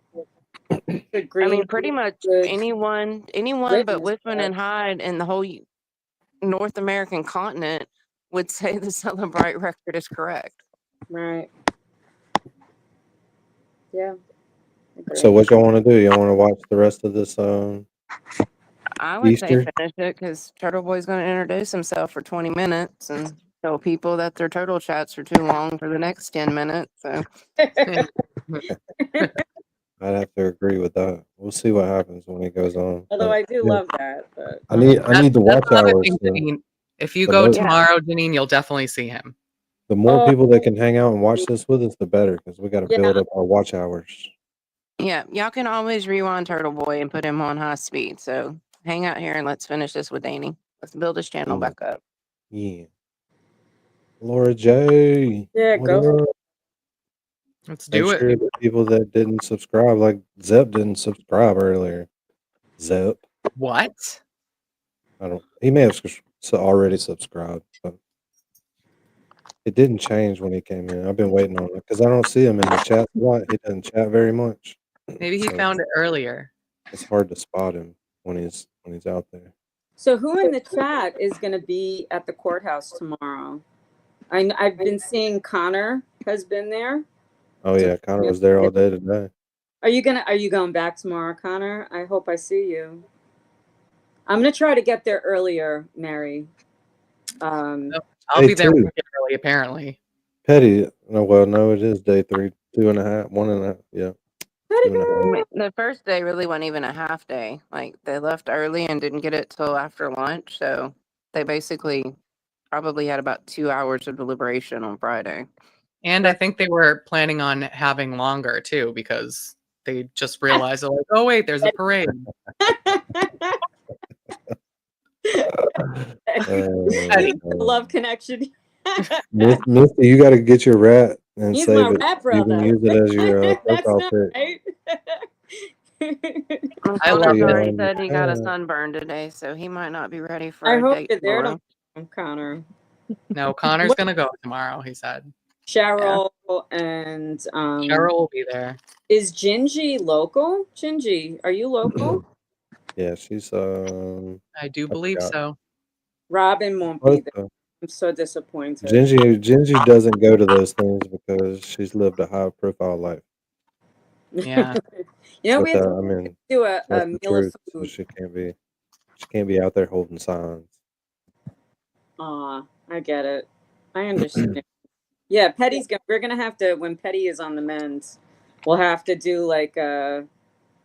The
I mean,
green
pretty much
good
anyone but
witness,
Whitman
but
and Hyde in the whole North American continent would say the Celebrite record is correct.
right. Yeah.
So what y'all want to do? Y'all want to watch the rest of this
I would say
Easter?
finish it because Turtle Boy's going to introduce himself for 20 minutes and tell people that their turtle chats are too long for the next 10 minutes. So
I'd have to agree with that. We'll see what happens when it goes on.
Although
But
I do
yeah,
love that, but
I need the
That's
watch
another
hours.
thing, Janine. If you
The
go
more,
tomorrow, Janine, you'll definitely see him.
the more
Oh,
people that can hang out and watch this with us, the better, because we got to build
yeah.
up our watch hours.
yeah, y'all can always rewind Turtle Boy and put him on high speed. So hang out here and let's finish this with Danny. Let's build his channel
Yeah.
back up.
Yeah. Laura J.
Yeah,
What
go.
up?
Let's
Make
do it.
sure the people that didn't subscribe, like Zep didn't subscribe earlier. Zep.
What?
He may have already subscribed, but it didn't change when he came in. I've been waiting on it because I don't see him in the chat a lot. He doesn't chat very much.
Maybe he
So
found it earlier.
it's hard to spot him when he's out there.
So who in the chat is going to be at the courthouse tomorrow? I've been seeing Connor has been there.
Oh yeah, Connor was there all day today.
Are you going back tomorrow, Connor? I hope I see you. I'm gonna try to get there earlier, Mary.
I'll
Day
be there
2.
wicked early, apparently.
Petty. No, it is day 3, 2.5, 1.5. Yeah, 2.5.
The first day really wasn't even a half day. Like they left early and didn't get it till after lunch. So they basically probably had about 2 hours of deliberation on Friday.
And I think they were planning on having longer too, because they just realized, like, oh wait, there's a parade.
Love connection.
Misty, you got to get your rat and
He's
save
my
it.
rat
You
brother.
can use it as your
That's
profile
not
pic.
right.
I
love
Johnny
it.
said he got a sunburn today, so he might not be ready for
I
a
hope
date
you're there
tomorrow.
tomorrow, Connor.
No, Connor's gonna go tomorrow, he said.
Cheryl and
Cheryl will be there.
Is Gingy local? Gingy, are you local?
Yeah, she's
I do believe
forgot.
so.
Robin won't be there. I'm so disappointed.
Gingy doesn't go to those things because she's lived a high profile life.
Yeah.
You know,
But
we have
I
to
mean,
do a
that's the
meal
truth.
of
So
food.
she can't be out there holding signs.
Aw, I get it. I understand. Yeah, we're gonna have to, when Petty is on the mend, we'll have to do like
You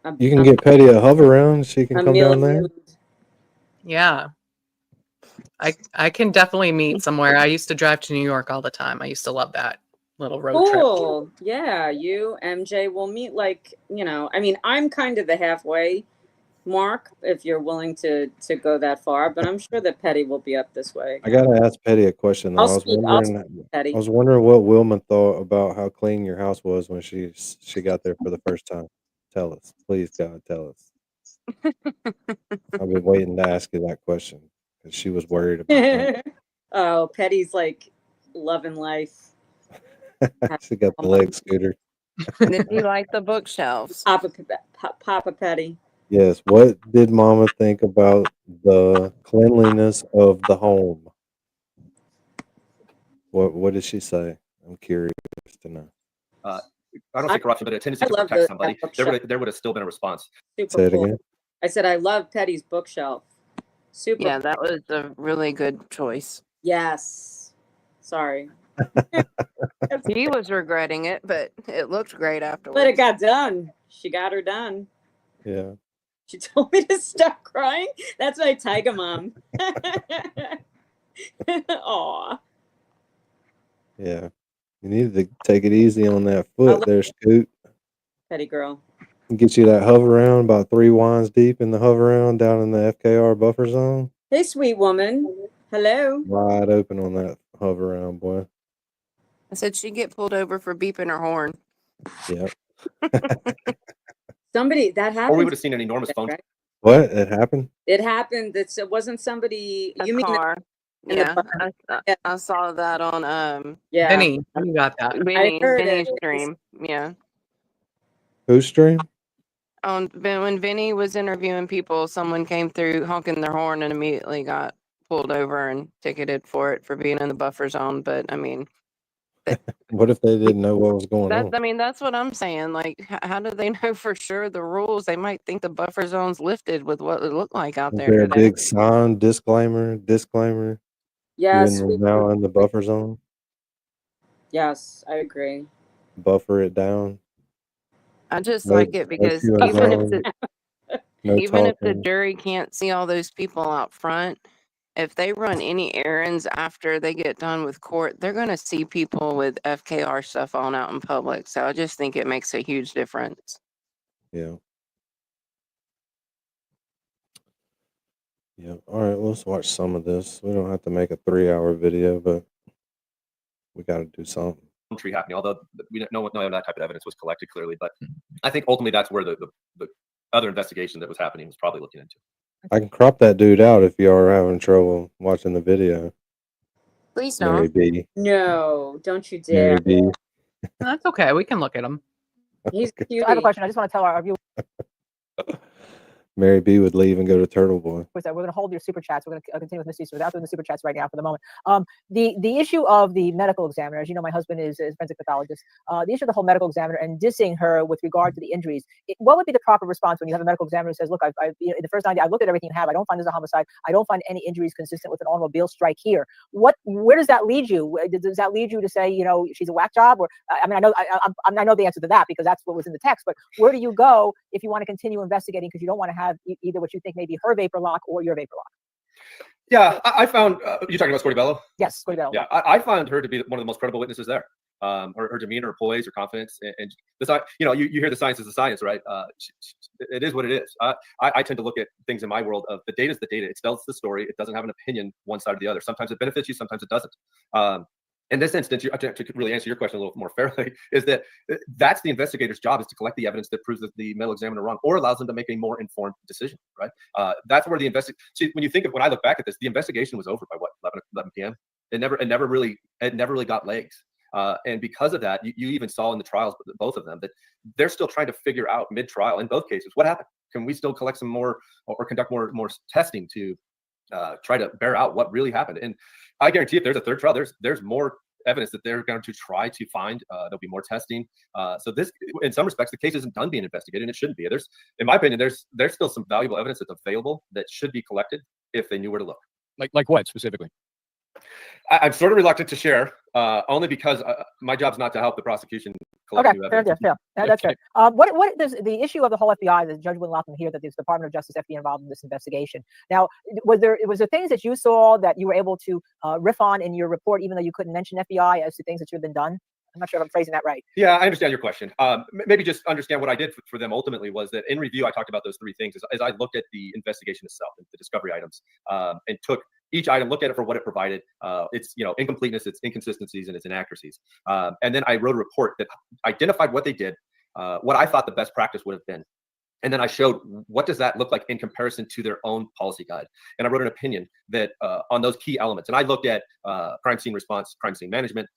can get Petty a hover around. She can
a
come
meal
down
of
there.
food.
Yeah. I can definitely meet somewhere. I used to drive to New York all the time. I used to love that little road trip.
Cool. Yeah, you, MJ, will meet I mean, I'm kind of the halfway mark if you're willing to go that far, but I'm sure that Petty will be up this way.
I gotta ask Petty a question though.
I'll speak Petty.
I was wondering what Wilma thought about how clean your house was when she got there for the first time. Tell us, please, God, tell us. I've been waiting to ask you that question because she was worried about that.
Oh, Petty's like loving life.
She got the leg scooter.
Did you like the bookshelves?
Papa Petty.
Yes. What did Mama think about the cleanliness of the home? What did she say? I'm curious to know.
I don't say corruption, but a tendency
I
to
love
protect
that
somebody.
bookshelf.
There would have still been a response.
Super
Say it
cool.
again.
I said I love Petty's bookshelf. Super.
Yeah, that was a really good choice.
Yes. Sorry.
He was regretting it, but it looked great afterwards.
But it got done. She got her done.
Yeah.
She told me to stop crying. That's my tiger mom. Aw.
Yeah. You needed to take it easy on that foot there, Scoot.
Petty girl.
Get you that hover round about 3 wines deep in the hover round down in the FKR buffer zone.
Hey, sweet woman. Hello.
Wide open on that hover round, boy.
I said she'd get pulled over for beeping her horn.
Yep.
Somebody that happened.
Or we would have seen an enormous phone.
Right?
What? It happened?
It happened. It wasn't somebody.
A
You mean
car.
in
Yeah,
the yeah.
I saw that on
Yeah.
Vinny, you got that.
Vinny's stream. Yeah.
Whose stream?
When Vinny was interviewing people, someone came through honking their horn and immediately got pulled over and ticketed for it for being in the buffer zone. But I mean,
What if they didn't know what was going on?
that's what I'm saying. Like, how do they know for sure the rules? They might think the buffer zone's lifted with what it looked like out
Is
there
there a
today.
big sign, disclaimer?
Yes,
You're now in the buffer zone.
Yes, I agree.
Buffer it down.
I just
No,
like it because
no
even if
chewing
the
no
even if the
talking.
jury can't see all those people out front, if they run any errands after they get done with court, they're going to see people with FKR stuff on out in public. So I just think it makes a huge difference.
Yeah. Yeah. All right. Let's watch some of this. We don't have to make a 3-hour video, but we got to do something.
Tree happening, although we don't know that type of evidence was collected clearly. But I think ultimately that's where the other investigation that was happening was probably looking into.
I can crop that dude out if you are having trouble watching the video.
Please
Mary
don't.
B.
No, don't you
Mary
dare.
B.
That's okay. We can look at him.
He's cute.
So I have a question. I just want to tell our viewers
Mary B would leave and go to Turtle Boy.
that we're going to hold your super chats. We're going to continue with Miss Cecil without doing the super chats right now for the moment. The issue of the medical examiner, as you know, my husband is a forensic pathologist. The issue of the whole medical examiner and dissing her with regard to the injuries. What would be the proper response when you have a medical examiner who says, "Look, in the first 90, I looked at everything you have. I don't find this a homicide. I don't find any injuries consistent with an automobile strike here." Where does that lead you? Does that lead you to say, you know, she's a whack job? Or I mean, I know the answer to that because that's what was in the text. But where do you go if you want to continue investigating because you don't want to have either what you think may be her vapor lock or your vapor lock?
Yeah, I found you're talking about Scotty Bello.
Yes, Scotty Bello.
Yeah, I found her to be one of the most credible witnesses there. Her demeanor, her poise, her confidence, and the you know, you hear the science is the science, right? It is what it is. I tend to look at things in my world of the data is the data. It tells the story. It doesn't have an opinion one side or the other. Sometimes it benefits you, sometimes it doesn't. In this instance, to really answer your question a little more fairly, is that that's the investigator's job, is to collect the evidence that proves that the medical examiner wrong or allows them to make a more informed decision, right? That's where the see, when you think of, when I look back at this, the investigation was over by what, 11 p.m. It never really got legs. And because of that, you even saw in the trials, both of them, that they're still trying to figure out mid-trial in both cases, what happened? Can we still collect some more or conduct more testing to try to bear out what really happened? And I guarantee if there's a third trial, there's more evidence that they're going to try to find. There'll be more testing. So this, in some respects, the case isn't done being investigated, and it shouldn't be. In my opinion, there's still some valuable evidence that's available that should be collected if they knew where to look.
Like what specifically?
I'm sort of reluctant to share, only because my job's not to help the prosecution collect new evidence.
Fair. That's fair. What does the issue of the whole FBI, the judge wouldn't allow them here, that the Department of Justice, FBI, involved in this investigation? Now, was there things that you saw that you were able to riff on in your report, even though you couldn't mention FBI, as to things that should have been done? I'm not sure if I'm phrasing that right.
Yeah, I understand your question. Maybe just understand what I did for them ultimately was that in review, I talked about those three things as I looked at the investigation itself, the discovery items, and took each item, looked at it for what it provided, its incompleteness, its inconsistencies, and its inaccuracies. And then I wrote a report that identified what they did, what I thought the best practice would have been. And then I showed what does that look like in comparison to their own policy guide. And I wrote an opinion that on those key elements. And I looked at crime scene response, crime scene management,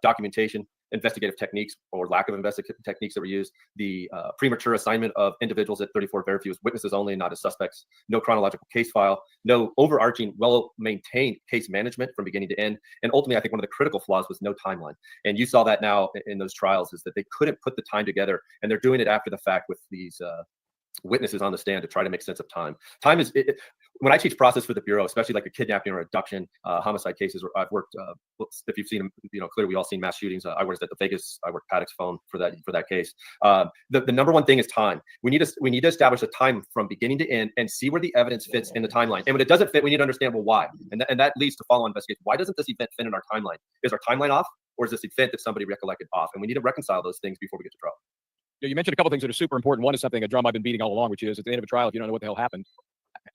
documentation, investigative techniques or lack of investigative techniques that were used, the premature assignment of individuals at 34 Fairview as witnesses only, not as suspects, no chronological case file, no overarching, well-maintained case management from beginning to end. And ultimately, I think one of the critical flaws was no timeline. And you saw that now in those trials, is that they couldn't put the time together, and they're doing it after the fact with these witnesses on the stand to try to make sense of time. Time is, when I teach process for the Bureau, especially like a kidnapping or abduction, homicide cases, where I've worked, if you've seen them, clearly we all seen mass shootings. I worked at the Vegas, I worked Paddock's phone for that case. The number one thing is time. We need to establish a time from beginning to end and see where the evidence fits in the timeline. And when it doesn't fit, we need to understand, well, why? And that leads to follow-on investigation. Why doesn't this event fit in our timeline? Is our timeline off, or is this event that somebody recollected off? And we need to reconcile those things before we get to trial.
You mentioned a couple things that are super important. One is something, a drum I've been beating all along, which is at the end of a trial, if you don't know what the hell happened,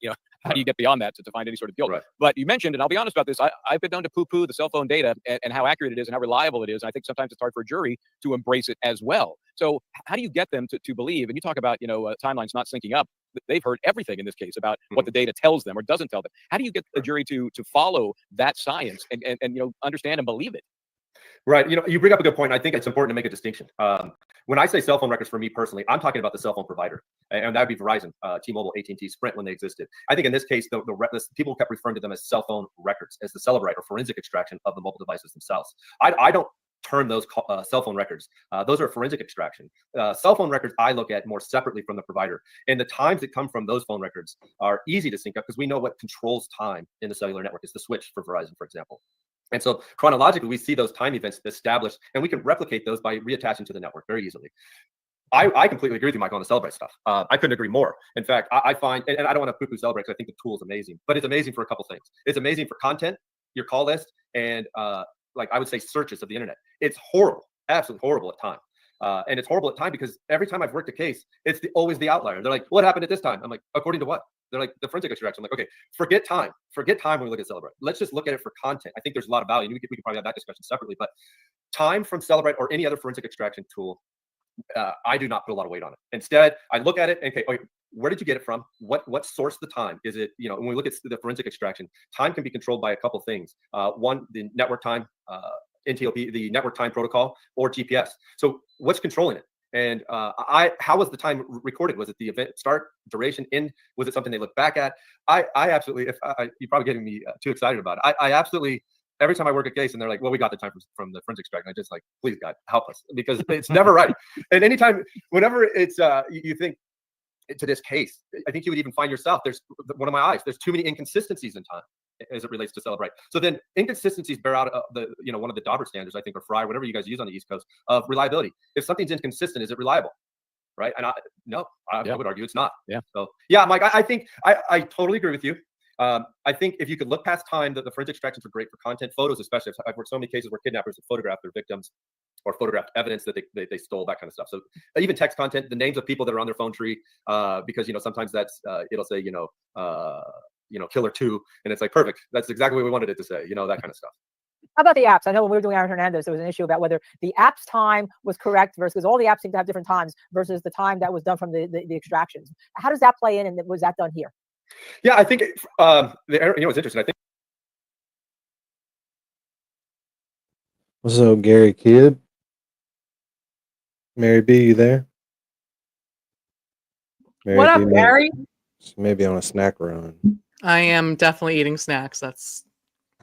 you know, how do you get beyond that to find any sort of guilt? But you mentioned, and I'll be honest about this, I've been known to poo-poo the cell phone data and how accurate it is and how reliable it is. And I think sometimes it's hard for a jury to embrace it as well. So how do you get them to believe? And you talk about, timelines not syncing up. They've heard everything in this case about what the data tells them or doesn't tell them. How do you get the jury to follow that science and understand and believe it?
Right. You bring up a good point. I think it's important to make a distinction. When I say cell phone records, for me personally, I'm talking about the cell phone provider, and that would be Verizon, T-Mobile, AT&T, Sprint when they existed. I think in this case, the people kept referring to them as cell phone records, as the Celebrite or forensic extraction of the mobile devices themselves. I don't term those cell phone records. Those are forensic extraction. Cell phone records I look at more separately from the provider, and the times that come from those phone records are easy to sync up because we know what controls time in the cellular network. It's the switch for Verizon, for example. And so chronologically, we see those time events established, and we can replicate those by reattaching to the network very easily. I completely agree with you, Michael, on the Celebrate stuff. I couldn't agree more. In fact, I find, and I don't want to poo-poo Celebrate because I think the tool is amazing, but it's amazing for a couple things. It's amazing for content, your call list, and like I would say searches of the internet. It's horrible, absolutely horrible at times. And it's horrible at times because every time I've worked a case, it's always the outlier. They're like, what happened at this time? I'm like, according to what? They're like, the forensic extraction. I'm like, okay, forget time when we look at Celebrate. Let's just look at it for content. I think there's a lot of value. And we could probably have that discussion separately, but time from Celebrate or any other forensic extraction tool, I do not put a lot of weight on it. Instead, I look at it and, okay, where did you get it from? What sourced the time? Is it, when we look at the forensic extraction, time can be controlled by a couple things. One, the network time, NTLP, the network time protocol, or GPS. So what's controlling it? And how was the time recorded? Was it the event start, duration, end? Was it something they look back at? I absolutely, you're probably getting me too excited about it. I absolutely, every time I work a case and they're like, well, we got the time from the forensic extraction, I just like, please God, help us, because it's never right. And anytime, whenever it's, you think to this case, I think you would even find yourself, there's one of my eyes, there's too many inconsistencies in time as it relates to Celebrate. So then inconsistencies bear out the, one of the Dauber standards, I think, or Fry, whatever you guys use on the East Coast, of reliability. If something's inconsistent, is it reliable? Right? And I would argue it's not.
Yeah.
So yeah, Mike, I think I totally agree with you. I think if you could look past time, the forensic extractions are great for content, photos especially. I've worked so many cases where kidnappers have photographed their victims or photographed evidence that they stole, that kind of stuff. So even text content, the names of people that are on their phone tree, because sometimes that's it'll say killer 2, and it's like perfect. That's exactly what we wanted it to say. That kind of stuff.
How about the apps? I know when we were doing Aaron Hernandez, there was an issue about whether the app's time was correct versus all the apps seem to have different times versus the time that was done from the extractions. How does that play in, and was that done here?
Yeah, I think it's interesting. I think.
What's up, Gary Kid? Mary B, you there? Mary
What up,
B,
Gary?
Maybe on a snack run.
I am definitely eating snacks. That's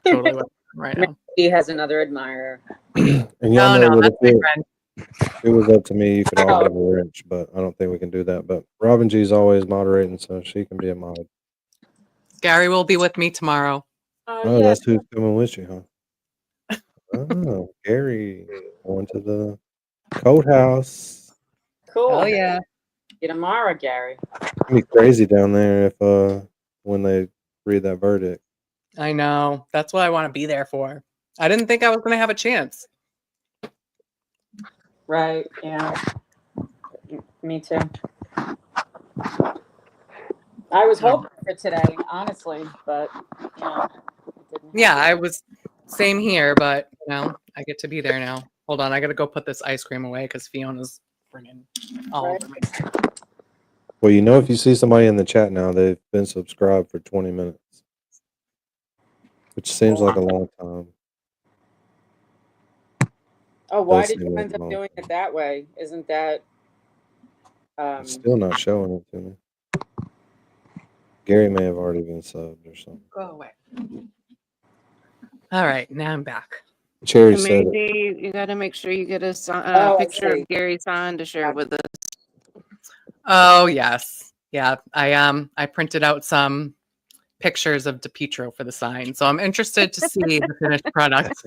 totally what I'm right now.
He has another admirer.
And y'all
No,
know that
that's my
if
friend.
it was up to me, you could all have a wrench, but I don't think we can do that. But Robin G's always moderating, so she can be a mod.
Gary will be with me tomorrow.
Oh, that's who's coming with you, huh? Oh, Gary going to the courthouse.
Cool.
Oh yeah.
Get tomorrow, Gary.
It'd be crazy down there if when they read that verdict.
I know. That's what I want to be there for. I didn't think I was going to have a chance.
Right. Yeah. Me too. I was hoping for today, honestly, but
Yeah, I was same here, but I get to be there now. Hold on, I got to go put this ice cream away because Fiona's bringing all over me.
Well, if you see somebody in the chat now, they've been subscribed for 20 minutes, which seems like a long time.
Oh, why
Does
did
seem
you
like
end
a
up
long
doing it that way? Isn't that
It's still not showing it to me. Gary may have already been subbed or something.
Go away. All right, now I'm back.
Cherry said it.
Maybe you got to make sure you get a
I
picture
see.
of Gary signed to share with us.
Oh yes, yeah. I printed out some pictures of DePietro for the sign, so I'm interested to see the finished product.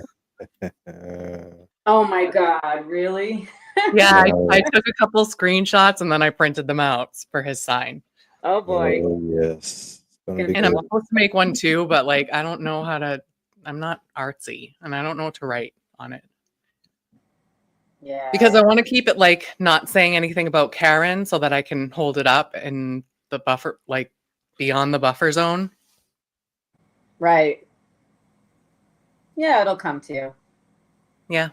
Oh my God, really?
Yeah, I took a couple screenshots and then I printed them out for his sign.
Oh boy.
Oh, yes. It's gonna be
And I'm
good.
supposed to make one too, but like I don't know how to. I'm not artsy, and I don't know what to write on it.
Yeah.
Because I want to keep it like not saying anything about Karen, so that I can hold it up and the buffer like beyond the buffer zone.
Right. Yeah, it'll come to you.
Yeah.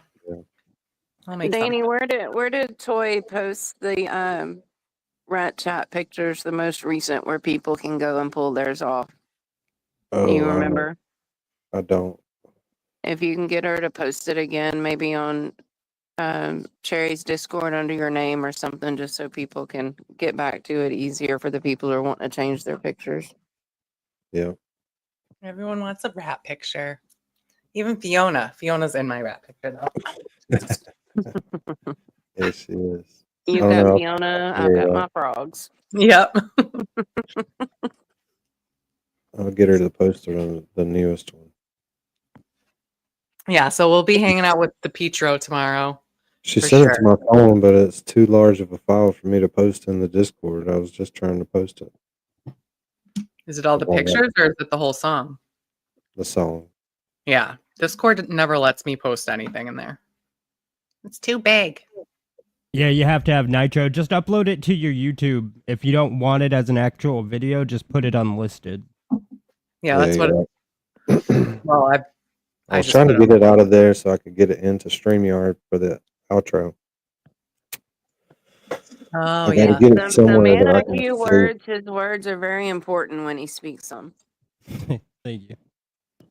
I'll make
Danny,
some.
where did Toy post the rat chat pictures, the most recent, where people can go and pull theirs off? Do you remember?
I don't.
If you can get her to post it again, maybe on Cherry's Discord under your name or something, just so people can get back to it easier for the people who are wanting to change their pictures.
Yeah.
Everyone wants a rat picture. Even Fiona. Fiona's in my rat picture though.
Yes, she is.
You
I don't
got
know.
Fiona, I've
Figure
got
it
my
out.
frogs.
Yep.
I'll get her to post it on the newest one.
Yeah, so we'll be hanging out with the Petro tomorrow.
She
for
sent it to
sure.
my phone, but it's too large of a file for me to post in the Discord. I was just trying to post it.
Is it all the
Well,
pictures or is it the whole song?
the song.
Yeah. Discord never lets me post anything in there. It's too big.
Yeah, you have to have Nitro. Just upload it to your YouTube. If you don't want it as an actual video, just put it unlisted.
Yeah, that's what.
Yeah.
Well,
I was
just
trying to
put it
get it out of there so I could get it into StreamYard for the outro.
Oh,
I gotta
yeah.
get it
The
somewhere
man
that
of
I
a
can
few
see.
words, his words are very important when he speaks them.
Thank you.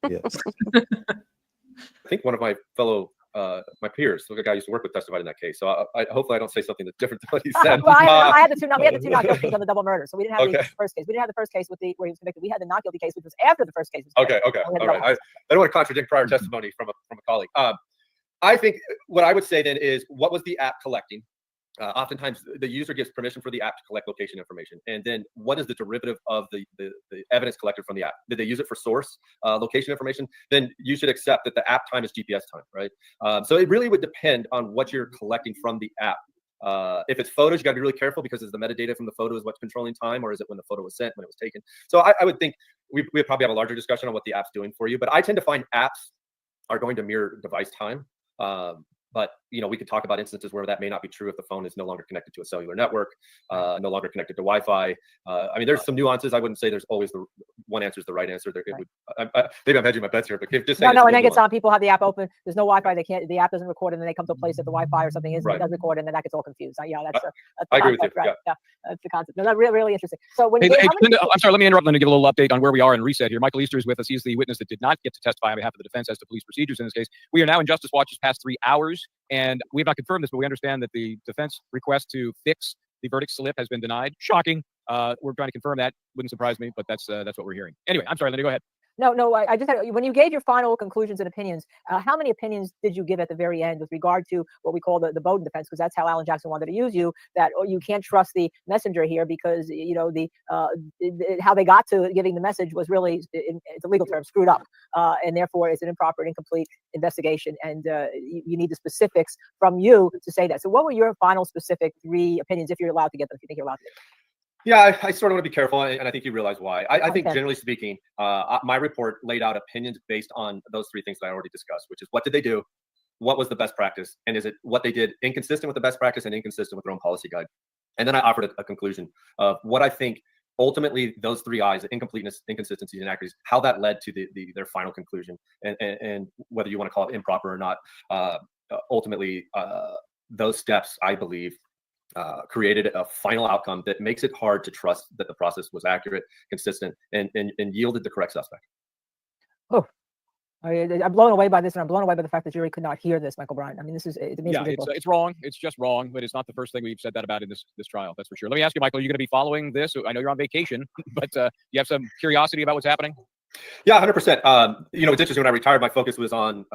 Yes.
I think one of my fellow, my peers, the guy I used to work with, testified in that case. So I hopefully I don't say something that's different than what he said.
Well, I had the two. No, we had the two not guilty on the double murder, so we didn't have
Okay.
the first case. We didn't have the first case with the where he was convicted. We had the not guilty case, which was after the first case was
Okay,
convicted.
okay,
And we had
all
the
right.
double
I don't want to contradict prior testimony from a colleague. I think what I would say then is, what was the app collecting? Oftentimes, the user gives permission for the app to collect location information, and then what is the derivative of the evidence collected from the app? Did they use it for source location information? Then you should accept that the app time is GPS time, right? So it really would depend on what you're collecting from the app. If it's photos, you got to be really careful, because is the metadata from the photo is what's controlling time, or is it when the photo was sent, when it was taken? So I would think we probably have a larger discussion on what the app's doing for you, but I tend to find apps are going to mirror device time. But we could talk about instances where that may not be true if the phone is no longer connected to a cellular network, no longer connected to Wi-Fi. I mean, there's some nuances. I wouldn't say there's always the one answer is the right answer. There, it would, maybe I'm hedging my bets here, but just saying.
No, and then gets on. People have the app open. There's no Wi-Fi. They can't. The app doesn't record, and then they come to a place that the Wi-Fi or something is, and it does record, and then that gets all confused. Yeah, that's the
I agree with you.
right?
Yeah.
That's the concept. No, that's really, really interesting. So when
Hey,
you,
Linda, I'm sorry, let me interrupt. Let me give a little update on where we are and reset here. Michael Easter is with us. He's the witness that did not get to testify on behalf of the defense as to police procedures in this case. We are now in Justice Watch's past 3 hours, and we have not confirmed this, but we understand that the defense request to fix the verdict slip has been denied. Shocking. We're trying to confirm that. Wouldn't surprise me, but that's what we're hearing. Anyway, I'm sorry, Linda, go ahead.
No, I just had, when you gave your final conclusions and opinions, how many opinions did you give at the very end with regard to what we call the Bowden defense? Because that's how Alan Jackson wanted to use you, that you can't trust the messenger here because, how they got to giving the message was really, it's a legal term, screwed up. And therefore it's an improper and incomplete investigation. And you need the specifics from you to say that. So what were your final specific 3 opinions, if you're allowed to get them, if you think you're allowed to get them?
Yeah, I sort of want to be careful, and I think you realize why. I think generally speaking, my report laid out opinions based on those 3 things that I already discussed, which is what did they do, what was the best practice, and is it what they did inconsistent with the best practice and inconsistent with their own policy guide? And then I offered a conclusion of what I think ultimately those 3 I's, the incompleteness, inconsistency, and inaccuracies, how that led to their final conclusion, and whether you want to call it improper or not. Ultimately, those steps, I believe, created a final outcome that makes it hard to trust that the process was accurate, consistent, and yielded the correct suspect.
Oh, I'm blown away by this, and I'm blown away by the fact that the jury could not hear this, Michael Bryant. I mean, this is
it's wrong. It's just wrong, but it's not the first thing we've said that about in this trial. That's for sure. Let me ask you, Michael, are you going to be following this? I know you're on vacation, but you have some curiosity about what's happening?
Yeah, 100%. It's interesting. When I retired, my focus was on.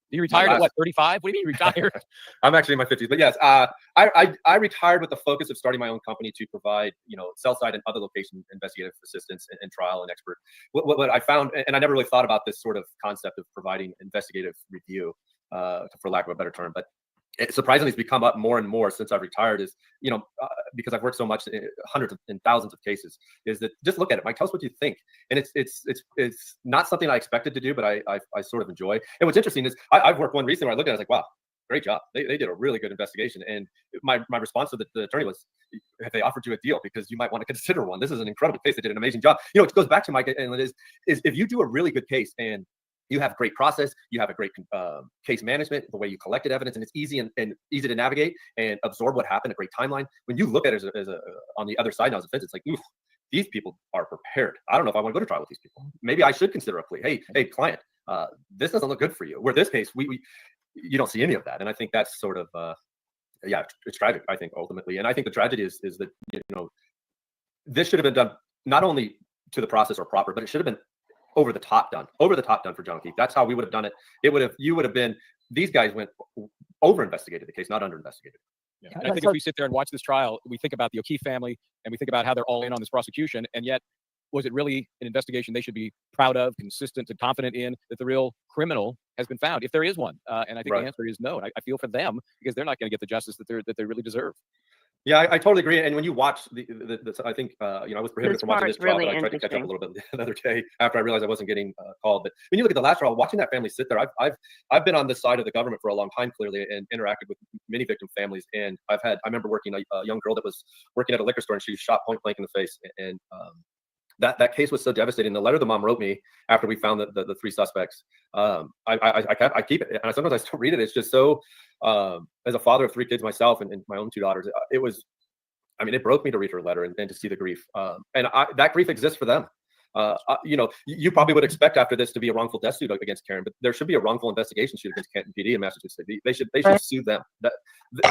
You retired at what, 35? What do you mean retired?
I'm actually in my 50s, but yes, I retired with the focus of starting my own company to provide, cell side and other location investigative assistance and trial and expert. What I found, and I never really thought about this sort of concept of providing investigative review, for lack of a better term, but it surprisingly has become up more and more since I've retired, is, because I've worked so much in hundreds and thousands of cases, is that just look at it, Mike, tell us what you think. And it's not something I expected to do, but I sort of enjoy. And what's interesting is I've worked one recently where I looked at it, I was like, wow, great job. They did a really good investigation. And my response to the attorney was, have they offered you a deal? Because you might want to consider one. This is an incredible case. They did an amazing job. You know, it goes back to Mike, and it is if you do a really good case and you have great process, you have a great case management, the way you collected evidence, and it's easy and easy to navigate and absorb what happened, a great timeline. When you look at it as a on the other side now as a defense, it's like, oof, these people are prepared. I don't know if I want to go to trial with these people. Maybe I should consider a plea. Hey, client, this doesn't look good for you. Where this case, you don't see any of that. And I think that's sort of, yeah, it's tragic, I think, ultimately. And I think the tragedy is that, you know, this should have been done not only to the process or proper, but it should have been over the top done for John Keefe. That's how we would have done it. You would have been, these guys went over investigated the case, not under investigated.
Yeah. And I think if we sit there and watch this trial, we think about the O'Keefe family and we think about how they're all in on this prosecution. And yet, was it really an investigation they should be proud of, consistent and confident in, that the real criminal has been found, if there is one? And I think the answer is no. And I feel for them because they're not going to get the justice that they really deserve.
Yeah, I totally agree. And when you watch I think, you know, I was prohibited from watching this trial, but I tried to catch up a little bit the other day after I realized I wasn't getting called. But when you look at the last trial, watching that family sit there, I've been on this side of the government for a long time, clearly, and interacted with many victim families. And I remember working a young girl that was working at a liquor store, and she was shot point blank in the face. And that case was so devastating. The letter the mom wrote me after we found the three suspects, I keep it, and sometimes I still read it. It's just so, as a father of three kids myself and my own two daughters, it broke me to read her letter and to see the grief. And that grief exists for them. You know, you probably would expect after this to be a wrongful death suit against Karen, but there should be a wrongful investigation suit against Canton PD in Massachusetts. They should sue them,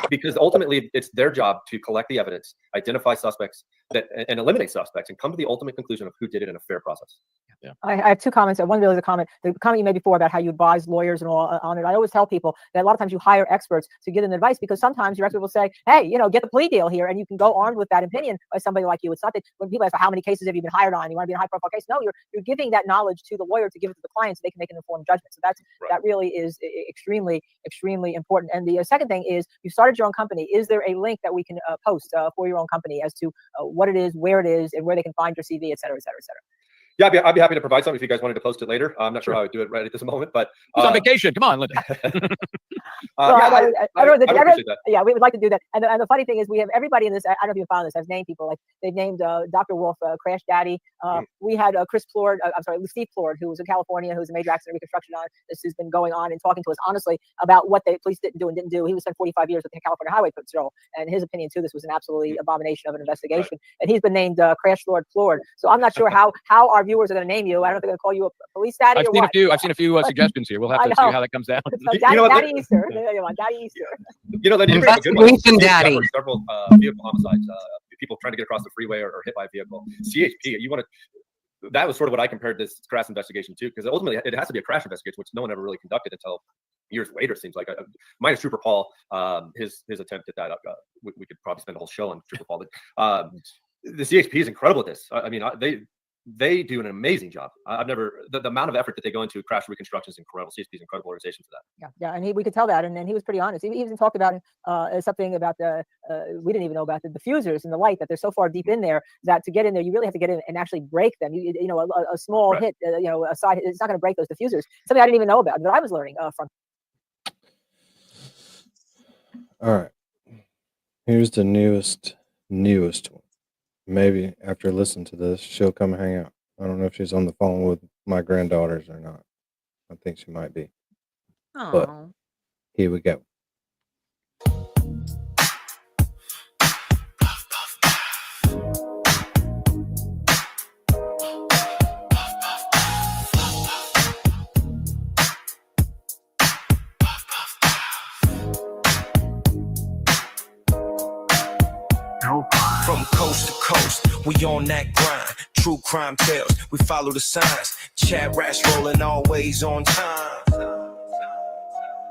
because ultimately it's their job to collect the evidence, identify suspects, and eliminate suspects, and come to the ultimate conclusion of who did it in a fair process.
Yeah.
I have two comments. One really is a comment. The comment you made before about how you advise lawyers and all on it. I always tell people that a lot of times you hire experts to give them advice, because sometimes your expert will say, hey, you know, get the plea deal here, and you can go armed with that opinion by somebody like you. It's not that when people ask, how many cases have you been hired on? You want to be in a high profile case? No, you're giving that knowledge to the lawyer to give it to the client so they can make an informed judgment. So that really is extremely, extremely important. And the second thing is, you started your own company. Is there a link that we can post for your own company as to what it is, where it is, and where they can find your CV, et cetera, et cetera, et cetera?
Yeah, I'd be happy to provide something if you guys wanted to post it later. I'm not sure how I would do it right at this moment, but
he's on vacation. Come on, Linda.
Yeah, we would like to do that. And the funny thing is, we have everybody in this. I don't know if you found this. I've named people, like they've named Dr. Wolf, Crash Daddy. We had Steve Plord, who was in California, who's a major accident reconstruction on this, who's been going on and talking to us honestly about what the police didn't do and didn't do. He was spent 45 years with the California Highway Patrol, and his opinion too, this was an absolutely abomination of an investigation. And he's been named Crash Lord Plord. So I'm not sure how our viewers are going to name you. I don't know if they're going to call you a police daddy.
I've seen a few suggestions here. We'll have to see how that comes down.
So Daddy Easter. Daddy Easter.
You know, that
Investigation Daddy.
Several vehicle homicides, people trying to get across the freeway or hit by a vehicle. CHP, that was sort of what I compared this crash investigation to, because ultimately it has to be a crash investigation, which no one ever really conducted until years later, seems like. Minus Trooper Paul, his attempt at that, we could probably spend a whole show on Trooper Paul. But the CHP is incredible at this. They do an amazing job. I've never, the amount of effort that they go into crash reconstruction is incredible. CSP is an incredible organization for that.
Yeah, and we could tell that, and he was pretty honest. He even talked about something about we didn't even know about the diffusers and the light, that they're so far deep in there that to get in there, you really have to get in and actually break them. You know, a small hit, a side hit, it's not going to break those diffusers. Something I didn't even know about, that I was learning from.
All right, here's the newest one. Maybe after listening to this, she'll come hang out. I don't know if she's on the phone with my granddaughters or not. I think she might be.
Aww.
But here we go.
From coast to coast, we on that grind. True crime tales, we follow the signs. ChatRats rolling always on time.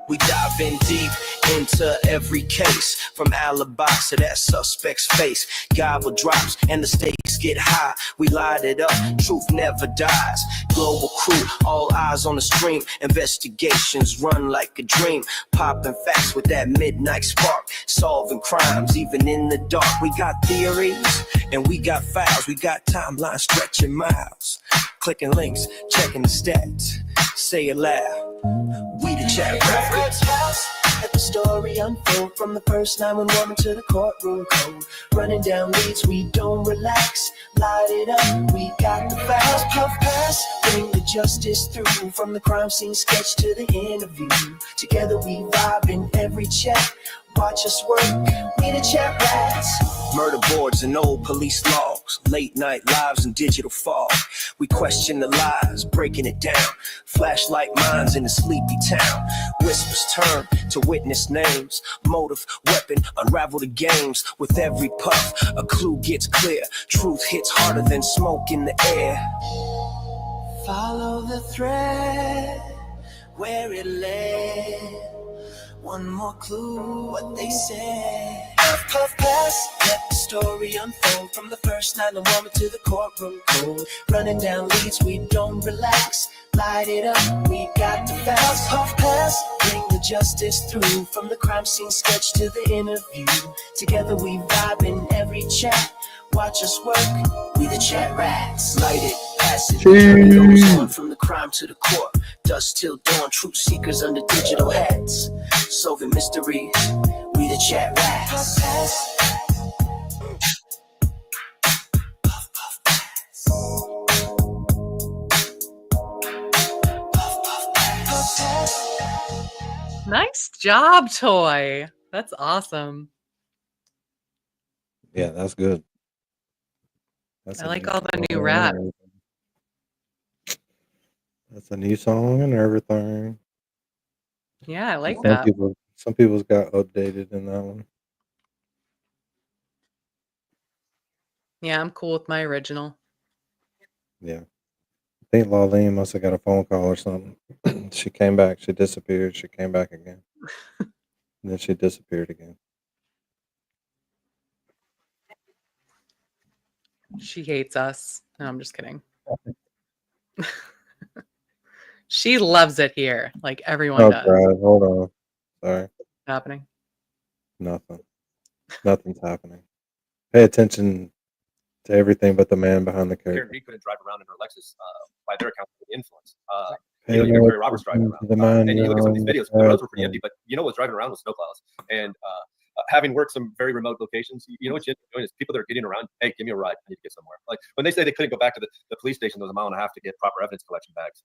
We dive in deep into every case, from alibis to that suspect's face. Gavel drops and the stakes get high. We light it up, truth never dies. Global crew, all eyes on the stream. Investigations run like a dream. Popping facts with that midnight spark. Solving crimes even in the dark. We got theories and we got files. We got timelines stretching miles. Clicking links, checking the stats. Say it loud. We the ChatRats. Let the story unfold from the first 911 to the courtroom code. Running down leads, we don't relax. Light it up, we got the fast. Puff pass, bring the justice through. From the crime scene sketch to the interview. Together we vibe in every chat. Watch us work, we the ChatRats. Murder boards and old police logs. Late night lives and digital fog. We question the lies, breaking it down. Flashlight minds in a sleepy town. Whispers turn to witness names. Motive, weapon, unravel the games. With every puff, a clue gets clear. Truth hits harder than smoke in the air. Follow the thread, where it led. One more clue, what they said. Puff, puff, pass, let the story unfold. From the first 911 to the courtroom code. Running down leads, we don't relax. Light it up, we got the facts. Puff, pass, bring the justice through. From the crime scene sketch to the interview. Together we vibe in every chat. Watch us work, we the ChatRats. Light it, pass it, turn it goes on. From the crime to the court, dusk till dawn. Truth seekers under digital hats. Solving mysteries, we the ChatRats.
Nice job, Toy. That's awesome.
Yeah, that's good. That's
I
a
like
new
all the new
song
rap.
and everything. That's a new song and everything.
Yeah, I like
Some
that.
people's got updated in that one.
Yeah, I'm cool with my original.
Yeah. I think Laleen must have got a phone call or something. She came back. She disappeared. She came back again. And then she disappeared again.
She hates us. No, I'm just kidding. She loves it here, like everyone
Oh,
does.
God. Hold on. Sorry.
Happening.
Nothing. Nothing's happening. Pay attention to everything but the man behind the
Karen
curtain.
Reed couldn't drive around in her Lexus by their account of influence.
Pay
You know, Gary
attention
Roberts driving
to the
around.
man
And you look at some of these
behind
videos,
the
the roads were pretty
curtain.
empty, but you know what's driving around with snowplows. And having worked some very remote locations, you know what you're doing is people that are getting around, hey, give me a ride. I need to get somewhere. Like when they say they couldn't go back to the police station, there was a mile and a half to get proper evidence collection bags.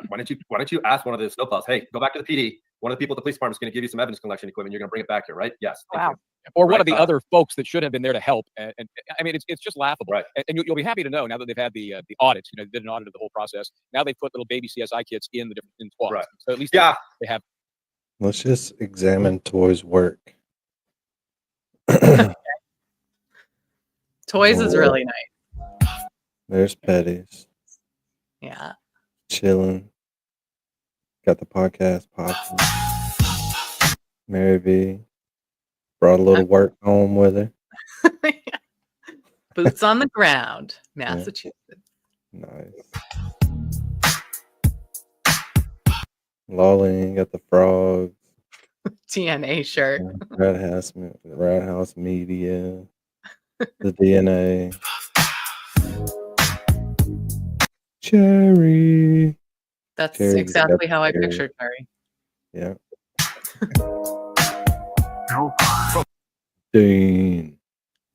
Why don't you ask one of the snowplows, hey, go back to the PD. One of the people at the police department is going to give you some evidence collection equipment. You're going to bring it back here, right? Yes. Thank you.
Or one
Right,
of the other folks that should have been there to help. And I mean, it's just laughable.
Right.
And you'll be happy to know now that they've had the audits. You know, they did an audit of the whole process. Now they've put little baby CSI kits in the different squads.
Right.
So at least
Yeah.
they have.
Let's just examine Toy's work.
Toys is really nice.
There's Petty's.
Yeah.
Chilling. Got the podcast popping. Mary B. Brought a little work home with her.
Boots on the ground, Massachusetts.
Nice. Lolling got the frogs.
TNA shirt.
Rat House Media. The DNA. Cherry.
That's
Cherry,
exactly how I
Cherry.
pictured Cherry.
Yeah. Dean.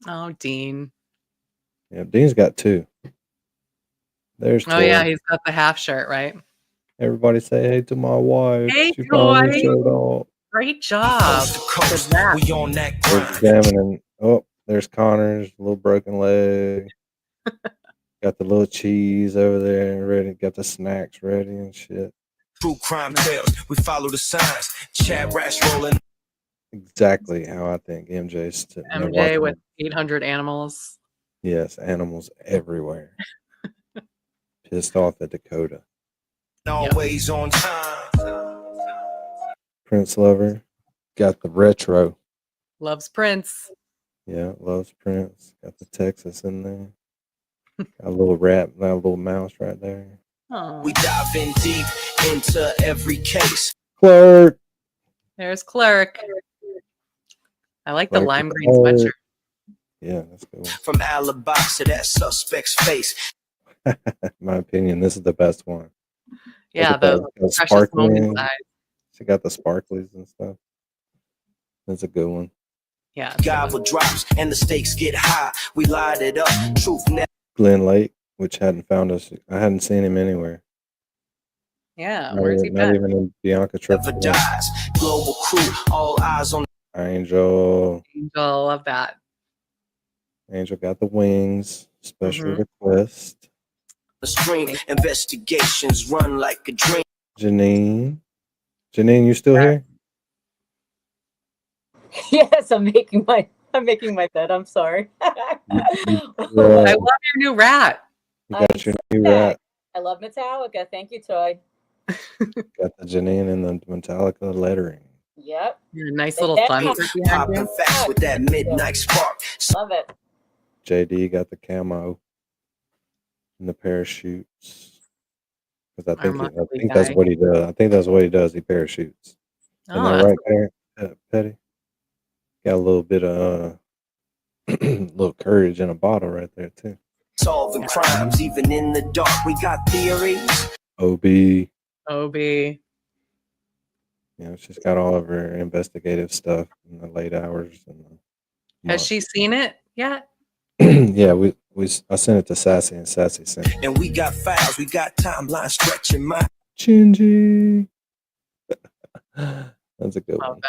Oh, Dean.
Yeah, Dean's got two. There's
Oh, yeah,
Toy.
he's got the half shirt, right?
Everybody say hey to my wife.
Hey,
She finally
Toy.
showed off.
Great job. Good rap.
We on that
We're
grind.
examining. Oh, there's Connor's little broken leg. Got the little cheese over there ready. Got the snacks ready and shit.
True crime tales. We follow the signs. ChatRats rolling.
Exactly how I think MJ's sitting there
MJ
watching.
with 800 animals.
Yes, animals everywhere. Pissed off at Dakota.
Always on time.
Prince Lover. Got the retro.
Loves Prince.
Yeah, loves Prince. Got the Texas in there. Got a little rat, got a little mouse right there.
We dive in deep into every case.
Clark.
There's Clerk. I like the
Clark
lime
the
green
Clark.
sweatshirt.
Yeah, that's cool.
From alibis to that suspect's face.
In my opinion, this is the best one.
Yeah,
Look at
the
those
precious moment
sparkling.
eyes.
She got the sparklies and stuff. That's a good one.
Yeah.
Gavel drops and the stakes get high. We light it up. Truth never.
Glenn Lake, which hadn't found us. I hadn't seen him anywhere.
Yeah.
Not,
Where's he
not
been?
even in Bianca Triple.
Dies. Global crew, all eyes on
Angel.
Angel, love that.
Angel got the wings. Special
Mhm.
request.
the stream. Investigations run like a dream.
Janine. Janine, you still here?
Yes, I'm making my bed. I'm sorry.
I love your new rat.
You got your new rat.
I love Metallica. Thank you, Toy.
Got the Janine and the Metallica lettering.
Yep.
Your nice little sunset behind you.
Popping facts with that midnight spark.
Love it.
JD got the camo and the parachutes. Because I think that's what he does. I think that's what he does. He parachutes.
Oh,
Isn't that right there, Petty? Got a little bit of little courage in a bottle right there too.
Solving crimes even in the dark. We got theories.
OB. You know, she's got all of her investigative stuff in the late hours. And
Has she seen it yet?
yeah, I sent it to Sassy and Sassy sent it.
And we got files. We got timeline stretching my
Gingy. That's a good one.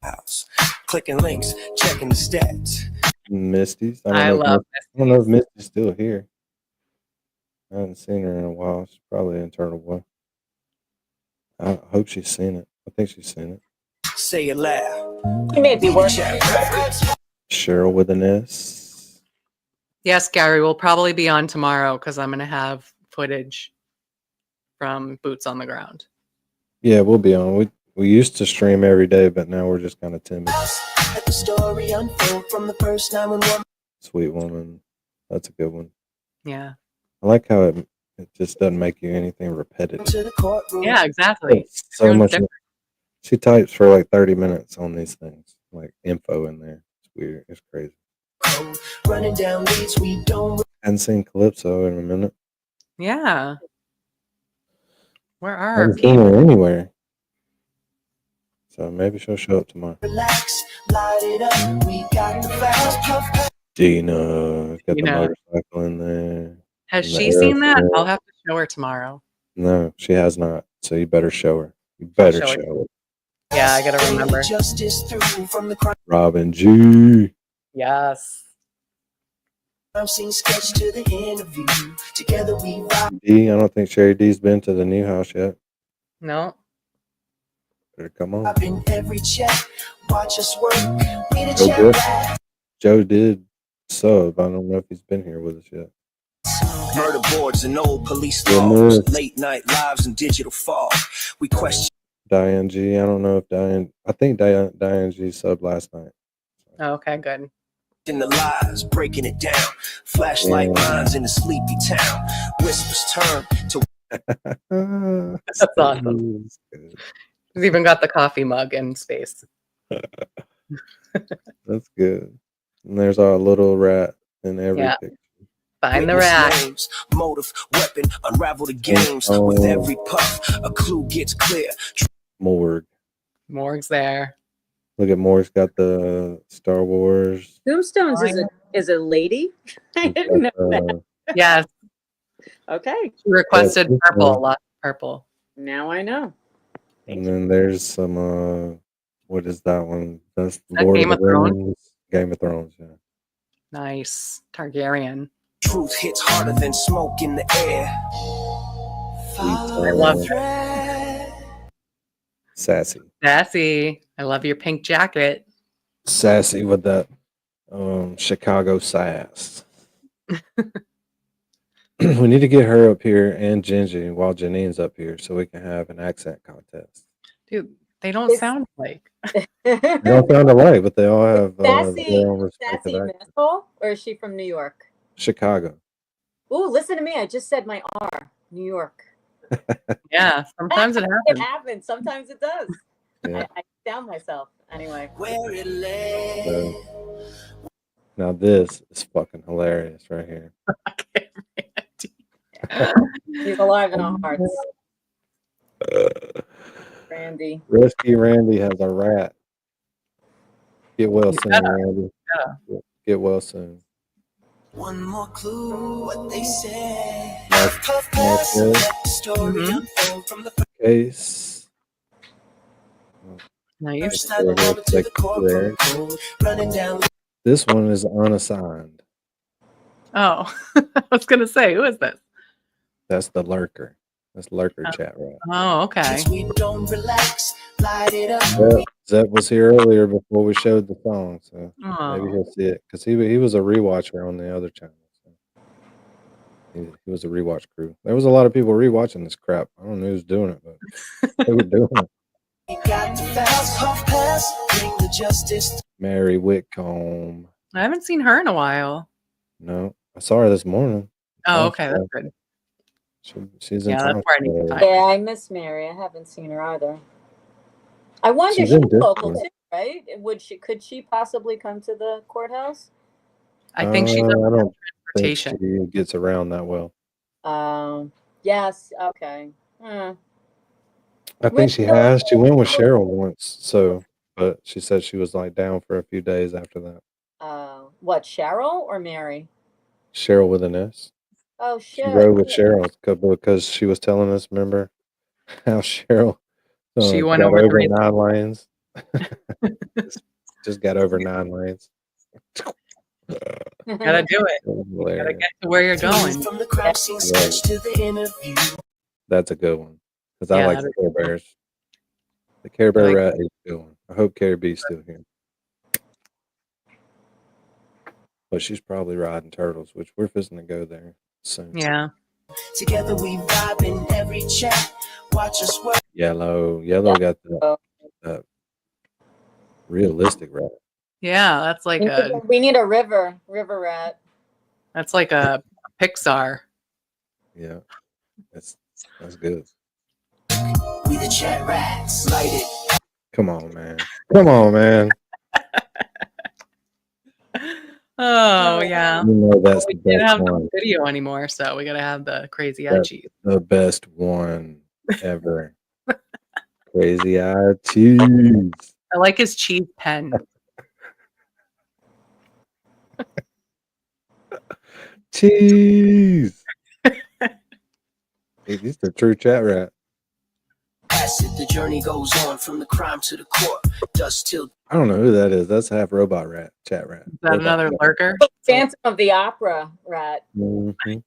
house. Clicking links, checking the stats.
Misty's.
I love
I don't know if Misty's still here. I haven't seen her in a while. She's probably in Turtle Boy. I hope she's seen it. I think she's seen it.
Say it loud.
He may be working.
Cheryl with an S.
Yes, Gary, we'll probably be on tomorrow because I'm going to have footage from Boots on the Ground.
Yeah, we'll be on. We used to stream every day, but now we're just kind of timid.
Let the story unfold from the first time when one.
Sweet Woman. That's a good one.
Yeah.
I like how it just doesn't make you anything repetitive.
To the courtroom.
Yeah, exactly.
It's so
Everyone's
much.
different.
She types for like 30 minutes on these things, like info in there. It's weird. It's crazy.
Running down leads we don't.
Hadn't seen Calypso in a minute.
Yeah. Where are
I
our
haven't seen
people?
her anywhere. So maybe she'll show up tomorrow.
Relax, light it up. We got the files.
Dina got the
Dina.
motorcycle in there.
Has
and the
she seen that?
airplane.
I'll have to show her tomorrow.
No, she has not. So you better show her. You better
show her.
show her.
Yeah, I gotta remember.
Justice through from the crime
Robin G.
Yes.
scene sketch to the interview. Together we ride.
D. I don't think Sherry D's been to the new house yet.
No.
Better come on.
Up in every chat. Watch us work. We the
Joe
chat
did.
rat.
Joe did sub. I don't know if he's been here with us yet.
Murder boards and old police
Good
laws.
move.
Late night lives and digital fog. We question
Diane G. I don't know if Diane. I think Diane G subbed last night.
Okay, good.
the lies, breaking it down. Flashlight lines in a sleepy town. Whispers turn to.
That's awesome. He's even got the coffee mug in space.
That's good. And there's our little rat in every
Yeah.
picture.
Find the
Witness
rat.
names, motive, weapon, unravel the games. With every puff, a clue gets clear.
Morgue.
Morgue's there.
Look at Morgue's got the Star Wars.
Tombstones is a lady. I didn't know that.
Yes.
Okay.
She requested
Yeah,
purple,
yeah.
lots of purple.
Now I know.
And then there's some what is that one? That's
that
Lord
Game
of the
of Thrones?
Rings. Game of Thrones, yeah.
Nice. Targaryen.
Truth hits harder than smoke in the air.
I love
Sassy.
Sassy. I love your pink jacket.
Sassy with that Chicago sass. We need to get her up here and Gingy while Janine's up here so we can have an accent contest.
Dude, they don't sound like.
They don't sound alike, but they all have
Sassy,
their own respective
Sassy
accent.
Mansell, or is she from New York?
Chicago.
Ooh, listen to me. I just said my R. New York.
Yeah, sometimes it
It
happens.
happens. Sometimes it does.
Yeah.
I down myself. Anyway.
Where it lay.
Now this is fucking hilarious right here.
He's alive in our hearts. Randy.
Risky Randy has a rat. Get well
You
soon,
better.
Randy.
Yeah.
Get well soon.
One more clue, what they said.
Mark,
Puff
Mark
pass,
Harris.
let the story unfold from the
Case.
Nice.
first time I wanted to the courtroom cold, running down.
This one is unassigned.
Oh, I was gonna say, who is this?
That's the lurker. That's lurker chat right.
Oh, okay.
We don't relax, light it up.
Well, Zeb was here earlier before we showed the song, so maybe
Oh.
he'll see it because he was a rewatcher on the other channel. So he was a rewatch crew. There was a lot of people rewatching this crap. I don't know who's doing it, but they were doing it.
Got to fast, puff pass, bring the justice.
Mary Whitcomb.
I haven't seen her in a while.
No, I saw her this morning.
Oh, okay, that's good.
She's in
Yeah,
town.
that's where I need to find
Yeah, I miss Mary. I haven't seen her either. I wonder,
She's
she's
in
local
Dixon.
too, right? Could she possibly come to the courthouse?
I think she's
I
up
don't think
transportation.
she gets around that well.
Yes. Okay.
I think she has. She went with Cheryl once, so but she said she was like down for a few days after that.
What, Cheryl or Mary?
Cheryl with an S.
Oh,
She
Cheryl.
rode with Cheryl because she was telling us, remember how Cheryl
She went
got
over
over
3
9 lanes. just got over 9 lanes.
Gotta do it. Gotta get to where you're going.
From the crime scene sketch to the interview.
That's a good one because I
Yeah,
like
that
the
is
Care Bears. The Care Bear
like
rat is a good one. I hope Care B's still here. But she's probably riding turtles, which we're fixing to go there soon.
Yeah.
Together we vibe in every chat. Watch us work.
Yellow got that realistic rat.
Yeah, that's like
We need a river rat.
that's like a Pixar.
Yeah, that's good.
We the chat rats. Light it.
Come on, man. Come on, man.
Oh yeah.
You know that's
We
the
can't
best
have
one.
the video anymore, so we gotta have the crazy eye
That's
cheese.
the best one ever. Crazy eye cheese.
I like his cheese pen.
Cheese. He's the true chat rat.
The journey goes on from the crime to the court. Dust till.
I don't know who that is. That's half robot rat, chat rat.
Is that another lurker?
Phantom of the Opera rat.
Mhm.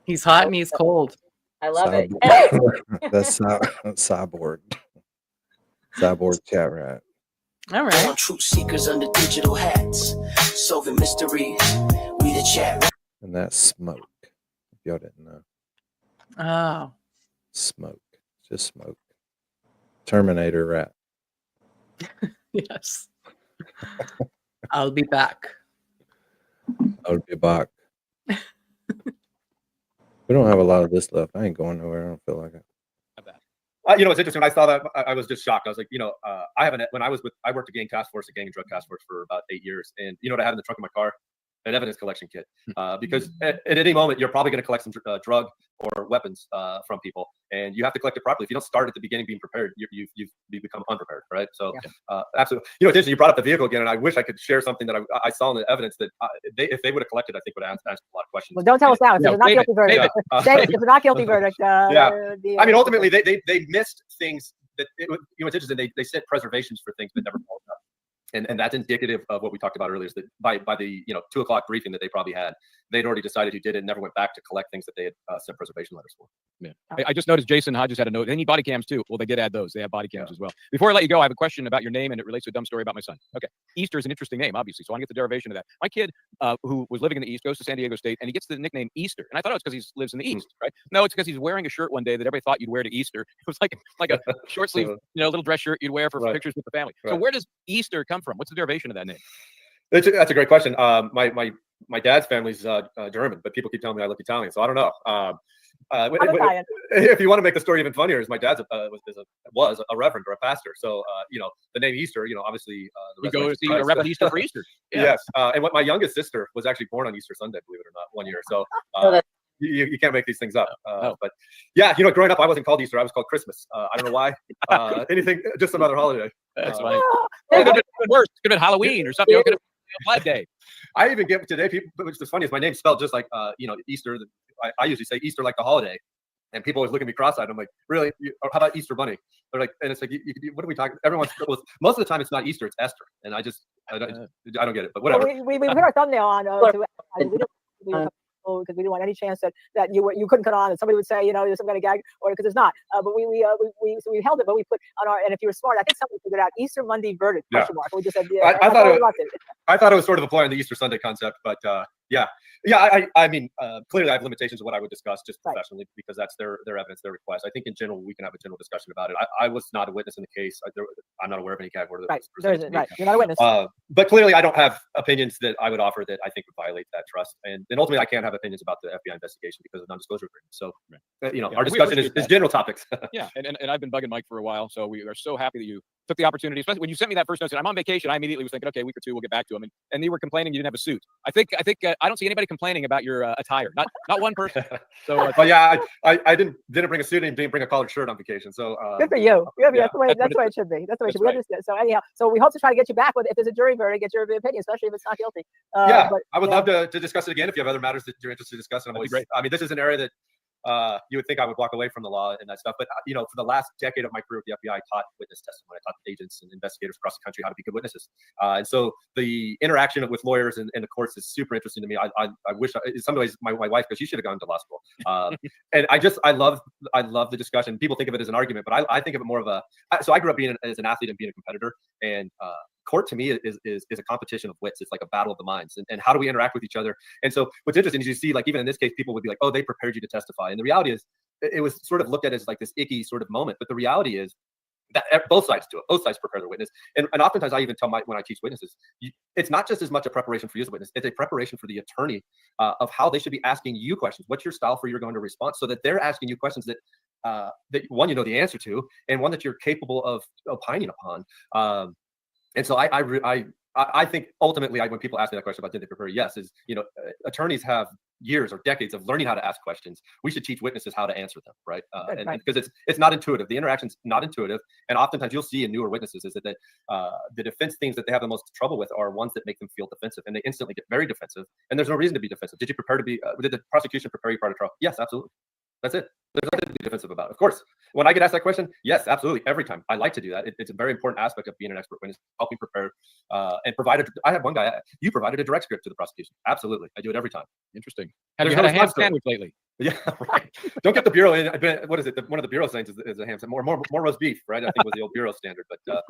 He's hot and he's cold.
I love it.
That's cyborg. Cyborg chat rat.
All right.
Truth seekers under digital hats. Solving mystery. We the chat rats.
And that's smoke. If y'all didn't know.
Oh.
Smoke. Just smoke. Terminator rat.
Yes. I'll be back.
I'll be back. We don't have a lot of this left. I ain't going nowhere. I don't feel like it.
You know, it's interesting. When I saw that, I was just shocked. I was like, I haven't. When I worked at gang task force, a gang and drug task force for about 8 years, and you know what I had in the trunk of my car? An evidence collection kit, because at any moment you're probably going to collect some drug or weapons from people, and you have to collect it properly. If you don't start at the beginning being prepared, you become unprepared, right? So, absolutely. You know, you brought up the vehicle again, and I wish I could share something that I saw in the evidence that if they would have collected, I think would have asked a lot of questions.
Well, don't tell us now. It's a not guilty verdict. It's a not guilty verdict.
Yeah, I mean, ultimately, they missed things that it's interesting. They sent preservations for things that never followed up. And that's indicative of what we talked about earlier, is that by the 2 o'clock briefing that they probably had, they'd already decided who did it and never went back to collect things that they had sent preservation letters for.
Yeah. I just noticed Jason Hodges had a note. They need body cams too. Well, they did add those. They have body cams as well. Before I let you go, I have a question about your name, and it relates to a dumb story about my son. Okay. Easter is an interesting name, obviously. So I want to get the derivation of that. My kid, who was living in the East, goes to San Diego State, and he gets the nickname Easter. And I thought it was because he lives in the East, right? No, it's because he's wearing a shirt one day that everybody thought you'd wear to Easter. It was like a short sleeve, little dress shirt you'd wear for pictures with the family. So where does Easter come from? What's the derivation of that name?
That's a great question. My dad's family's German, but people keep telling me I look Italian, so I don't know. If you want to make the story even funnier, is my dad's was a reverend or a pastor, so the name Easter, obviously
you go see a Reverend Easter for Easter. Yeah.
Yes, and what my youngest sister was actually born on Easter Sunday, believe it or not, one year. So you can't make these things up. But yeah, you know, growing up, I wasn't called Easter. I was called Christmas. I don't know why. Anything, just another holiday.
That's funny. It could have been worse. It could have been Halloween or something. It could have been Flag Day.
I even get today, people, which is funny, is my name's spelled just like, you know, Easter. I usually say Easter like the holiday. And people always look at me cross-eyed. I'm like, really? How about Easter Bunny? They're like, and it's like, what are we talking? Everyone's most of the time it's not Easter, it's Esther. And I don't get it. But whatever.
Well, we put our thumbneld on because we didn't want any chance that you couldn't cut on and somebody would say, you know, there's some kind of gag order because it's not. But so we held it, but we put on our, and if you were smart, I think somebody figured out Easter Monday verdict question mark. We just said, yeah.
I thought it was sort of a play on the Easter Sunday concept, but yeah. I mean, clearly I have limitations of what I would discuss just professionally because that's their evidence, their request. I think in general we can have a general discussion about it. I was not a witness in the case. I'm not aware of any gag order.
Right, you're not a witness.
But clearly I don't have opinions that I would offer that I think would violate that trust. And ultimately I can't have opinions about the FBI investigation because of non-disclosure agreement. So, you know, our discussion is general topics.
Yeah, and I've been bugging Mike for a while, so we are so happy that you took the opportunity, especially when you sent me that first note. I'm on vacation. I immediately was thinking, okay, a week or two, we'll get back to him. And you were complaining you didn't have a suit. I think I don't see anybody complaining about your attire. Not one person. So,
but yeah, I didn't bring a suit and didn't bring a collared shirt on vacation. So
good for you. That's the way it should be. That's the way it should be. Right. So anyhow, so we hope to try to get you back with if there's a jury verdict, get your opinion, especially if it's not guilty.
But, I would love to discuss it again if you have other matters that you're interested in discussing. I mean, this is an area that you would think I would walk away from the law and that stuff. But, you know, for the last decade of my career with the FBI, I taught witness testimony. I taught agents and investigators across the country how to be good witnesses. And so the interaction with lawyers and the courts is super interesting to me. I wish, in some ways, my wife, because she should have gone to law school. And I love the discussion. People think of it as an argument, but I think of it more of so I grew up as an athlete and being a competitor. And court to me is a competition of wits. It's like a battle of the minds, and how do we interact with each other? And so what's interesting is you see, like, even in this case, people would be like, oh, they prepared you to testify. And the reality is it was sort of looked at as like this icky sort of moment. But the reality is that both sides do it. Both sides prepare their witness. And oftentimes I even tell when I teach witnesses, it's not just as much a preparation for you as a witness. It's a preparation for the attorney of how they should be asking you questions. What's your style for your going to response, so that they're asking you questions that one, you know the answer to, and one that you're capable of opining upon. And so I think ultimately, when people ask me that question about did they prepare, yes, you know, attorneys have years or decades of learning how to ask questions. We should teach witnesses how to answer them, right? And because it's not intuitive. The interaction's not intuitive, and oftentimes you'll see in newer witnesses is that the defense things that they have the most trouble with are ones that make them feel defensive, and they instantly get very defensive. And there's no reason to be defensive. Did you prepare to be? Did the prosecution prepare you prior to trial? Yes, absolutely. That's it. There's nothing to be defensive about. Of course, when I get asked that question, yes, absolutely. Every time I like to do that. It's a very important aspect of being an expert witness, helping prepare and provide. I had one guy. You provided a direct script to the prosecution. Absolutely, I do it every time.
Interesting. Have you had a ham sandwich lately?
Yeah, right. Don't get the bureau in. What is it? One of the bureau sayings is a ham sandwich. More roast beef, right? I think was the old bureau standard. But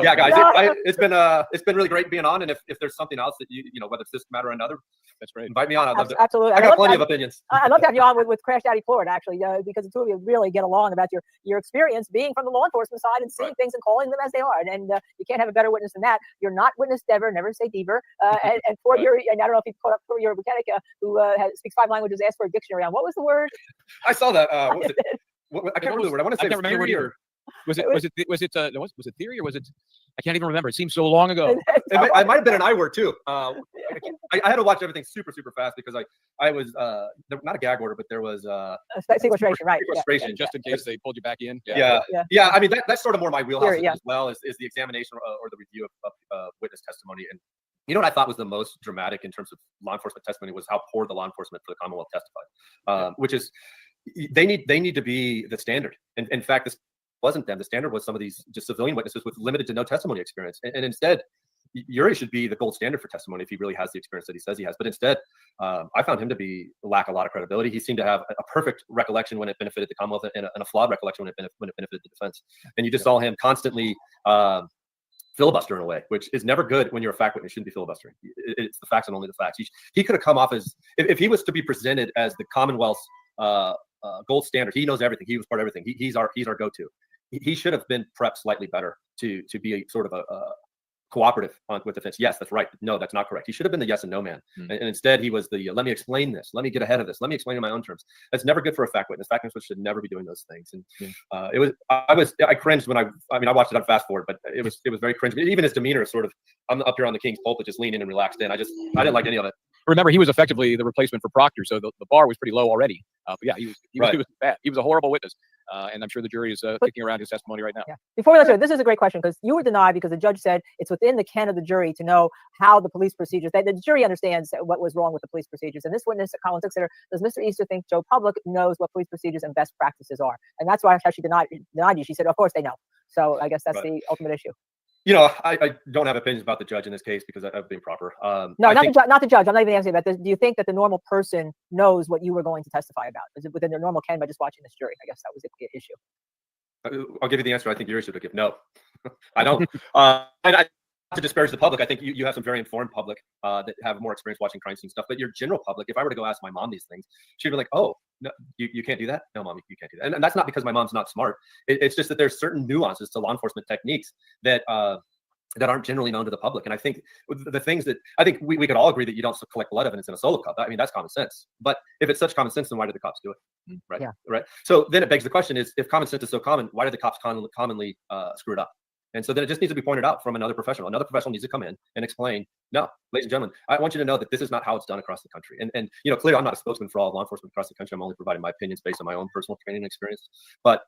yeah, guys, it's been really great being on. And if there's something else that you know, whether it's this matter or another, that's great. Invite me on. I'd love to.
Absolutely.
I got plenty of opinions.
I'd love to have you on with Crash Daddy Florida, actually, because the two of you really get along about your experience being from the law enforcement side and seeing things and calling them as they are. And you can't have a better witness than that. You're not witness Dever, never say Dever. And for your, and I don't know if you caught up for your mechanic who speaks 5 languages, asked for a dictionary on what was the word?
I saw that. What was it? I can't remember the word. I want to say theory or
was it theory or was it? I can't even remember. It seems so long ago.
It might have been an I word too. I had to watch everything super fast because I was not a gag order, but there was
sequestration, right?
Sequestration,
just in case they pulled you back in.
Yeah. I mean that's sort of more my wheelhouse as well is the examination or the review of witness testimony. And you know what I thought was the most dramatic in terms of law enforcement testimony was how poor the law enforcement for the Commonwealth testified, which is they need to be the standard. And in fact, this wasn't them. The standard was some of these just civilian witnesses with limited to no testimony experience. And instead, Uri should be the gold standard for testimony if he really has the experience that he says he has. But instead, I found him to lack a lot of credibility. He seemed to have a perfect recollection when it benefited the Commonwealth and a flawed recollection when it benefited the defense. And you just saw him constantly filibuster in a way, which is never good when you're a fact witness. You shouldn't be filibustering. It's the facts and only the facts. He could have come off as, if he was to be presented as the Commonwealth's gold standard, he knows everything. He was part of everything. He's our go-to. He should have been prepped slightly better to be a sort of a cooperative with defense. Yes, that's right. No, that's not correct. He should have been the yes and no man. And instead he was the, let me explain this. Let me get ahead of this. Let me explain in my own terms. That's never good for a fact witness. Fact witness should never be doing those things. And I cringed when I watched it on fast forward, but it was very cringe. Even his demeanor is sort of, I'm up here on the King's pulpit, just leaning and relaxed in. I didn't like any of it.
remember, he was effectively the replacement for Proctor, so the bar was pretty low already. But yeah, he was bad. He was a horrible witness, and I'm sure the jury is kicking around his testimony right now.
Yeah. Before we let you go, this is a great question because you were denied because the judge said it's within the ken of the jury to know how the police procedures. The jury understands what was wrong with the police procedures. And this witness, Colin Dixiter, does Mr. Easter think Joe Public knows what police procedures and best practices are? And that's why she denied you. She said, of course they know. So I guess that's the ultimate issue.
You know, I don't have opinions about the judge in this case because I've been proper.
No, not the judge. I'm not even asking about this. Do you think that the normal person knows what you were going to testify about? Is it within their normal ken by just watching this jury? I guess that was the issue.
I'll give you the answer. I think yours should give. No, I don't. And to disparage the public, I think you have some very informed public that have more experience watching crime scene stuff. But your general public, if I were to go ask my mom these things, she'd be like, "Oh, no, you can't do that. No, mom, you can't do that." And that's not because my mom's not smart. It's just that there's certain nuances to law enforcement techniques that aren't generally known to the public. And I think the things that I think we could all agree that you don't collect blood evidence in a solo cup. I mean, that's common sense. But if it's such common sense, then why do the cops do it? Right.
Yeah.
Right. So then it begs the question: is if common sense is so common, why do the cops commonly screw it up? And so then it just needs to be pointed out from another professional. Another professional needs to come in and explain, no, ladies and gentlemen, I want you to know that this is not how it's done across the country. And you know, clearly I'm not a spokesman for all law enforcement across the country. I'm only providing my opinions based on my own personal training and experience. But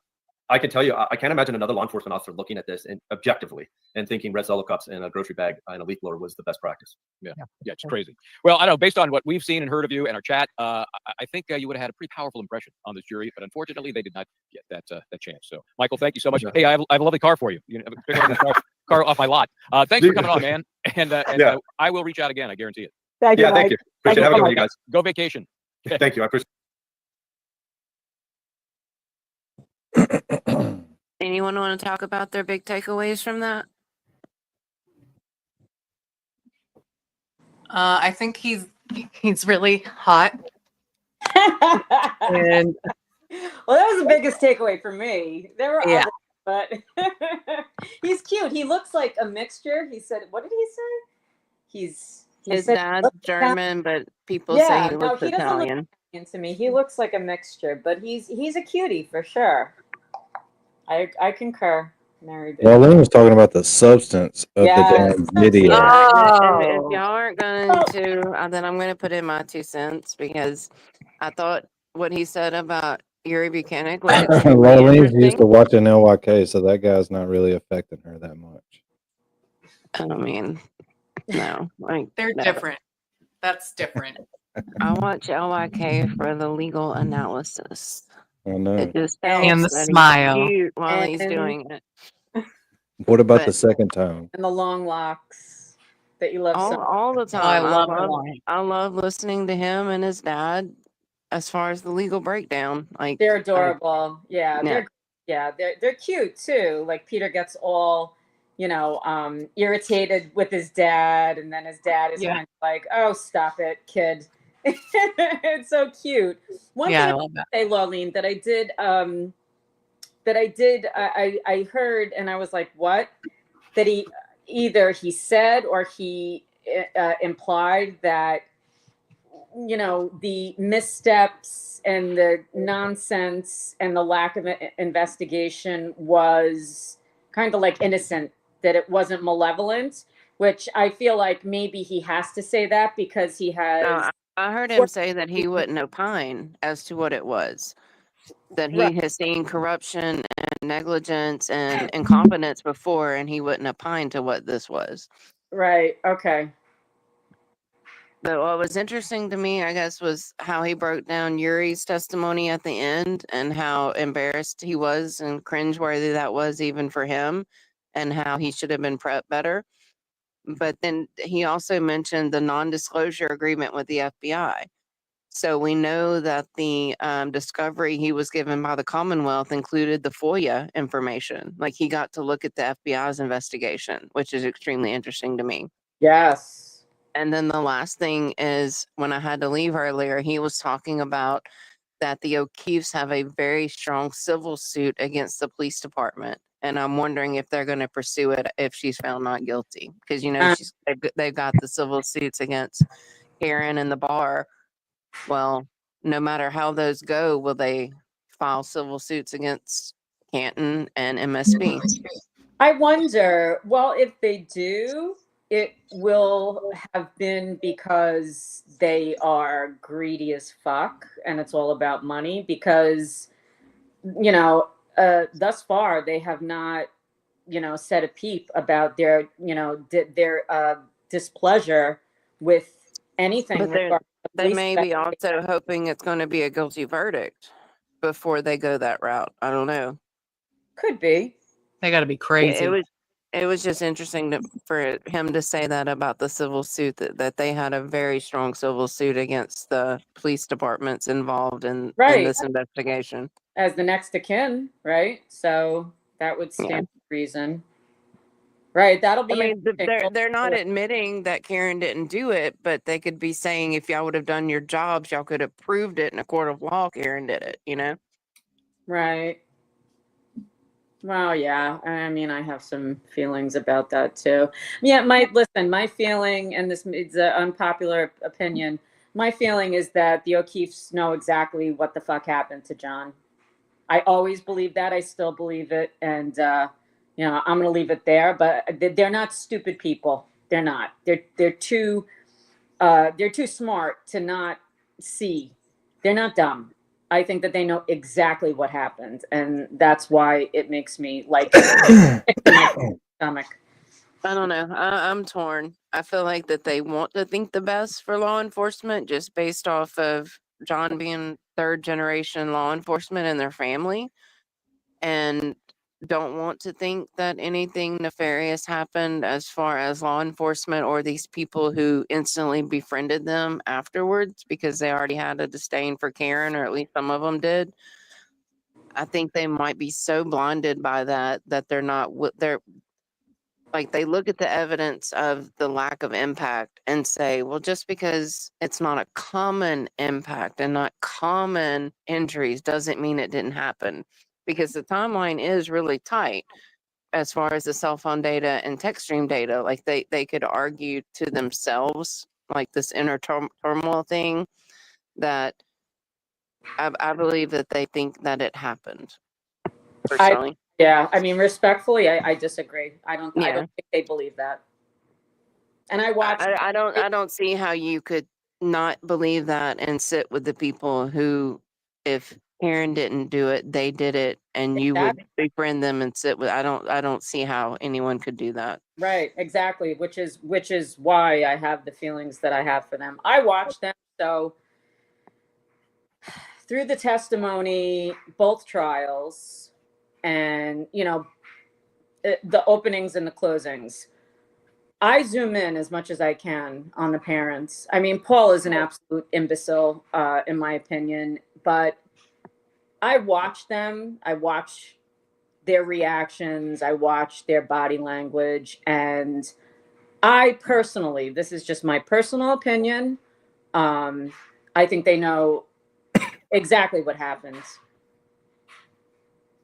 I can tell you, I can't imagine another law enforcement officer looking at this and objectively and thinking red Solo cups and a grocery bag and a leaf blower was the best practice.
Yeah, it's crazy. Well, I know based on what we've seen and heard of you and our chat, I think you would have had a pretty powerful impression on this jury, but unfortunately they did not get that chance. So, Michael, thank you so much. Hey, I have a lovely car for you. You know, pick up this car off my lot. Thanks for coming on, man. And I will reach out again. I guarantee it.
Thank you.
Thank you. Appreciate it. Have a good one, you guys.
Go vacation.
Thank you. I appreciate
Anyone want to talk about their big takeaways from that?
I think he's really hot. And
well, that was the biggest takeaway for me. There were
Yeah.
others, but he's cute. He looks like a mixture. He said, what did he say?
His
said,
dad's
"Look,
German, but people say he looks
he doesn't
Italian.
look Italian to me. He looks like a mixture, but he's a cutie for sure. I concur, Mary.
Well, Lynn was talking about the substance of the damn video.
And if y'all aren't going to, then I'm going to put in my 2 cents because I thought what he said about Yuri Buchanan was extremely
Lyn's
interesting.
used to watching LYK, so that guy's not really affecting her that much.
I mean, no, like
they're
no.
different. That's different.
I watch LYK for the legal analysis.
I know.
It just
And the
helps that he's
smile.
cute while he's
And-
doing it.
What about
But-
the second time?
And the long locks that you love so
All the
much.
time.
Oh,
I love listening to him and his dad as far as the legal breakdown. Like
They're adorable. Yeah,
Yeah.
they're cute too. Like Peter gets all, irritated with his dad, and then his dad is
Yeah.
kind of like, "Oh, stop it, kid." It's so cute. One
Yeah, I
thing
love that.
say, Laurleen, I heard, and I was like, "What?" That he said or he implied that the missteps and the nonsense and the lack of investigation was kind of like innocent, that it wasn't malevolent, which I feel like maybe he has to say that because he has.
I heard him say that he wouldn't opine as to what it was. That he has seen corruption and negligence and incompetence before, and he wouldn't opine to what this was.
Right. Okay.
But what was interesting to me, I guess, was how he broke down Yuri's testimony at the end and how embarrassed he was and cringeworthy that was even for him, and how he should have been prepped better. But then he also mentioned the non-disclosure agreement with the FBI. So we know that the discovery he was given by the Commonwealth included the FOIA information. Like he got to look at the FBI's investigation, which is extremely interesting to me.
Yes.
And then the last thing is when I had to leave earlier, he was talking about that the O'Keefes have a very strong civil suit against the police department. And I'm wondering if they're going to pursue it if she's found not guilty. Because, they've got the civil suits against Karen and the bar. Well, no matter how those go, will they file civil suits against Canton and MSB?
I wonder, well, if they do, it will have been because they are greedy as fuck and it's all about money because, you know, thus far they have not, you know, said a peep about their, you know, their displeasure with anything
But
regarding the
they
police
may be also hoping it's going to be a guilty verdict before they go that route. I don't know.
Could be.
They got to be
It
crazy.
was just interesting for him to say that about the civil suit, that they had a very strong civil suit against the police departments involved in
Right.
this investigation.
As the next of kin, right? So that would
Yeah.
stand to reason. Right, that'll be
I mean,
interesting.
they're not admitting that Karen didn't do it, but they could be saying if y'all would have done your jobs, y'all could have proved it in a court of law. Karen did it, you know? Right.
Well, yeah. I mean, I have some feelings about that too. Yeah, my feeling, and this is an unpopular opinion. My feeling is that the O'Keefes know exactly what the fuck happened to John. I always believe that. I still believe it, and you know, I'm gonna leave it there. But they're not stupid people. They're not. They're too smart to not see. They're not dumb. I think that they know exactly what happened, and that's why it makes me like stomach.
I don't know. I'm torn. I feel like that they want to think the best for law enforcement just based off of John being third generation law enforcement in their family, and don't want to think that anything nefarious happened as far as law enforcement or these people who instantly befriended them afterwards because they already had a disdain for Karen, or at least some of them did. I think they might be so blinded by that they're not they're like, they look at the evidence of the lack of impact and say, well, just because it's not a common impact and not common injuries doesn't mean it didn't happen, because the timeline is really tight as far as the cell phone data and text stream data. Like, they could argue to themselves, like this inner turmoil thing, that I believe that they think that it happened personally.
I mean, respectfully, I disagree. I don't think they believe that. And I watched.
I don't see how you could not believe that and sit with the people who, if Karen didn't do it, they did it, and you would befriend them and sit with. I don't see how anyone could do that.
Right, exactly, which is why I have the feelings that I have for them. I watched them, so through the testimony, both trials, and you know, the openings and the closings, I zoom in as much as I can on the parents. I mean, Paul is an absolute imbecile, in my opinion, but I watch them. I watch their reactions. I watch their body language, and I personally, this is just my personal opinion, I think they know exactly what happens.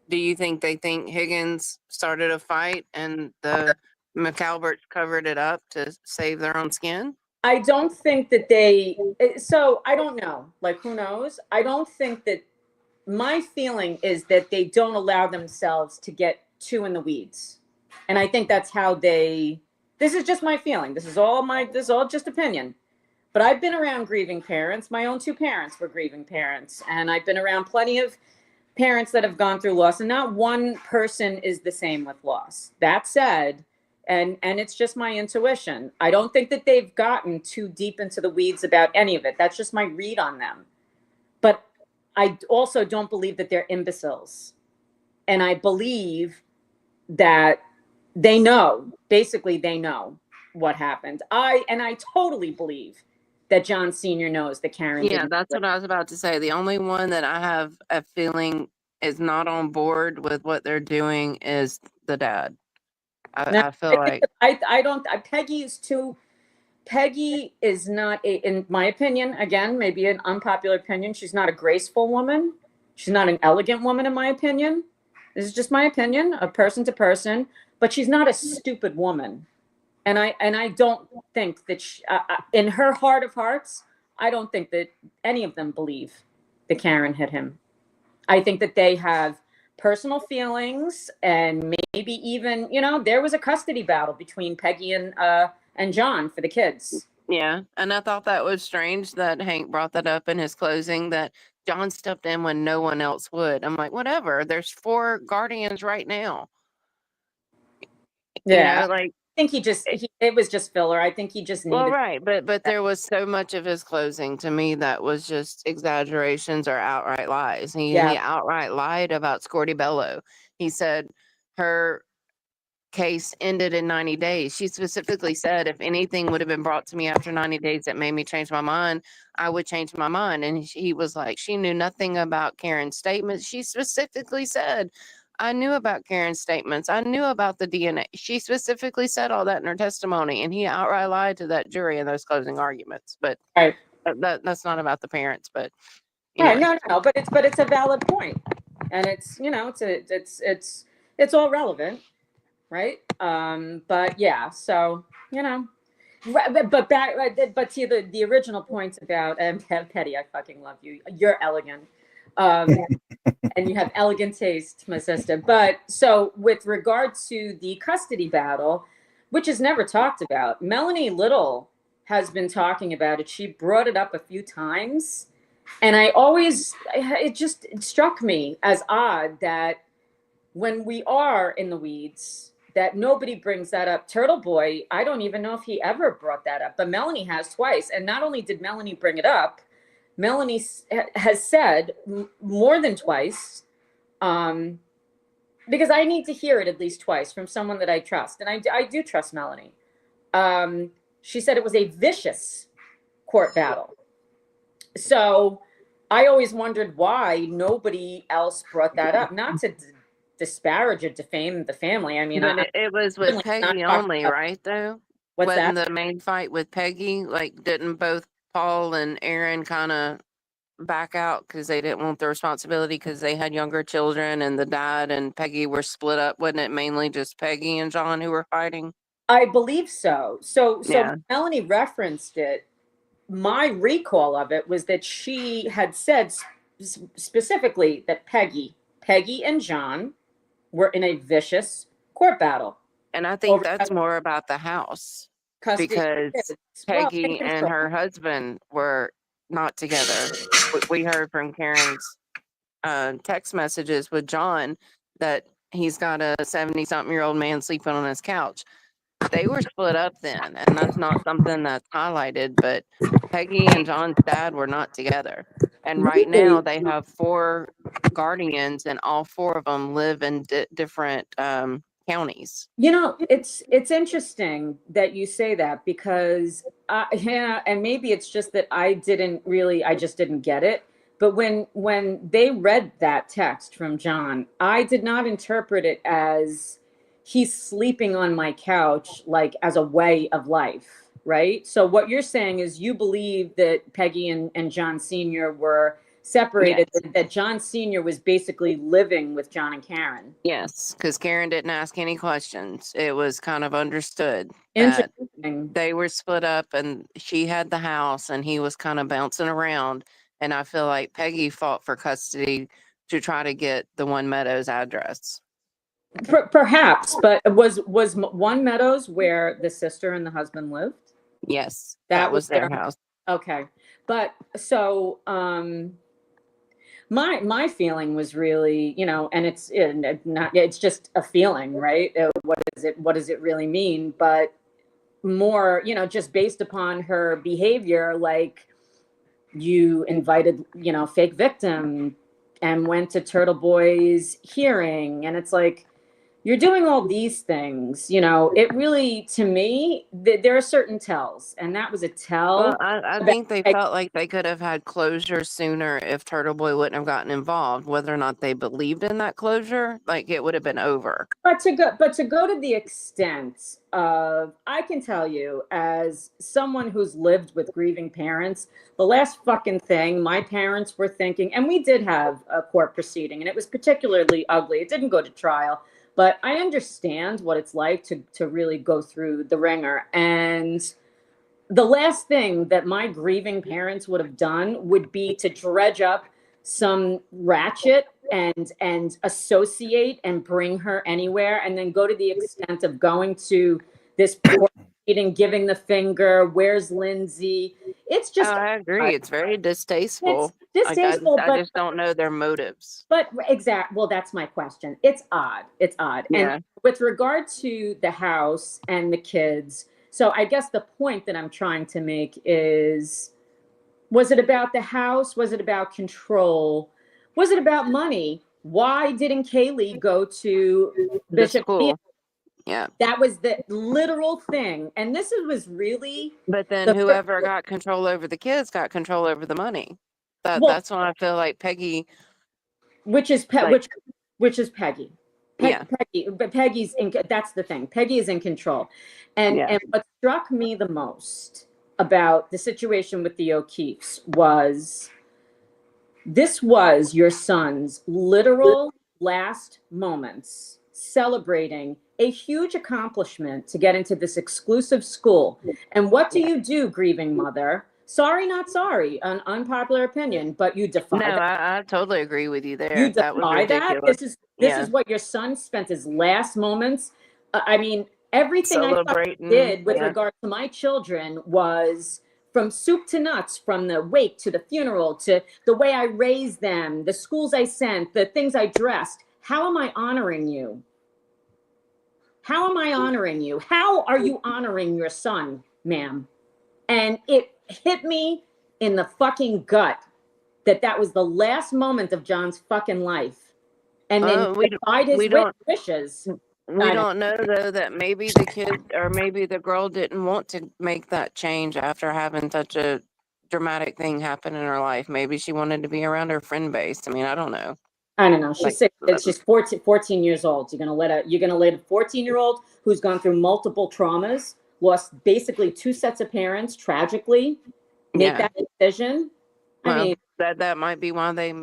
Do you think they think Higgins started a fight and the McAlberts covered it up to save their own skin?
I don't think that they, so I don't know, like, who knows? I don't think that, my feeling is that they don't allow themselves to get too in the weeds. And I think that's how this is just my feeling. This is all just opinion. But I've been around grieving parents. My own two parents were grieving parents. And I've been around plenty of parents that have gone through loss, and not one person is the same with loss. That said, and it's just my intuition, I don't think that they've gotten too deep into the weeds about any of it. That's just my read on them. But I also don't believe that they're imbeciles. And I believe that they know, basically they know what happened. I totally believe that John Sr. knows that Karen didn't.
That's what I was about to say. The only one that I have a feeling is not on board with what they're doing is the dad. I feel like
I don't. Peggy is not in my opinion, again, maybe an unpopular opinion, she's not a graceful woman. She's not an elegant woman, in my opinion. This is just my opinion, of person to person. But she's not a stupid woman. And I don't think that in her heart of hearts, I don't think that any of them believe that Karen hit him. I think that they have personal feelings, and maybe even, you know, there was a custody battle between Peggy and and John for the kids.
Yeah, and I thought that was strange that Hank brought that up in his closing, that John stepped in when no one else would. I'm like, whatever. There's 4 guardians right now.
Yeah,
You know, like,
I think it was just filler. I think he just needed.
well, right, but there was so much of his closing to me that was just exaggerations or outright lies. He outright lied about Scorty Bello. He said her case ended in 90 days. She specifically said if anything would have been brought to me after 90 days that made me change my mind, I would change my mind. And he was like, she knew nothing about Karen's statements. She specifically said, I knew about Karen's statements. I knew about the DNA. She specifically said all that in her testimony, and he outright lied to that jury in those closing arguments. But that's not about the parents. But
Right,
anyway.
no, but it's a valid point, and it's it's all relevant, right? But yeah, so but to the original points about Petty, I fucking love you. You're elegant. And you have elegant taste, my sister. But so with regard to the custody battle, which is never talked about, Melanie Little has been talking about it. She brought it up a few times. And it struck me as odd that when we are in the weeds, that nobody brings that up. Turtle Boy, I don't even know if he ever brought that up, but Melanie has twice. And not only did Melanie bring it up, Melanie has said more than twice, because I need to hear it at least twice from someone that I trust. And I do trust Melanie. She said it was a vicious court battle. So I always wondered why nobody else brought that up. Not to disparage or defame the family. I mean,
but it was with Peggy only, right, though?
What's that?
The main fight with Peggy, like, didn't both Paul and Aaron kind of back out because they didn't want the responsibility because they had younger children, and the dad and Peggy were split up? Wasn't it mainly just Peggy and John who were fighting?
I believe so. So
Yeah.
Melanie referenced it. My recall of it was that she had said specifically that Peggy and John were in a vicious court battle.
And I think that's more about the house, because Peggy and her husband were not together. We heard from Karen's text messages with John that he's got a 70-something-year-old man sleeping on his couch. They were split up then, and that's not something that's highlighted, but Peggy and John's dad were not together. And right now they have 4 guardians, and all 4 of them live in different counties.
You know, it's interesting that you say that, because and maybe it's just that I just didn't get it. But when they read that text from John, I did not interpret it as he's sleeping on my couch, like as a way of life, right? So what you're saying is you believe that Peggy and John Sr. were separated,
Yes.
that John Sr. was basically living with John and Karen.
Yes, because Karen didn't ask any questions. It was kind of understood that they were split up, and she had the house and he was kind of bouncing around. And I feel like Peggy fought for custody to try to get the One Meadows address.
Perhaps, but was One Meadows where the sister and the husband lived?
Yes, that was their house.
Okay, but so my feeling was really, and it's just a feeling, right? What does it really mean? But more, just based upon her behavior, like you invited, fake victim and went to Turtle Boy's hearing, and it's like, you're doing all these things, it really, to me, there are certain tells, and that was a tell.
Well, I think they felt like they could have had closure sooner if Turtle Boy wouldn't have gotten involved. Whether or not they believed in that closure, like, it would have been over.
But to go to the extent of, I can tell you, as someone who's lived with grieving parents, the last fucking thing my parents were thinking, and we did have a court proceeding, and it was particularly ugly. It didn't go to trial. But I understand what it's like to really go through the ringer. And the last thing that my grieving parents would have done would be to dredge up some ratchet and associate and bring her anywhere, and then go to the extent of going to this eating, giving the finger. Where's Lindsay? It's just.
I agree. It's very distasteful.
It's
Like,
distasteful,
I
but
just don't know their motives.
But well, that's my question. It's odd. It's odd.
Yeah.
And with regard to the house and the kids, so I guess the point that I'm trying to make is, was it about the house? Was it about control? Was it about money? Why didn't Kaylee go to
The
Bishop
school.
Field?
Yeah.
That was the literal thing. And this was really
But then
the
whoever got control over the kids got control over the money.
Well-
That's when I feel like Peggy,
which is
like-
which is Peggy.
Yeah.
Peggy, but Peggy's in. That's the thing. Peggy is in control, and
Yeah.
what struck me the most about the situation with the O'Keefes was this was your son's literal last moments celebrating a huge accomplishment to get into this exclusive school. And what do you do, grieving mother? Sorry, not sorry, an unpopular opinion, but you defy
No,
that.
I totally agree with you there.
You
That was
defy that.
ridiculous.
This is what your son spent his last moments. I mean, everything I
Celebrating,
did with
yeah.
regard to my children was from soup to nuts, from the wake to the funeral to the way I raised them, the schools I sent, the things I dressed. How am I honoring you? How am I honoring you? How are you honoring your son, ma'am? And it hit me in the fucking gut that was the last moment of John's fucking life. And then defied his wishes.
We don't know though that maybe the kid or maybe the girl didn't want to make that change after having such a dramatic thing happen in her life. Maybe she wanted to be around her friend base. I mean, I don't know.
I don't know. She's 14 years old. You're gonna let a 14-year-old who's gone through multiple traumas, lost basically 2 sets of parents tragically, make that decision. I mean,
that might be why they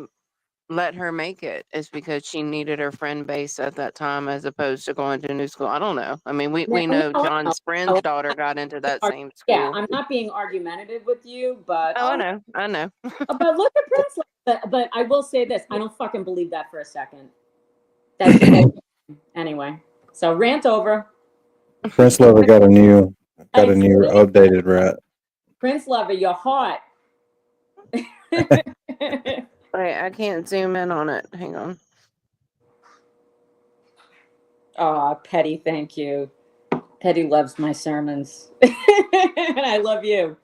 let her make it, is because she needed her friend base at that time as opposed to going to a new school. I don't know. I mean, we know John's friend's daughter got into that same school.
Yeah, I'm not being argumentative with you, but
I know.
But look at Prince. But I will say this: I don't fucking believe that for a second. That's anyway. So rant over.
Prince Lover got a new updated rat.
Prince Lover, you're hot.
Wait, I can't zoom in on it. Hang on.
Oh, Petty, thank you. Petty loves my sermons. And I love you.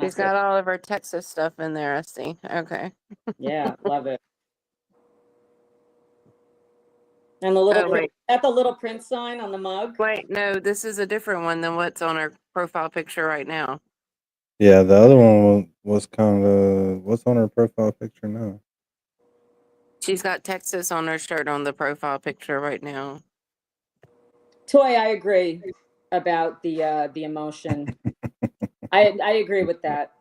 She's got all of her Texas stuff in there, I see. Okay.
Yeah, love it. And the little
wait.
the little Prince sign on the mug?
Wait, no, this is a different one than what's on her profile picture right now.
Yeah, the other one was kind of what's on her profile picture now.
She's got Texas on her shirt on the profile picture right now.
Toy, I agree about the emotion. I agree with that.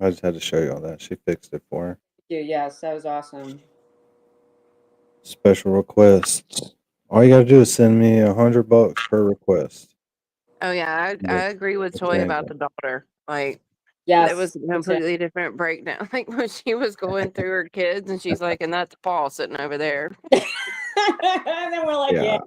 I just had to show you all that. She fixed it for her.
Yes, that was awesome.
Special requests. All you gotta do is send me $100 per request.
Oh yeah, I agree with Toy about the daughter. Like,
yes,
it was a completely different breakdown. Like when she was going through her kids, and she's like, "And that's Paul sitting over there."
And then we're like, yeah.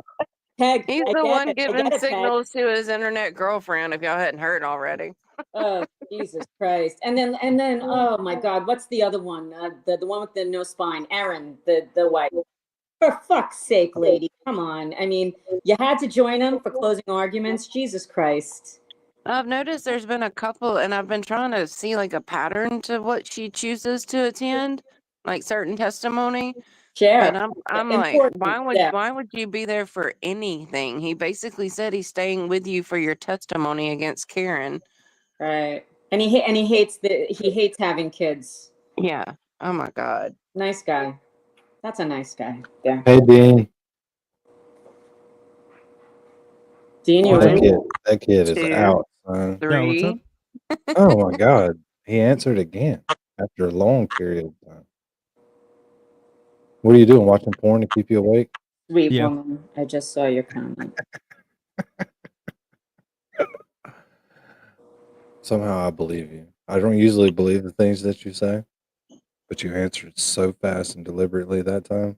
Peg,
He's the one giving signals to his internet girlfriend. If y'all hadn't heard already.
Oh, Jesus Christ! And then, oh my God, what's the other one? The one with the no spine, Erin, the wife. For fuck's sake, lady, come on! I mean, you had to join them for closing arguments. Jesus Christ!
I've noticed there's been a couple, and I've been trying to see like a pattern to what she chooses to attend, like certain testimony.
Sure.
But I'm like,
Important,
why would you be there for anything? He basically said he's staying with you for your testimony against Karen.
Right. And he hates having kids.
Yeah. Oh my God.
Nice guy. That's a nice guy. Yeah.
Hey, Dean.
Dean, you
that kid is out, son.
3.
Oh my God. He answered again after a long period of time. What are you doing? Watching porn to keep you awake?
Sweet woman. I just saw your comment.
Somehow I believe you. I don't usually believe the things that you say, but you answered so fast and deliberately that time.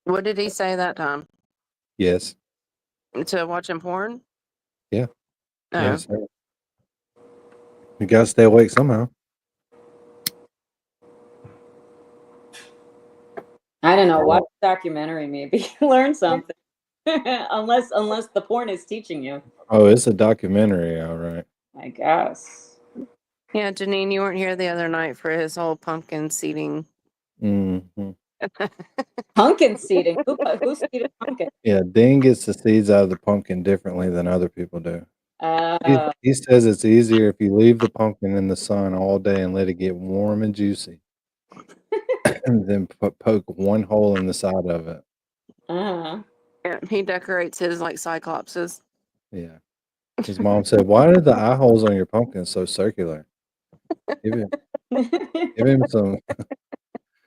What did he say that time?
Yes.
To watching porn?
Yeah.
No.
Yes, sir. You gotta stay awake somehow.
I don't know.
Oh.
Watch a documentary, maybe learn something. unless the porn is teaching you.
Oh, it's a documentary, all right.
I guess.
Yeah, Janine, you weren't here the other night for his whole pumpkin seeding.
Mm-hmm.
Pumpkin seeding. Who seeded pumpkin?
Yeah, Dean gets the seeds out of the pumpkin differently than other people do. He says it's easier if you leave the pumpkin in the sun all day and let it get warm and juicy, and then poke one hole in the side of it.
Uh-huh.
Yeah, he decorates his like cyclopses.
Yeah. His mom said, "Why are the eye holes on your pumpkin so circular? Give him some,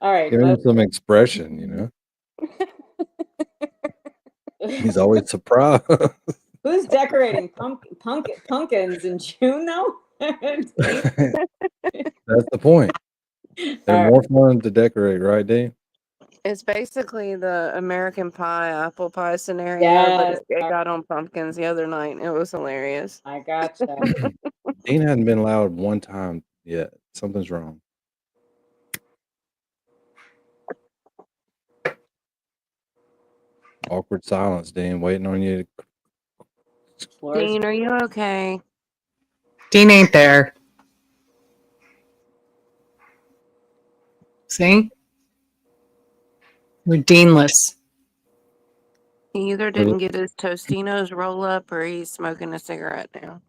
All right.
give him some expression, you know." He's always surprised.
Who's decorating pumpkins in June though?
That's the point. They're more fun to decorate, right, Dean?
It's basically the American Pie apple pie scenario, but
Yes.
it got on pumpkins the other night. And it was hilarious.
I gotcha.
Dean hadn't been loud one time yet. Something's wrong. Awkward silence, Dean. Waiting on you to
Dean, are you okay?
Dean ain't there. See? We're Deanless.
He either didn't get his Tostinos roll up or he's smoking a cigarette now.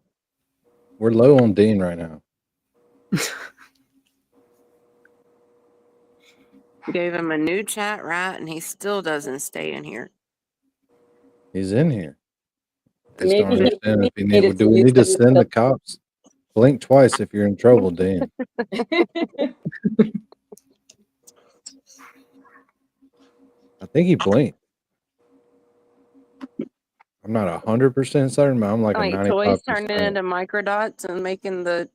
We're low on Dean right now.
Gave him a new chat rat and he still doesn't stay in here.
He's in here. I just
Maybe
don't understand if he
needed
do
to
we
use
need to
some
send the cops? Blink twice if you're in trouble, Dean. I think he blinked. I'm not 100% certain, but I'm like a
Like
95%.
toys turning into microdots and making the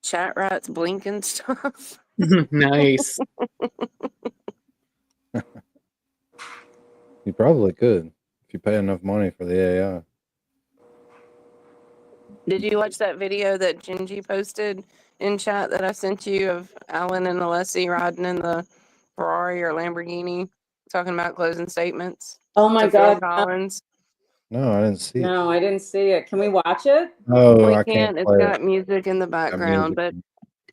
chat rats blink and stuff.
Nice.
You probably could if you pay enough money for the AI.
Did you watch that video that Gingy posted in chat that I sent you of Alan and Alessi riding in the Ferrari or Lamborghini talking about closing statements?
Oh my
to Phil
God.
Collins.
No, I didn't see it.
No, I didn't see it. Can we watch it?
Oh,
We
I can't
can't. It's
play
got
it.
music in the background, but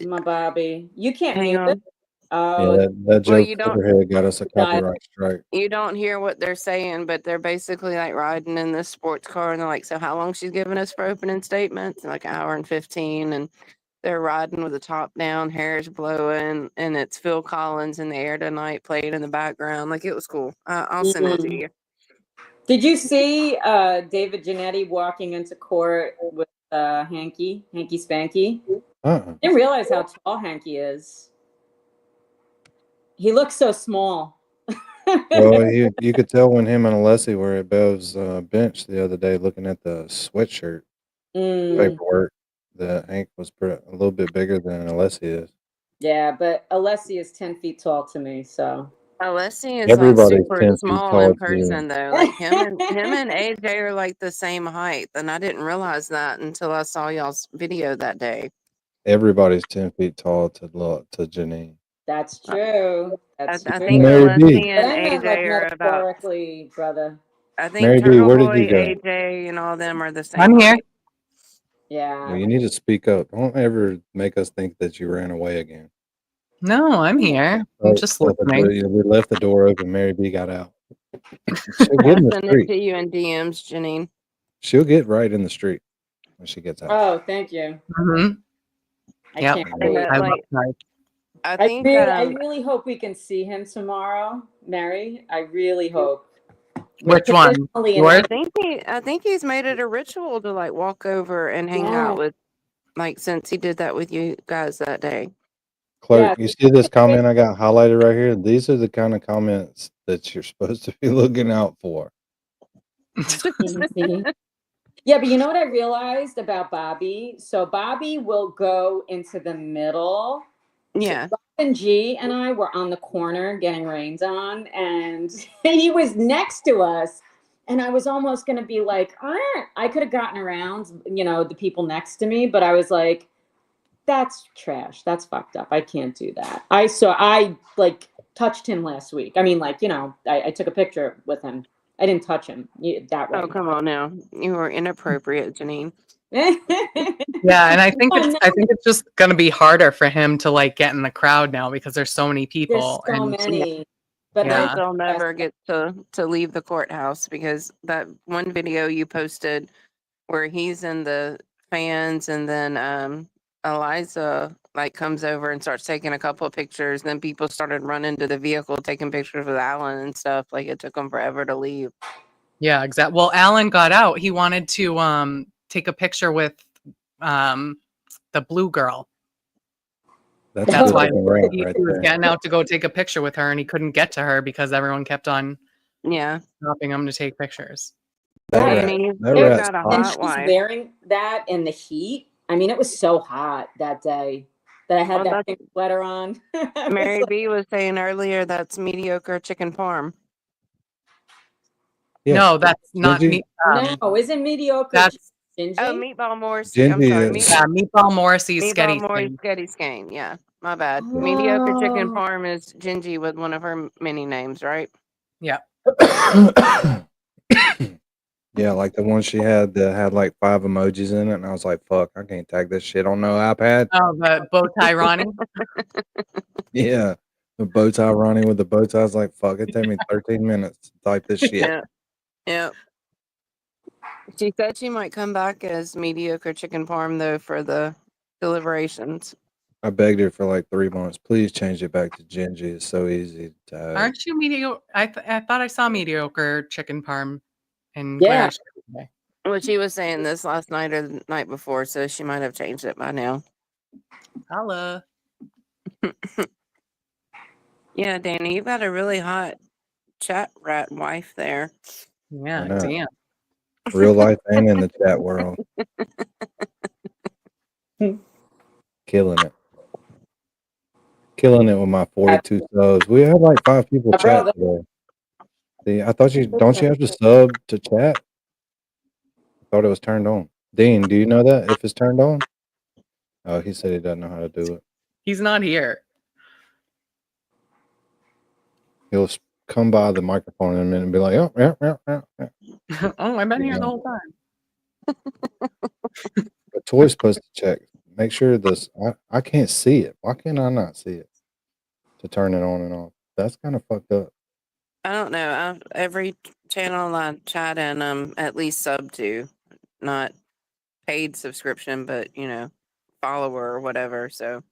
My Bobby. You can't
hang
mute it.
on.
Oh,
Yeah, that Joe
you don't-
Cooperhead got us a
Got it.
copyright strike.
You don't hear what they're saying, but they're basically like riding in this sports car and they're like, so how long she's giving us for opening statements? And like an hour and 15. And they're riding with the top down, hair's blowing, and it's Phil Collins in the air tonight playing in the background. Like it was cool. I'll send it to you.
Did you see David Giannetti walking into court with Hanky Spanky? I didn't realize how tall Hanky is. He looks so small.
Well, you could tell when him and Alessi were at Bev's bench the other day looking at the sweatshirt paperwork that Hank was a little bit bigger than Alessi is.
Yeah, but Alessi is 10 feet tall to me, so.
Alessi is
Everybody's
like super
10 feet
small
tall
in
to you.
person though. Like him and AJ are like the same height, and I didn't realize that until I saw y'all's video that day.
Everybody's 10 feet tall to Janine.
That's true. That's
I
true.
think
Mary B.
Alessi and
But I meant
AJ
like
are about.
metaphorically, brother.
I think
Mary B,
Turtle
where did
Boy,
you go?
AJ, and all them are the same.
I'm here.
height.
Yeah.
Well, you need to speak up. Don't ever make us think that you ran away again.
No, I'm here. I'm just listening.
We left the door open. Mary B got out. She'll
I'll
get in the
send it
street.
to you in DMs, Janine.
She'll get right in the street when she gets out.
Oh, thank you.
Mm-hmm.
I
Yep.
can't wait.
I love that.
I
I
think
really hope we can see him tomorrow, Mary. I really hope.
Which one? Yours?
I think he's made it a ritual to like walk over and hang out with, like, since he did that with you guys that day.
Clark, you see this comment I got highlighted right here? These are the kind of comments that you're supposed to be looking out for.
Yeah, but you know what I realized about Bobby? So Bobby will go into the middle.
Yeah.
And G and I were on the corner getting rains on, and he was next to us, And I was almost going to be like, I could have gotten around, the people next to me, but I was like, that's trash. That's fucked up. I can't do that. I like touched him last week. I mean, like, I took a picture with him. I didn't touch him that way.
Oh, come on now. You were inappropriate, Janine.
Yeah, and I think it's just gonna be harder for him to like get in the crowd now because there's so many people.
There's so many. But
yeah.
They'll never get to leave the courthouse because that one video you posted where he's in the fans and then Eliza like comes over and starts taking a couple of pictures. Then people started running to the vehicle taking pictures with Alan and stuff. Like it took them forever to leave.
Yeah, exactly. Well, Alan got out. He wanted to take a picture with the blue girl. That's why he was getting out to go take a picture with her, and he couldn't get to her because everyone kept on stopping him to take pictures.
And she's wearing that in the heat. I mean, it was so hot that day that I had that pink sweater on.
Mary B was saying earlier that's mediocre chicken parm.
Yeah.
No, that's not
Gingy-
me.
No, isn't mediocre?
That's
Gingy?
Oh, Meatball Morrissey. I'm
Gingy
sorry.
is-
Meatball Morrissey's
Meatball
Sketty
Morrissey
Skin.
Sketty Skin. Yeah, my bad. Mediocre chicken parm is Gingy with one of her many names, right?
Yeah.
Yeah, like the one she had that had like 5 emojis in it, and I was like, "Fuck, I can't tag this shit on no iPad."
Oh, the bow tie Ronnie.
Yeah, the bow tie Ronnie with the bow tie. I was like, "Fuck, it take me 13 minutes to type this shit."
Yeah. Yeah. She said she might come back as mediocre chicken parm though for the deliberations.
I begged her for like 3 months. Please change it back to Gingy. It's so easy to tag.
Aren't you mediocre? I thought I saw mediocre chicken parm in
Yeah.
Claire's today.
Well, she was saying this last night or the night before, so she might have changed it by now.
Holla.
Yeah, Danny, you've got a really hot chat rat wife there.
Yeah,
I know.
damn.
Real life and in the chat world. Killing it. Killing it with my 42 subs. We had like 5 people chat today. See, I thought don't you have to sub to chat? I thought it was turned on. Dean, do you know that if it's turned on? Oh, he said he doesn't know how to do it.
He's not here.
He'll come by the microphone in a minute and be like, "Oh, yeah."
Oh, I've been here the whole time.
But Toy's supposed to check. Make sure this. I can't see it. Why can't I not see it? To turn it on and off. That's kind of fucked up.
I don't know. Every channel I chat in, at least sub to, not paid subscription, but follower or whatever. So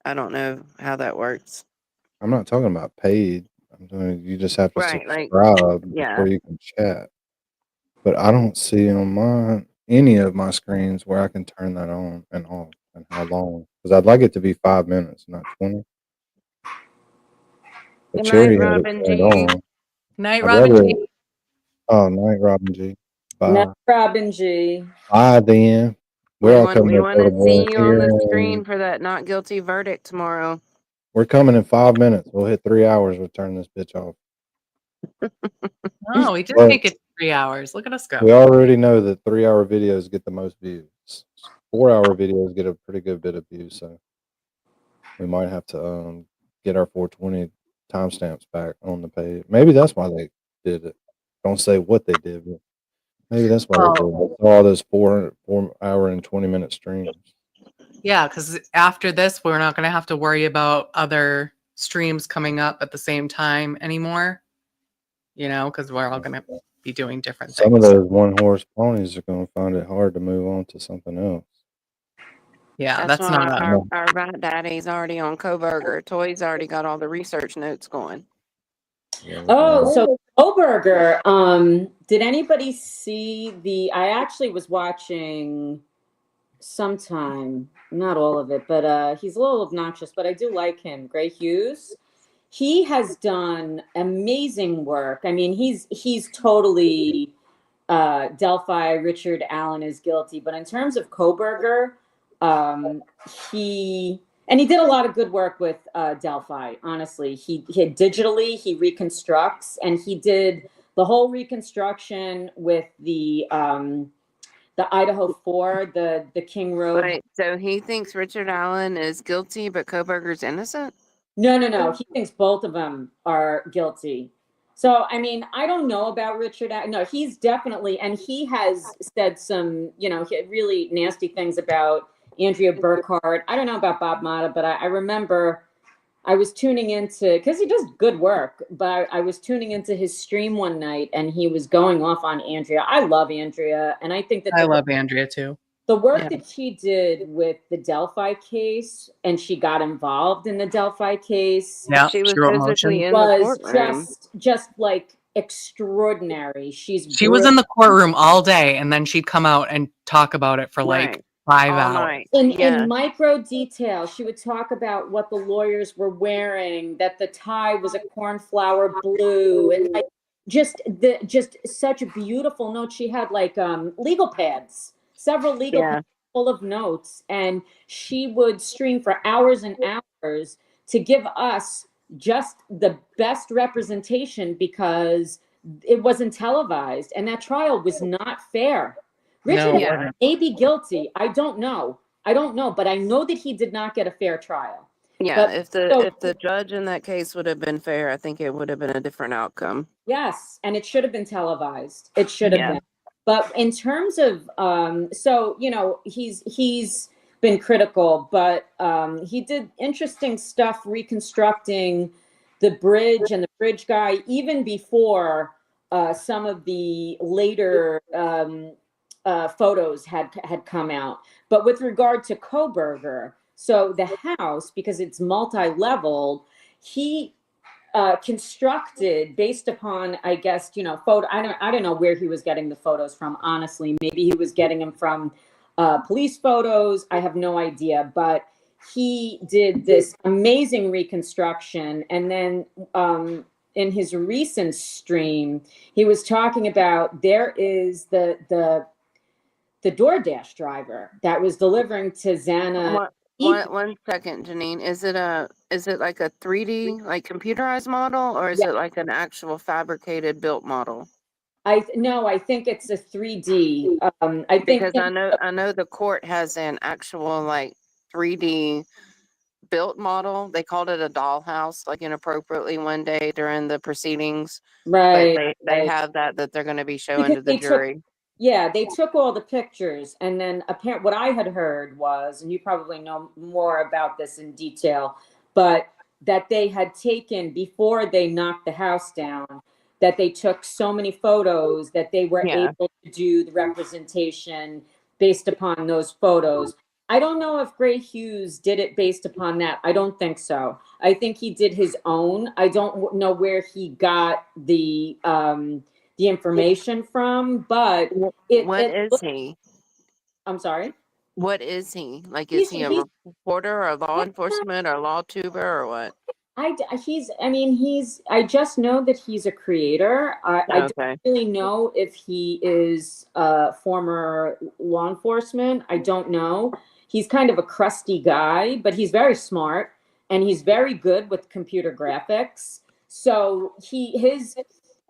I don't know how that works.
I'm not talking about paid. I'm doing. You just have to
Right, like,
subscribe
yeah.
before you can chat. But I don't see on any of my screens where I can turn that on and off and how long. Because I'd like it to be 5 minutes, not 20. But
Good
Cherry
night,
had it
Robin
turned
G.
on.
Night,
I'd
Robin
rather-
G.
Oh, night, Robin G. Bye.
No, Robin G.
Bye, then.
We
We're all
want
coming in
to see you on the
here.
screen for that not guilty verdict tomorrow.
We're coming in 5 minutes. We'll hit 3 hours. We'll turn this bitch off.
Oh, we did
But-
make it 3 hours. Look at us go.
We already know that 3-hour videos get the most views. 4-hour videos get a pretty good bit of views, so we might have to get our 420 timestamps back on the page. Maybe that's why they did it. Don't say what they did, but maybe that's why they did it. All those 4-hour and 20-minute streams.
Yeah, because after this, we're not going to have to worry about other streams coming up at the same time anymore. Because we're all going to be doing different
Some
things.
of those one-horse ponies are going to find it hard to move on to something else.
Yeah,
That's
that's
why
not
our rat daddy's already on Coburger. Toy's already got all the research notes going.
Oh, so Koberger, did anybody see I actually was watching sometime, not all of it, but he's a little obnoxious, but I do like him, Gray Hughes. He has done amazing work. I mean, he's totally Delphi, Richard Allen is guilty, but in terms of Koberger, he did a lot of good work with Delphi. Honestly, he digitally he reconstructs, and he did the whole reconstruction with the Idaho 4, the King Road.
Right. So he thinks Richard Allen is guilty, but Koberger's innocent?
No. He thinks both of them are guilty. So, I mean, I don't know about Richard. No, he's definitely, and he has said some, really nasty things about Andrea Burkhart. I don't know about Bob Mata, but I remember I was tuning into, because he does good work, but I was tuning into his stream one night and he was going off on Andrea. I love Andrea. And I think that
I love Andrea too.
the work
Yeah.
that she did with the Delphi case, and she got involved in the Delphi case.
Yeah,
She was
wrote
physically
motion.
in the
Was
courtroom.
just like extraordinary.
She was in the courtroom all day, and then she'd come out and talk about it for like
Right.
5
All
hours.
night.
in
Yeah.
micro detail. She would talk about what the lawyers were wearing, that the tie was a cornflower blue, and like just such a beautiful note. She had like legal pads, several legal
Yeah.
pads full of notes, and she would stream for hours and hours to give us just the best representation because it wasn't televised and that trial was not fair. Richard
No,
Yeah.
wasn't.
may be guilty. I don't know, but I know that he did not get a fair trial.
Yeah.
But
If
so
the judge in that case would have been fair, I think it would have been a different outcome.
yes, and it should have been televised. It should have
Yeah.
been. But in terms of so he's been critical, but he did interesting stuff reconstructing the bridge and the bridge guy even before some of the later photos had come out. But with regard to Koberger, so the house, because it's multi-leveled, he constructed based upon, I guess, photo. I don't know where he was getting the photos from. Honestly, maybe he was getting them from police photos. I have no idea, but he did this amazing reconstruction, and then in his recent stream, he was talking about there is the DoorDash driver that was delivering to Xana.
One second, Janine. Is it like a 3D, like computerized model, or is
Yeah.
it like an actual fabricated built model?
No, I think it's a 3D. I think
Because I know the court has an actual like 3D built model. They called it a dollhouse, like inappropriately one day during the proceedings.
right.
But they have that they're going to be showing
Because
to the jury.
they took all the pictures, and then apparently what I had heard was, and you probably know more about this in detail, but that they had taken before they knocked the house down, that they took so many photos that they were
Yeah.
able to do the representation based upon those photos. I don't know if Gray Hughes did it based upon that. I don't think so. I think he did his own. I don't know where he got the information from, but
What is he?
I'm sorry.
What is he? Like, is he a reporter or law enforcement or law tuber or what?
I just know that he's a creator. I
Okay.
don't really know if he is former law enforcement. I don't know. He's kind of a crusty guy, but he's very smart and he's very good with computer graphics. So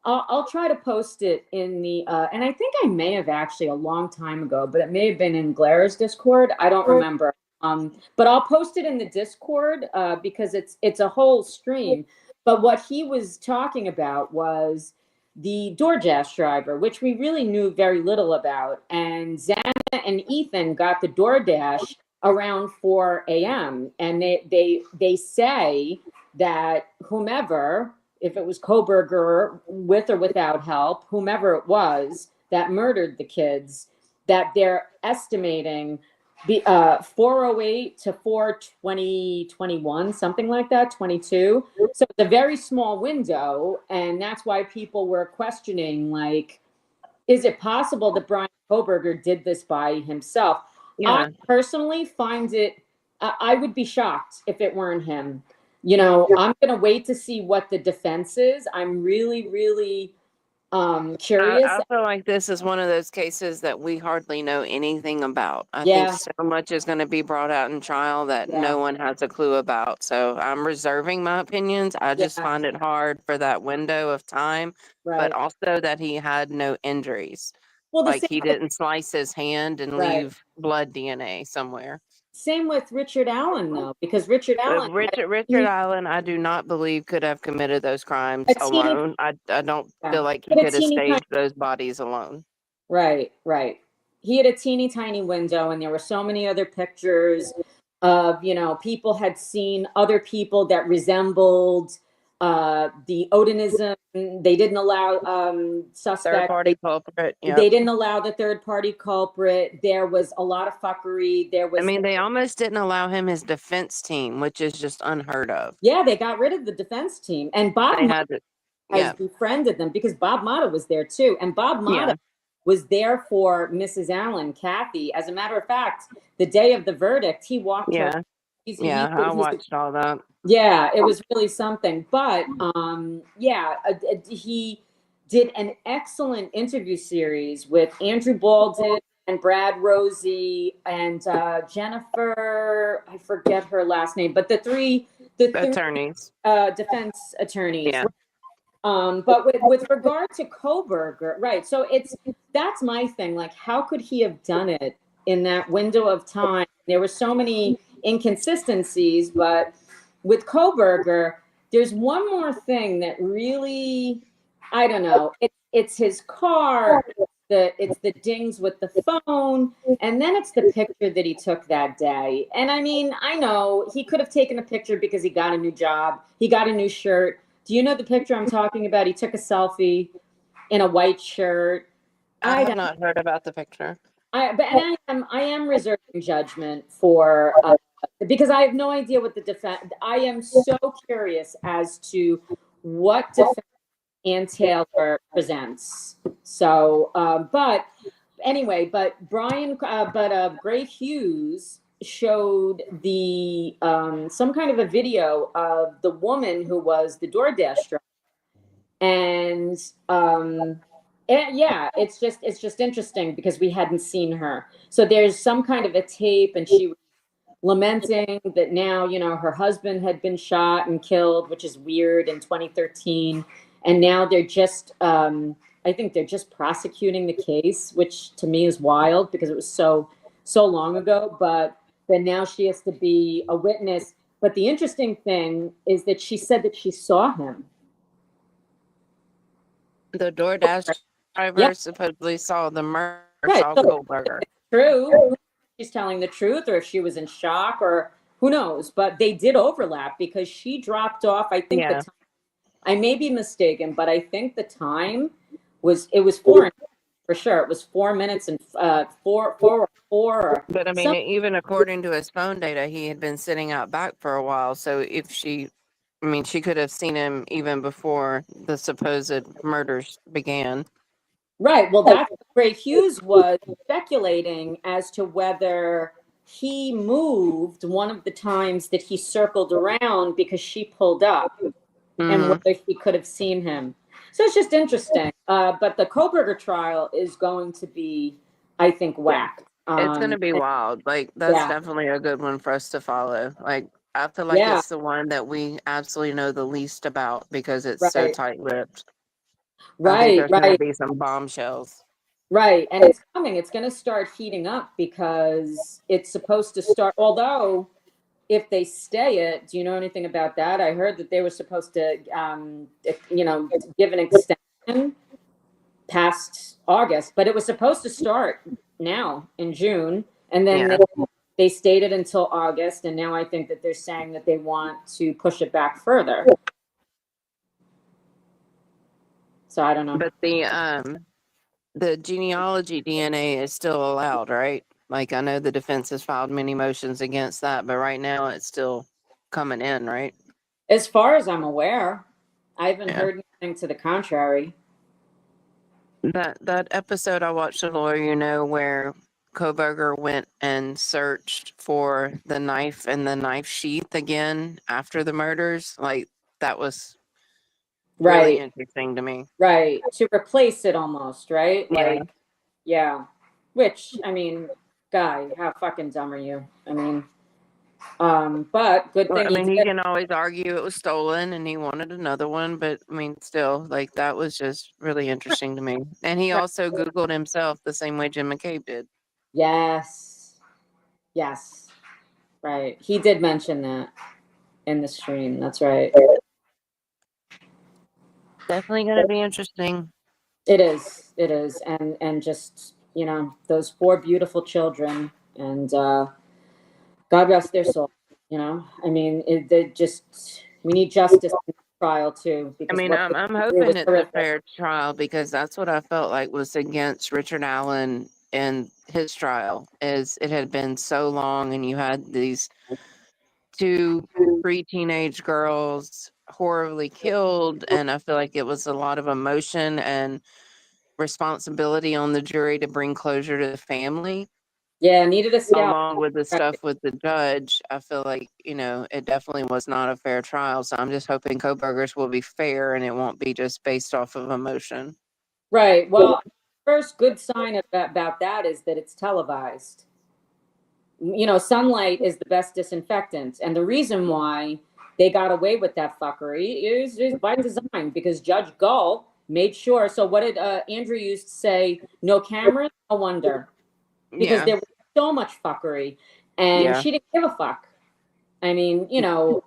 I'll try to post it in the and I think I may have actually a long time ago, but it may have been in Glara's Discord. I don't remember. But I'll post it in the Discord because it's a whole stream. But what he was talking about was the DoorDash driver, which we really knew very little about. And Xana and Ethan got the DoorDash around 4 a.m. And they say that whomever, if it was Koberger with or without help, whomever it was that murdered the kids, that they're estimating 408 to 420, something like that, 22. So it's a very small window, and that's why people were questioning, like, is it possible that Brian Koberger did this by himself?
Yeah.
I personally find it, I would be shocked if it weren't him. I'm going to wait to see what the defense is. I'm really, really Curious.
I feel like this is one of those cases that we hardly know anything about. I think
Yeah.
so much is going to be brought out in trial that
Yeah.
no one has a clue about. So I'm reserving my opinions. I just
Yeah.
find it hard for that window of time,
Right.
but also that he had no injuries.
Well, the
Like
same
he
with,
didn't slice his hand and
right.
leave blood DNA somewhere.
Same with Richard Allen, though, because Richard Allen had
Richard Allen, I do not believe could have committed those crimes
a teeny,
alone. I don't
yeah,
feel like he
but a
could have
teeny tiny,
staged those bodies alone.
right, right. He had a teeny tiny window, and there were so many other pictures of, you know, people had seen other people that resembled the Odinism. They didn't allow
Third
suspects.
party culprit.
They
Yep.
didn't allow the third party culprit. There was a lot of fuckery. There
I
was,
mean, they almost didn't allow him his defense team, which is just unheard of.
yeah, they got rid of the defense team, and Bob
They
Mott
had to,
has
yeah,
befriended them because Bob Mata was there too, and Bob Mata
yeah,
was there for Mrs. Allen, Kathy. As a matter of fact, the day of the verdict, he walked her.
yeah, yeah. I watched all that.
Yeah, it was really something. But yeah, he did an excellent interview series with Andrew Baldwin and Brad Rosie and Jennifer. I forget her last name, but the three
Attorneys.
defense attorneys.
Yeah.
But with regard to Koberger, right? So that's my thing. Like, how could he have done it in that window of time? There were so many inconsistencies, but with Koberger, there's one more thing that really, I don't know. It's his car. It's the dings with the phone, and then it's the picture that he took that day. And I mean, I know he could have taken a picture because he got a new job, he got a new shirt. Do you know the picture I'm talking about? He took a selfie in a white shirt.
I have not heard about the picture.
I am reserving judgment for because I have no idea what the defense. I am so curious as to what defense Ann Taylor presents. So, but anyway, but Gray Hughes showed the some kind of a video of the woman who was the DoorDash driver, and yeah, it's just interesting because we hadn't seen her. So there's some kind of a tape, and she was lamenting that now, you know, her husband had been shot and killed, which is weird, in 2013, and now they're just I think they're just prosecuting the case, which to me is wild because it was so long ago. But then now she has to be a witness. But the interesting thing is that she said that she saw him.
The DoorDash driver supposedly saw the murder, saw
So
Kohlberger.
true. She's telling the truth, or if she was in shock, or who knows. But they did overlap because she dropped off. I think the time, I may be mistaken, but I think the time was 4 for sure. It was 4 minutes and four.
But I mean, even according to his phone data, he had been sitting out back for a while. So if she could have seen him even before the supposed murders began.
Right. Well, that's what Gray Hughes was speculating as to whether he moved one of the times that he circled around because she pulled up, and whether he could have seen him. So it's just interesting. But the Kohlberger trial is going to be, I think, whacked.
It's going to be wild. Like, that's definitely a good one for us to follow. Like, I feel like it's the one that we absolutely know the least about because it's so tight-lipped. I think there's going to be some bombshells.
Right. And it's coming. It's going to start heating up because it's supposed to start. Although, if they stay it, do you know anything about that? I heard that they were supposed to, give an extension past August, but it was supposed to start now in June. And then they stayed it until August. And now I think that they're saying that they want to push it back further. So I don't know.
But the genealogy DNA is still allowed, right? Like, I know the defense has filed many motions against that, but right now it's still coming in, right?
As far as I'm aware, I haven't heard anything to the contrary.
That episode I watched of Lawyer, where Kohlberger went and searched for the knife and the knife sheath again after the murders, like, that was really
Right.
interesting to me.
Right. To replace it almost, right?
Yeah.
Like, yeah. Which, I mean, guy, how fucking dumb are you? I mean, but good
Well,
thing
I
he
mean, he
did.
can always argue it was stolen and he wanted another one, but I mean, still, like, that was just really interesting to me. And he
Right.
also Googled himself the same way Jim McCabe did.
Yes. Yes. Right. He did mention that in the stream. That's right.
Definitely going to be interesting.
It is. It is. And just, you know, those four beautiful children and God rest their soul, you know? I mean, they just we need justice in the trial too
I
because
mean,
what
I'm
they went through
hoping
was
it's a
horrific.
fair trial because that's what I felt like was against Richard Allen and his trial is it had been so long and you had these two pre-teenage girls horribly killed, and I feel like it was a lot of emotion and responsibility on the jury to bring closure to the family.
Yeah, needed a scalp.
Along with the
Right.
stuff with the judge, I feel like, it definitely was not a fair trial. So I'm just hoping Koberger's will be fair and it won't be just based off of emotion.
Right. Well, first good sign about that is that it's televised. You know, sunlight is the best disinfectant. And the reason why they got away with that fuckery is by design because Judge Gull made sure. So what did Andrew used to say? No cameras, no wonder. Because
Yeah.
there was so much fuckery and
Yeah.
she didn't give a fuck. I mean, you know,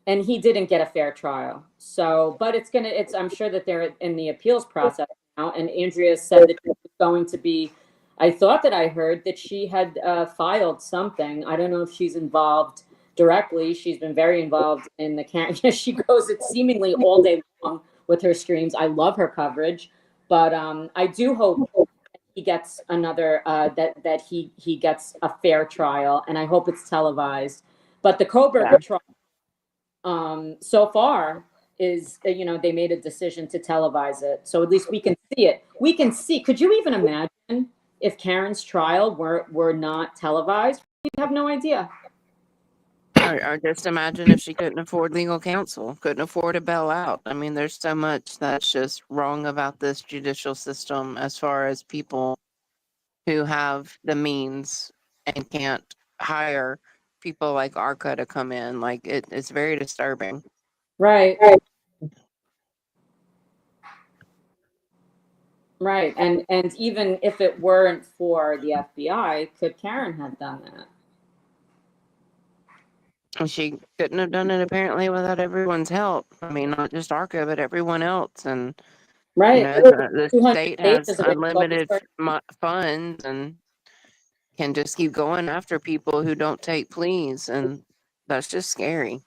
and he didn't get a fair trial. So, but I'm sure that they're in the appeals process now. And Andrea said that it's going to be, I thought that I heard that she had filed something. I don't know if she's involved directly. She's been very involved in the she goes it seemingly all day long with her streams. I love her coverage, but I do hope he gets another that he gets a fair trial, and I hope it's televised. But the Koberger trial, so far is they made a decision to televise it, so at least we can see it. We can see. Could you even imagine if Karen's trial were not televised? We have no idea.
Or just imagine if she couldn't afford legal counsel, couldn't afford to bail out. I mean, there's so much that's just wrong about this judicial system as far as people who have the means and can't hire people like Arca to come in. Like it's very disturbing.
Right. Right. And even if it weren't for the FBI, could Karen have done that?
And she couldn't have done it apparently without everyone's help. I mean, not just Arca, but everyone else. And
Right.
the
200
state
days
has
is a way to focus
unlimited
for-
funds and can just keep going after people who don't take pleas, and that's just scary.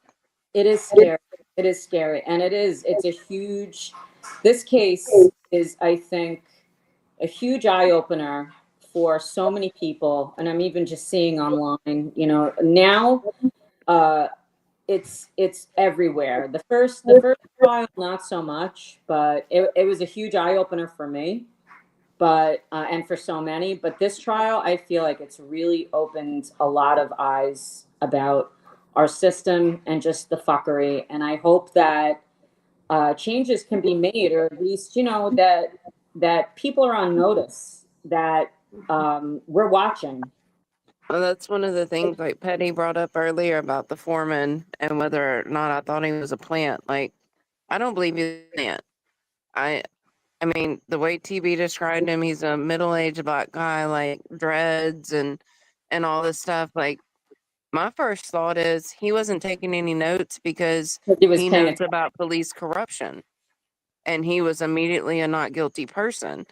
It is scary. It is scary. And it's a huge, this case is, I think, a huge eye opener for so many people. And I'm even just seeing online, now it's everywhere. The first trial, not so much, but it was a huge eye opener for me. But and for so many, but this trial, I feel like it's really opened a lot of eyes about our system and just the fuckery. And I hope that changes can be made, or at least that people are on notice, that we're watching.
Well, that's one of the things like Petty brought up earlier about the foreman and whether or not I thought he was a plant. Like, I don't believe he's a plant. I mean, the way TB described him, he's a middle-aged black guy, like dreads and all this stuff. Like, my first thought is he wasn't taking any notes because
He was
he
paying
knows about police corruption, and he was immediately a not guilty person.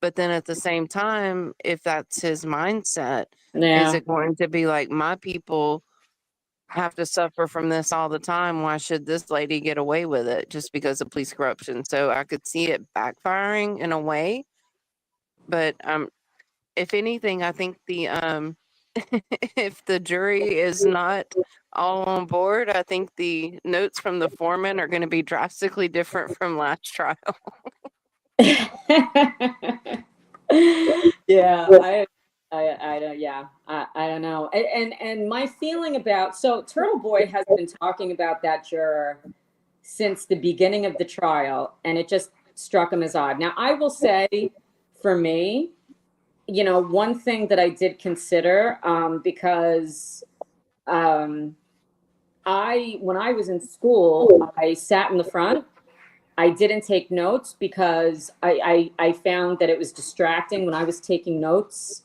But then at the same time, if that's his mindset, is
Yeah.
it going to be like my people have to suffer from this all the time? Why should this lady get away with it just because of police corruption? So I could see it backfiring in a way. But if anything, I think the if the jury is not all on board, I think the notes from the foreman are going to be drastically different from last trial.
Yeah, I don't, yeah, I don't know. And my feeling about, so Turtle Boy has been talking about that juror since the beginning of the trial, and it just struck him as odd. Now, I will say, for me, you know, one thing that I did consider, because when I was in school, I sat in the front. I didn't take notes because I found that it was distracting when I was taking notes.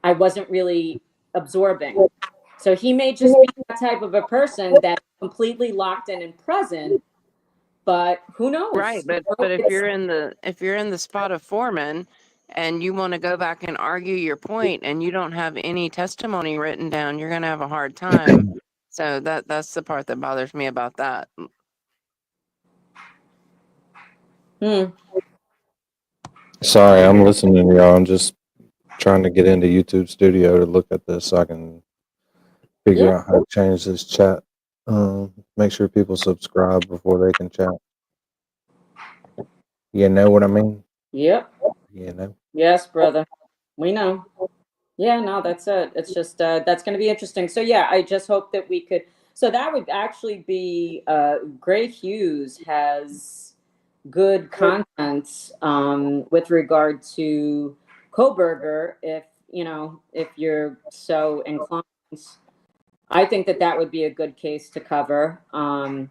I wasn't really absorbing. So he may just be that type of a person that completely locked in and present, but who knows?
Right,
You know,
but if
it's,
you're in the spot of foreman and you want to go back and argue your point and you don't have any testimony written down, you're going to have a hard time. So that's the part that bothers me about that.
Sorry, I'm listening to y'all. I'm just trying to get into YouTube Studio to look at this so I can figure out how to change this chat. Make sure people subscribe before they can chat. You know what I mean?
Yep.
You know.
Yes, brother. We know. Yeah, no, that's it. It's just that's going to be interesting. So yeah, I just hope that we could. So that would actually be Gray Hughes has good content with regard to Koberger. If you know, if you're so inclined, I think that that would be a good case to cover. Why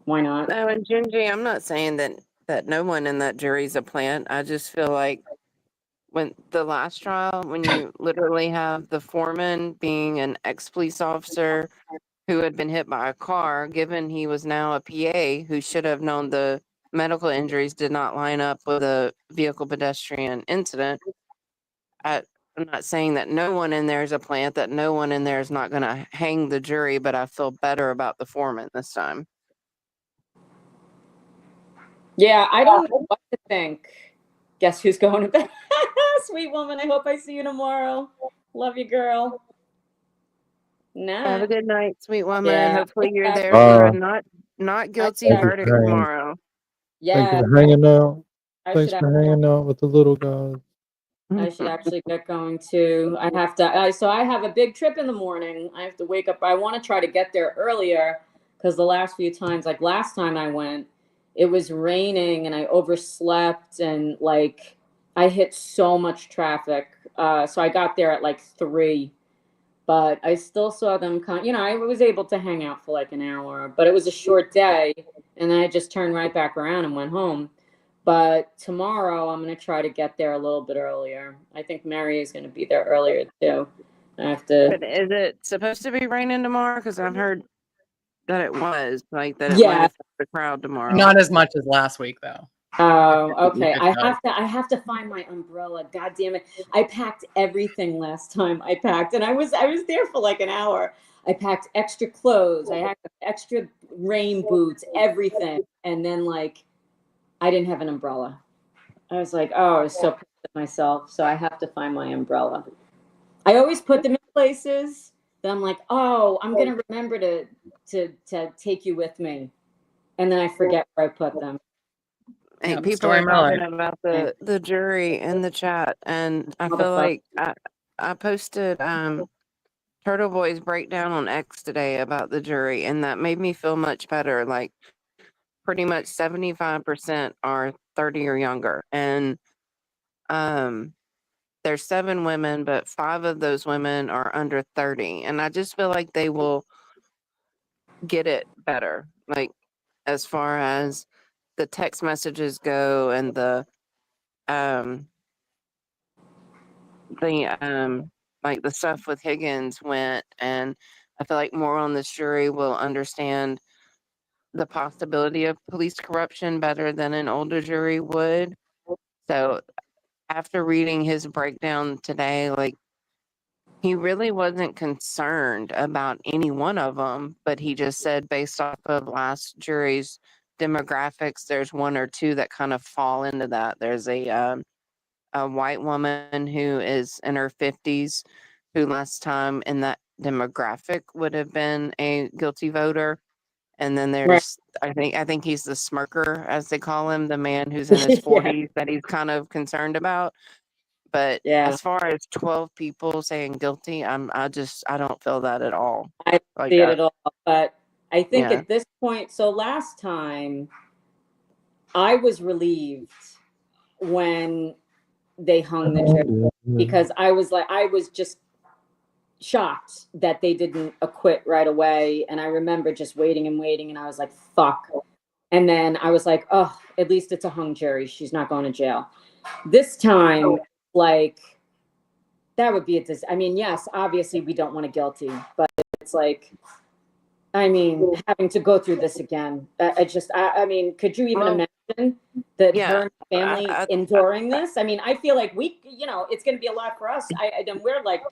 not?
No, and Gingy, I'm not saying that no one in that jury's a plant. I just feel like when the last trial, when you literally have the foreman being an ex-police officer who had been hit by a car, given he was now a PA who should have known the medical injuries did not line up with a vehicle pedestrian incident. I'm not saying that no one in there is a plant, that no one in there is not going to hang the jury, but I feel better about the foreman this time.
Yeah, I don't know what to think. Guess who's going to bed? Sweet woman, I hope I see you tomorrow. Love you, girl.
Have a good night, sweet woman.
Yeah.
Hopefully you're there for a not guilty
Thank you
verdict
for hanging.
tomorrow.
Thank you
Yeah.
for hanging out.
I
Thanks
should
for hanging out with the little guys.
I should actually get going too. I have to. So I have a big trip in the morning. I have to wake up. I want to try to get there earlier because the last few times, like last time I went, it was raining and I overslept and like I hit so much traffic. So I got there at like 3, but I still saw them come. You know, I was able to hang out for like an hour, but it was a short day, and then I just turned right back around and went home. But tomorrow I'm going to try to get there a little bit earlier. I think Mary is going to be there earlier too. I have to.
But is it supposed to be raining tomorrow? Because I've heard that it was, like that it might
Yeah.
affect the crowd tomorrow.
Not as much as last week, though.
Oh, okay.
It does.
I have to find my umbrella. God damn it. I packed everything last time I packed, and I was there for like an hour. I packed extra clothes. I had extra rain boots, everything. And then like I didn't have an umbrella. I was like, oh, I was so proud of myself. So I have to find my umbrella. I always put them in places that I'm like, oh, I'm gonna remember to take you with me. And then I forget where I put them.
Hey,
Yep,
people
story
are
of my
talking
life.
about the jury in the chat, and I feel like I posted Turtle Boy's breakdown on X today about the jury, and that made me feel much better. Like pretty much 75% are 30 or younger, and there's 7 women, but 5 of those women are under 30, and I just feel like they will get it better. Like as far as the text messages go and the like the stuff with Higgins went, and I feel like more on this jury will understand the possibility of police corruption better than an older jury would. So after reading his breakdown today, like he really wasn't concerned about any one of them, but he just said based off of last jury's demographics, there's 1 or 2 that kind of fall into that. There's a white woman who is in her 50s, who last time in that demographic would have been a guilty voter. And then there's, I think he's the smirker, as they call him, the man who's in his 40s that he's kind of concerned about. But as far as 12 people saying guilty, I don't feel that at all.
I
Like
see it at all, but I think
Yeah.
at this point, so last time I was relieved when they hung the jury because I was just shocked that they didn't acquit right away. And I remember just waiting and waiting, and I was like, fuck. And then I was like, oh, at least it's a hung jury. She's not going to jail. This time, like, that would be I mean, yes, obviously we don't want a guilty, but it's like, I mean, having to go through this again. I mean, could you even
Well,
imagine that
yeah,
her and her family enduring this? I mean, I feel like it's going to be a lot for us. And we're like,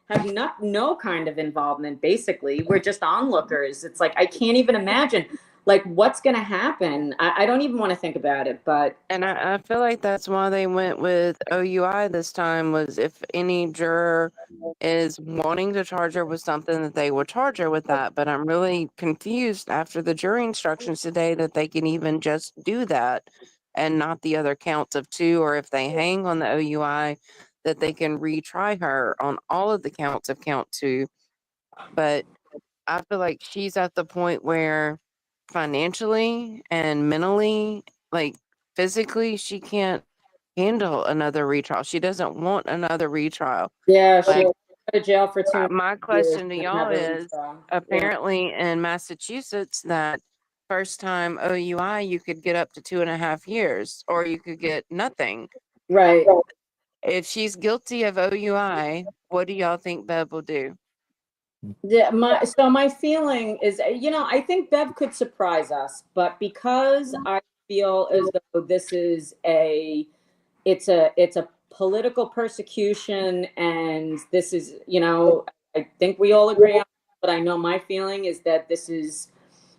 have no kind of involvement, basically. We're just onlookers. It's like, I can't even imagine, like, what's going to happen. I don't even want to think about it, but.
And I feel like that's why they went with OUI this time, was if any juror is wanting to charge her with something, that they would charge her with that. But I'm really confused after the jury instructions today that they can even just do that and not the other counts of 2, or if they hang on the OUI, that they can retry her on all of the counts of count 2. But I feel like she's at the point where financially and mentally, like physically, she can't handle another retrial. She doesn't want another retrial.
Yeah, she
Like,
go to jail for 2
my
years
question to
and
y'all
have a
is,
retrial. Yeah.
apparently in Massachusetts, that first time OUI, you could get up to 2.5 years, or you could get nothing.
Right.
If she's guilty of OUI, what do y'all think Bev will do?
Yeah, my feeling is, I think Bev could surprise us, but because I feel as though this is it's a political persecution, and this is, I think we all agree on, but I know my feeling is that this is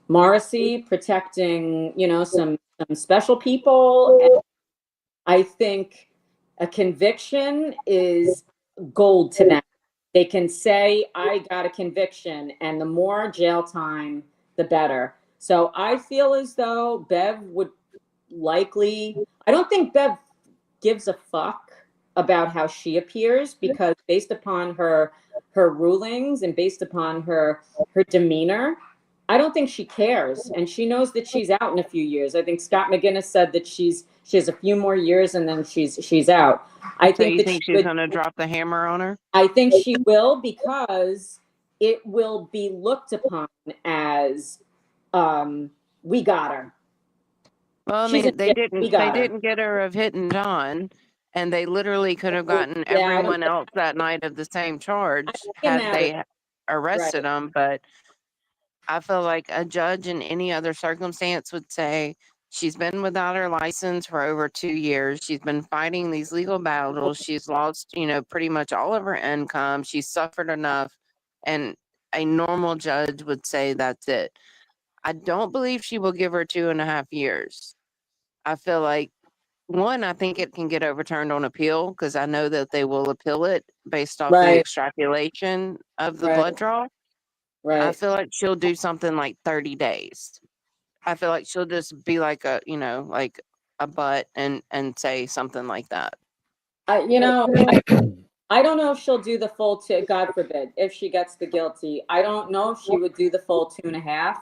Morrissey protecting, some special people. And I think a conviction is gold to them. They can say, I got a conviction, and the more jail time, the better. So I feel as though Bev would likely, I don't think Bev gives a fuck about how she appears, because based upon her rulings and based upon her demeanor, I don't think she cares, and she knows that she's out in a few years. I think Scott McGinnis said that she has a few more years and then she's out. I
So
think
you
that
think
she
she's
would,
gonna drop the hammer on her?
I think she will, because it will be looked upon as, we got her.
Well, I
She's
mean,
a shit. We
they
got her.
didn't get her of hitting John, and they literally could have gotten
Yeah, I don't
everyone
think,
else that night of the same charge
it
had
matters.
they arrested
Right.
them. But I feel like a judge in any other circumstance would say she's been without her license for over 2 years. She's been fighting these legal battles. She's lost, pretty much all of her income. She's suffered enough, and a normal judge would say that's it. I don't believe she will give her 2.5 years. I feel like, one, I think it can get overturned on appeal, because I know that they will appeal it based off the
Right.
extrapolation of the
Right.
blood draw. I
Right.
feel like she'll do something like 30 days. I feel like she'll just be like like a butt, and say something like that.
I don't know if she'll do the full two, God forbid, if she gets the guilty. I don't know if she would do the full 2.5.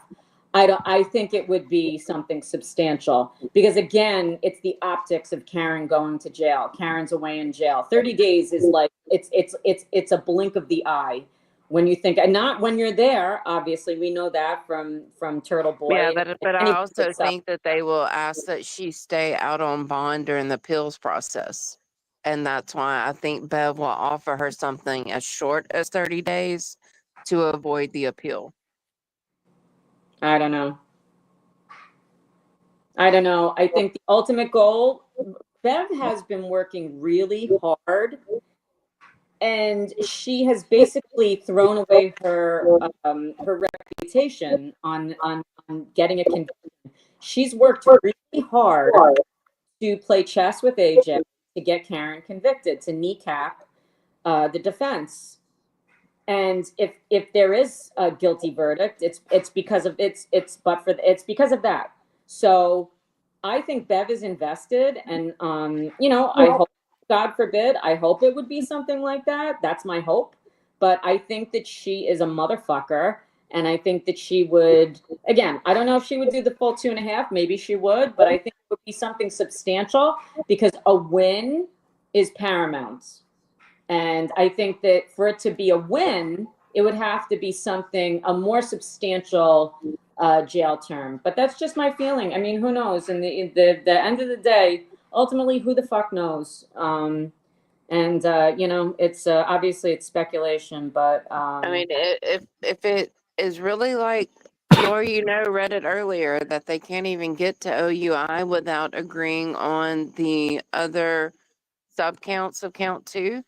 I think it would be something substantial, because again, it's the optics of Karen going to jail. Karen's away in jail. 30 days is like, it's a blink of the eye when you think, and not when you're there. Obviously, we know that from Turtle Boy.
Yeah,
and
but I
anybody
also
that's up.
think that they will ask that she stay out on bond during the appeals process. And that's why I think Bev will offer her something as short as 30 days to avoid the appeal.
I don't know. I think the ultimate goal, Bev has been working really hard, and she has basically thrown away her reputation on getting a conviction. She's worked really hard to play chess with AJ to get Karen convicted, to kneecap the defense. And if there is a guilty verdict, it's because of it's because of that. So I think Bev is invested, and I hope, God forbid, I hope it would be something like that. That's my hope. But I think that she is a motherfucker, And I think that she would, again, I don't know if she would do the full 2.5, maybe she would, but I think it would be something substantial because a win is paramount. And I think that for it to be a win, it would have to be something, a more substantial jail term. But that's just my feeling. I mean, who knows? In the end of the day, ultimately, who the fuck knows? You know, it's obviously it's speculation, but
I mean, if it is really like Lori, you know, read it earlier that they can't even get to OUI without agreeing on the other sub counts of count 2,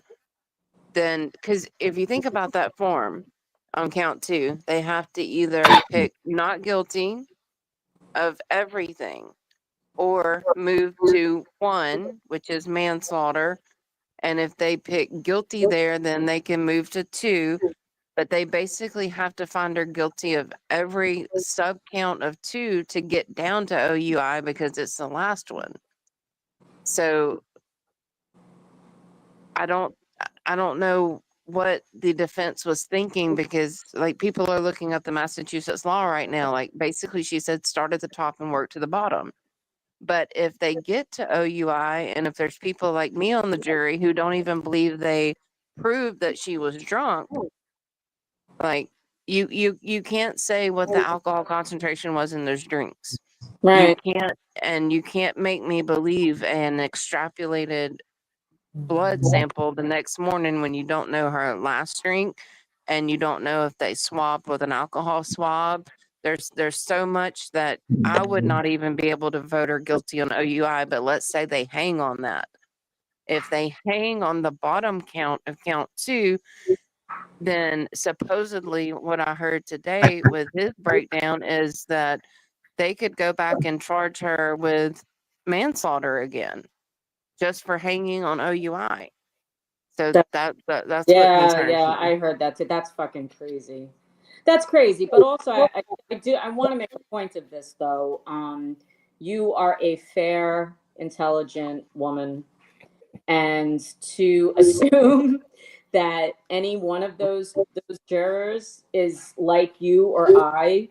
then because if you think about that form on count 2, they have to either pick not guilty of everything or move to 1, which is manslaughter. And if they pick guilty there, then they can move to 2. But they basically have to find her guilty of every sub count of 2 to get down to OUI because it's the last one. So I don't know what the defense was thinking because like people are looking at the Massachusetts law right now. Like basically she said start at the top and work to the bottom. But if they get to OUI and if there's people like me on the jury who don't even believe they proved that she was drunk, like you can't say what the alcohol concentration was in those drinks.
Right.
You can't make me believe an extrapolated blood sample the next morning when you don't know her last drink and you don't know if they swabbed with an alcohol swab. There's so much that I would not even be able to vote her guilty on OUI, but let's say they hang on that. If they hang on the bottom count of count 2, then supposedly what I heard today with his breakdown is that they could go back and charge her with manslaughter again just for hanging on OUI. So that's what concerns me.
I heard that too. That's fucking crazy. That's crazy. But also, I want to make a point of this though. You are a fair, intelligent woman, and to assume that any one of those jurors is like you or I,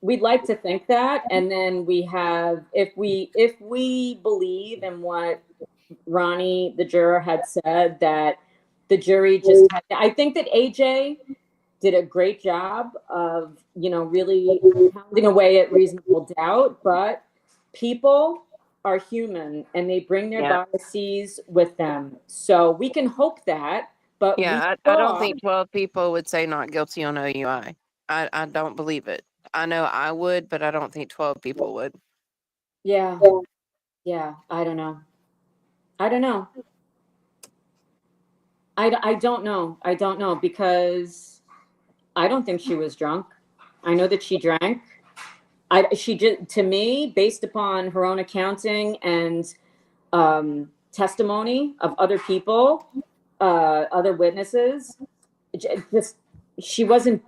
we'd like to think that, and then we have, if we believe in what Ronnie, the juror, had said, that the jury just had, I think that AJ did a great job of, you know, really pounding away at reasonable doubt, but people are human and they bring their biases with them. So we can hope that, but
I don't think 12 people would say not guilty on OUI. I don't believe it. I know I would, but I don't think 12 people would.
Yeah. I don't know. I don't know because I don't think she was drunk. I know that she drank. She just, to me, based upon her own accounting and testimony of other people, other witnesses, just she wasn't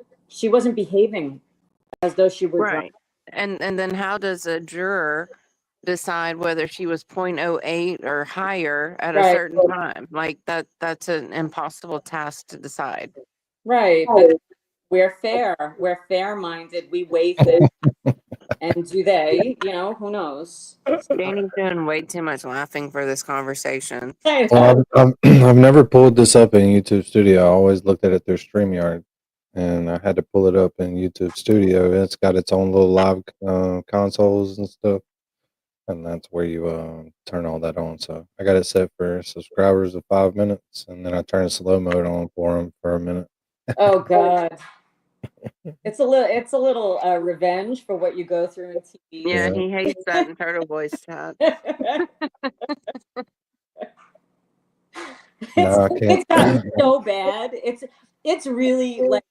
behaving as though she were drunk.
And then how does a juror decide whether she was 0.08 or higher at a certain time? Like that's an impossible task to decide.
Right. But we're fair-minded. We weigh things. And do they, you know, who knows?
Danny's doing way too much laughing for this conversation.
Well, I've never pulled this up in YouTube Studio. I always looked at it through StreamYard, and I had to pull it up in YouTube Studio. It's got its own little live consoles and stuff, and that's where you turn all that on. So I got it set for subscribers of 5 minutes, and then I turn slow mode on for them for a minute.
Oh God. It's a little revenge for what you go through in TV.
Yeah, he hates that in Turtle Boys chat.
It's gotten so bad. It's really like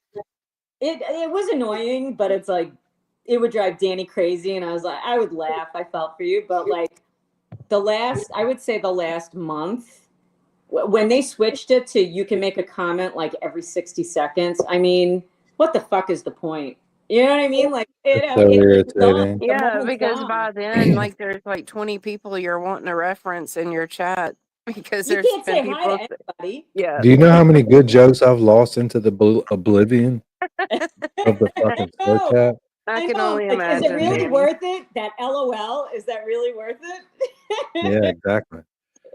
it was annoying, but it's like it would drive Danny crazy, and I was like, I would laugh. I felt for you, but like I would say the last month, when they switched it to you can make a comment like every 60 seconds. I mean, what the fuck is the point? You know what I mean? Like, you know, it's done.
Yeah, because by then, like, there's like 20 people you're wanting to reference in your chat because
You
there's
can't
been
say
people.
hi to anybody.
Yeah.
Do you know how many good jokes I've lost into the oblivion? Of the fucking slow
know.
chat.
I
I
can
know.
only
Like, is it
imagine,
really
Danny.
worth it? That LOL, is that really worth it?
Yeah, exactly.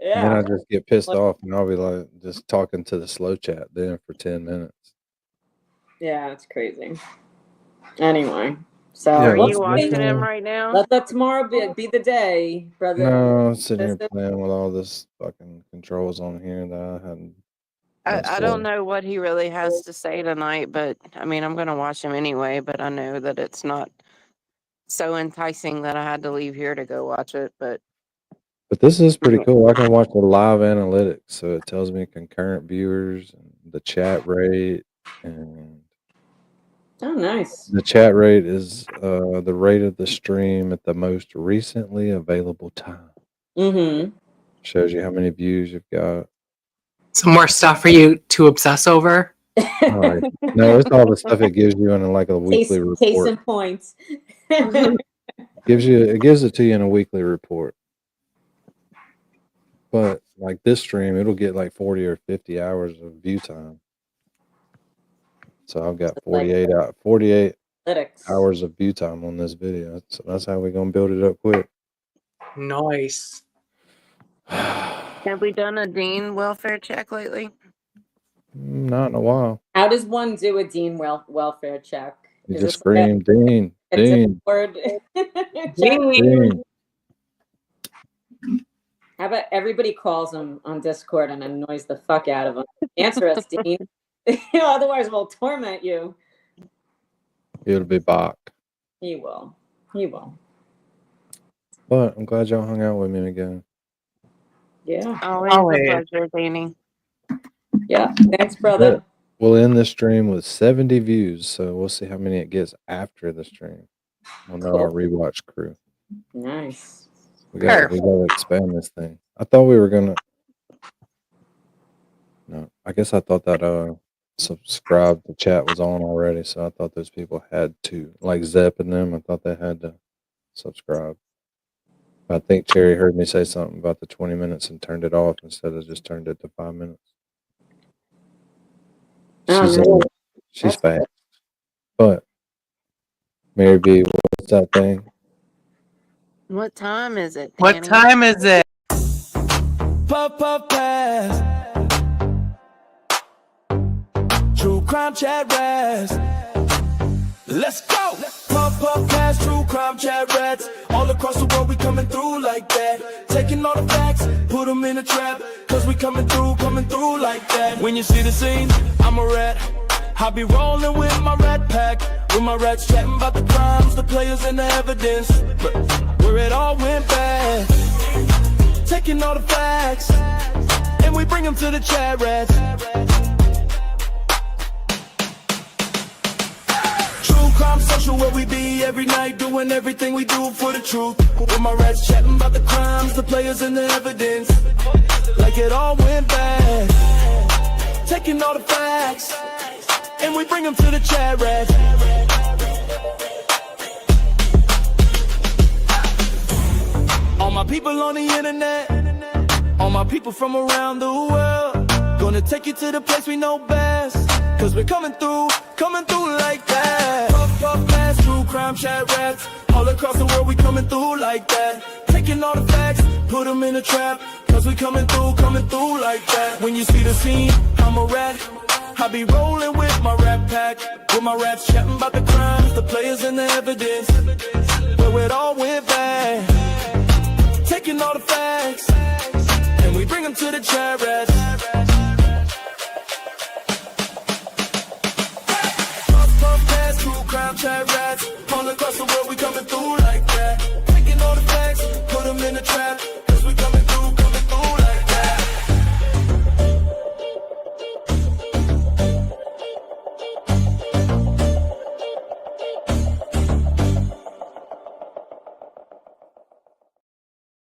And then
Yeah.
I just get pissed off and I'll be like just talking to the slow chat then for 10 minutes.
Yeah, it's crazy. Anyway, so
Yeah,
Are
we'll
you
what's
see.
watching him
on?
right now?
Let tomorrow be the day, brother.
No, I'm sitting here
Listen.
playing with all this fucking controls on here that I hadn't messed
I don't
with.
know what he really has to say tonight, but I mean, I'm going to watch him anyway, but I know that it's not so enticing that I had to leave here to go watch it, but
But this is pretty cool. I can watch the live analytics, so it tells me concurrent viewers and the chat rate, and
Oh, nice.
the chat rate is the rate of the stream at the most recently available time.
Mm-hmm.
Shows you how many views you've got.
Some more stuff for you to obsess over.
All right. No, it's all the stuff it gives you in like a weekly
Case
report.
in point.
It gives it to you in a weekly report. But like this stream, it'll get like 40 or 50 hours of view time. So I've got 48
Analytics.
hours of view time on this video. So that's how we're gonna build it up quick.
Nice.
have we done a Dean welfare check lately?
Not in a while.
How does one do a Dean welfare check?
You
Is
just
this like
scream, Dean,
a
Dean,
Discord check?
Dean.
How about everybody calls him on Discord and annoys the fuck out of him? Answer us, Dean. Otherwise, we'll torment you.
It'll be Bach.
He will. He will.
But I'm glad y'all hung out with me again.
Yeah.
Always a pleasure, Danny.
Yeah. Thanks, brother.
We'll end this stream with 70 views, so we'll see how many it gets after the stream on our rewatch crew.
Nice.
We got to expand this thing. I thought we were gonna. No, I guess I thought that subscribe to chat was on already, so I thought those people had to, like Zep and them. I thought they had to subscribe. I think Cherry heard me say something about the 20 minutes and turned it off instead of just turned it to 5 minutes. She's fast. But Mary B, what's that thing?
What time is it,
What
Danny?
time is it?
Puff puff pass. True crime chat rats. Let's go. Puff puff pass. True crime chat rats. All across the world we coming through like that. Taking all the facts, put them in a trap. Cause we coming through like that. When you see the scene, I'm a rat. I be rolling with my rat pack. With my rats chatting about the crimes, the players and the evidence. Where it all went bad. Taking all the facts, and we bring them to the chat rats. True crime social, where we be every night, doing everything we do for the truth. With my rats chatting about the crimes, the players and the evidence. Like it all went bad. Taking all the facts, and we bring them to the chat rats. All my people on the internet, all my people from around the world, gonna take you to the place we know best. Cause we're coming through like that. Puff, puff, pass, true crime chat rats. All across the world we coming through like that. Taking all the facts, put them in a trap. Cause we coming through like that. When you see the scene, I'm a rat. I be rolling with my rap pack. With my rats chatting about the crimes, the players and the evidence. Where it all went bad. Taking all the facts, and we bring them to the chat rats.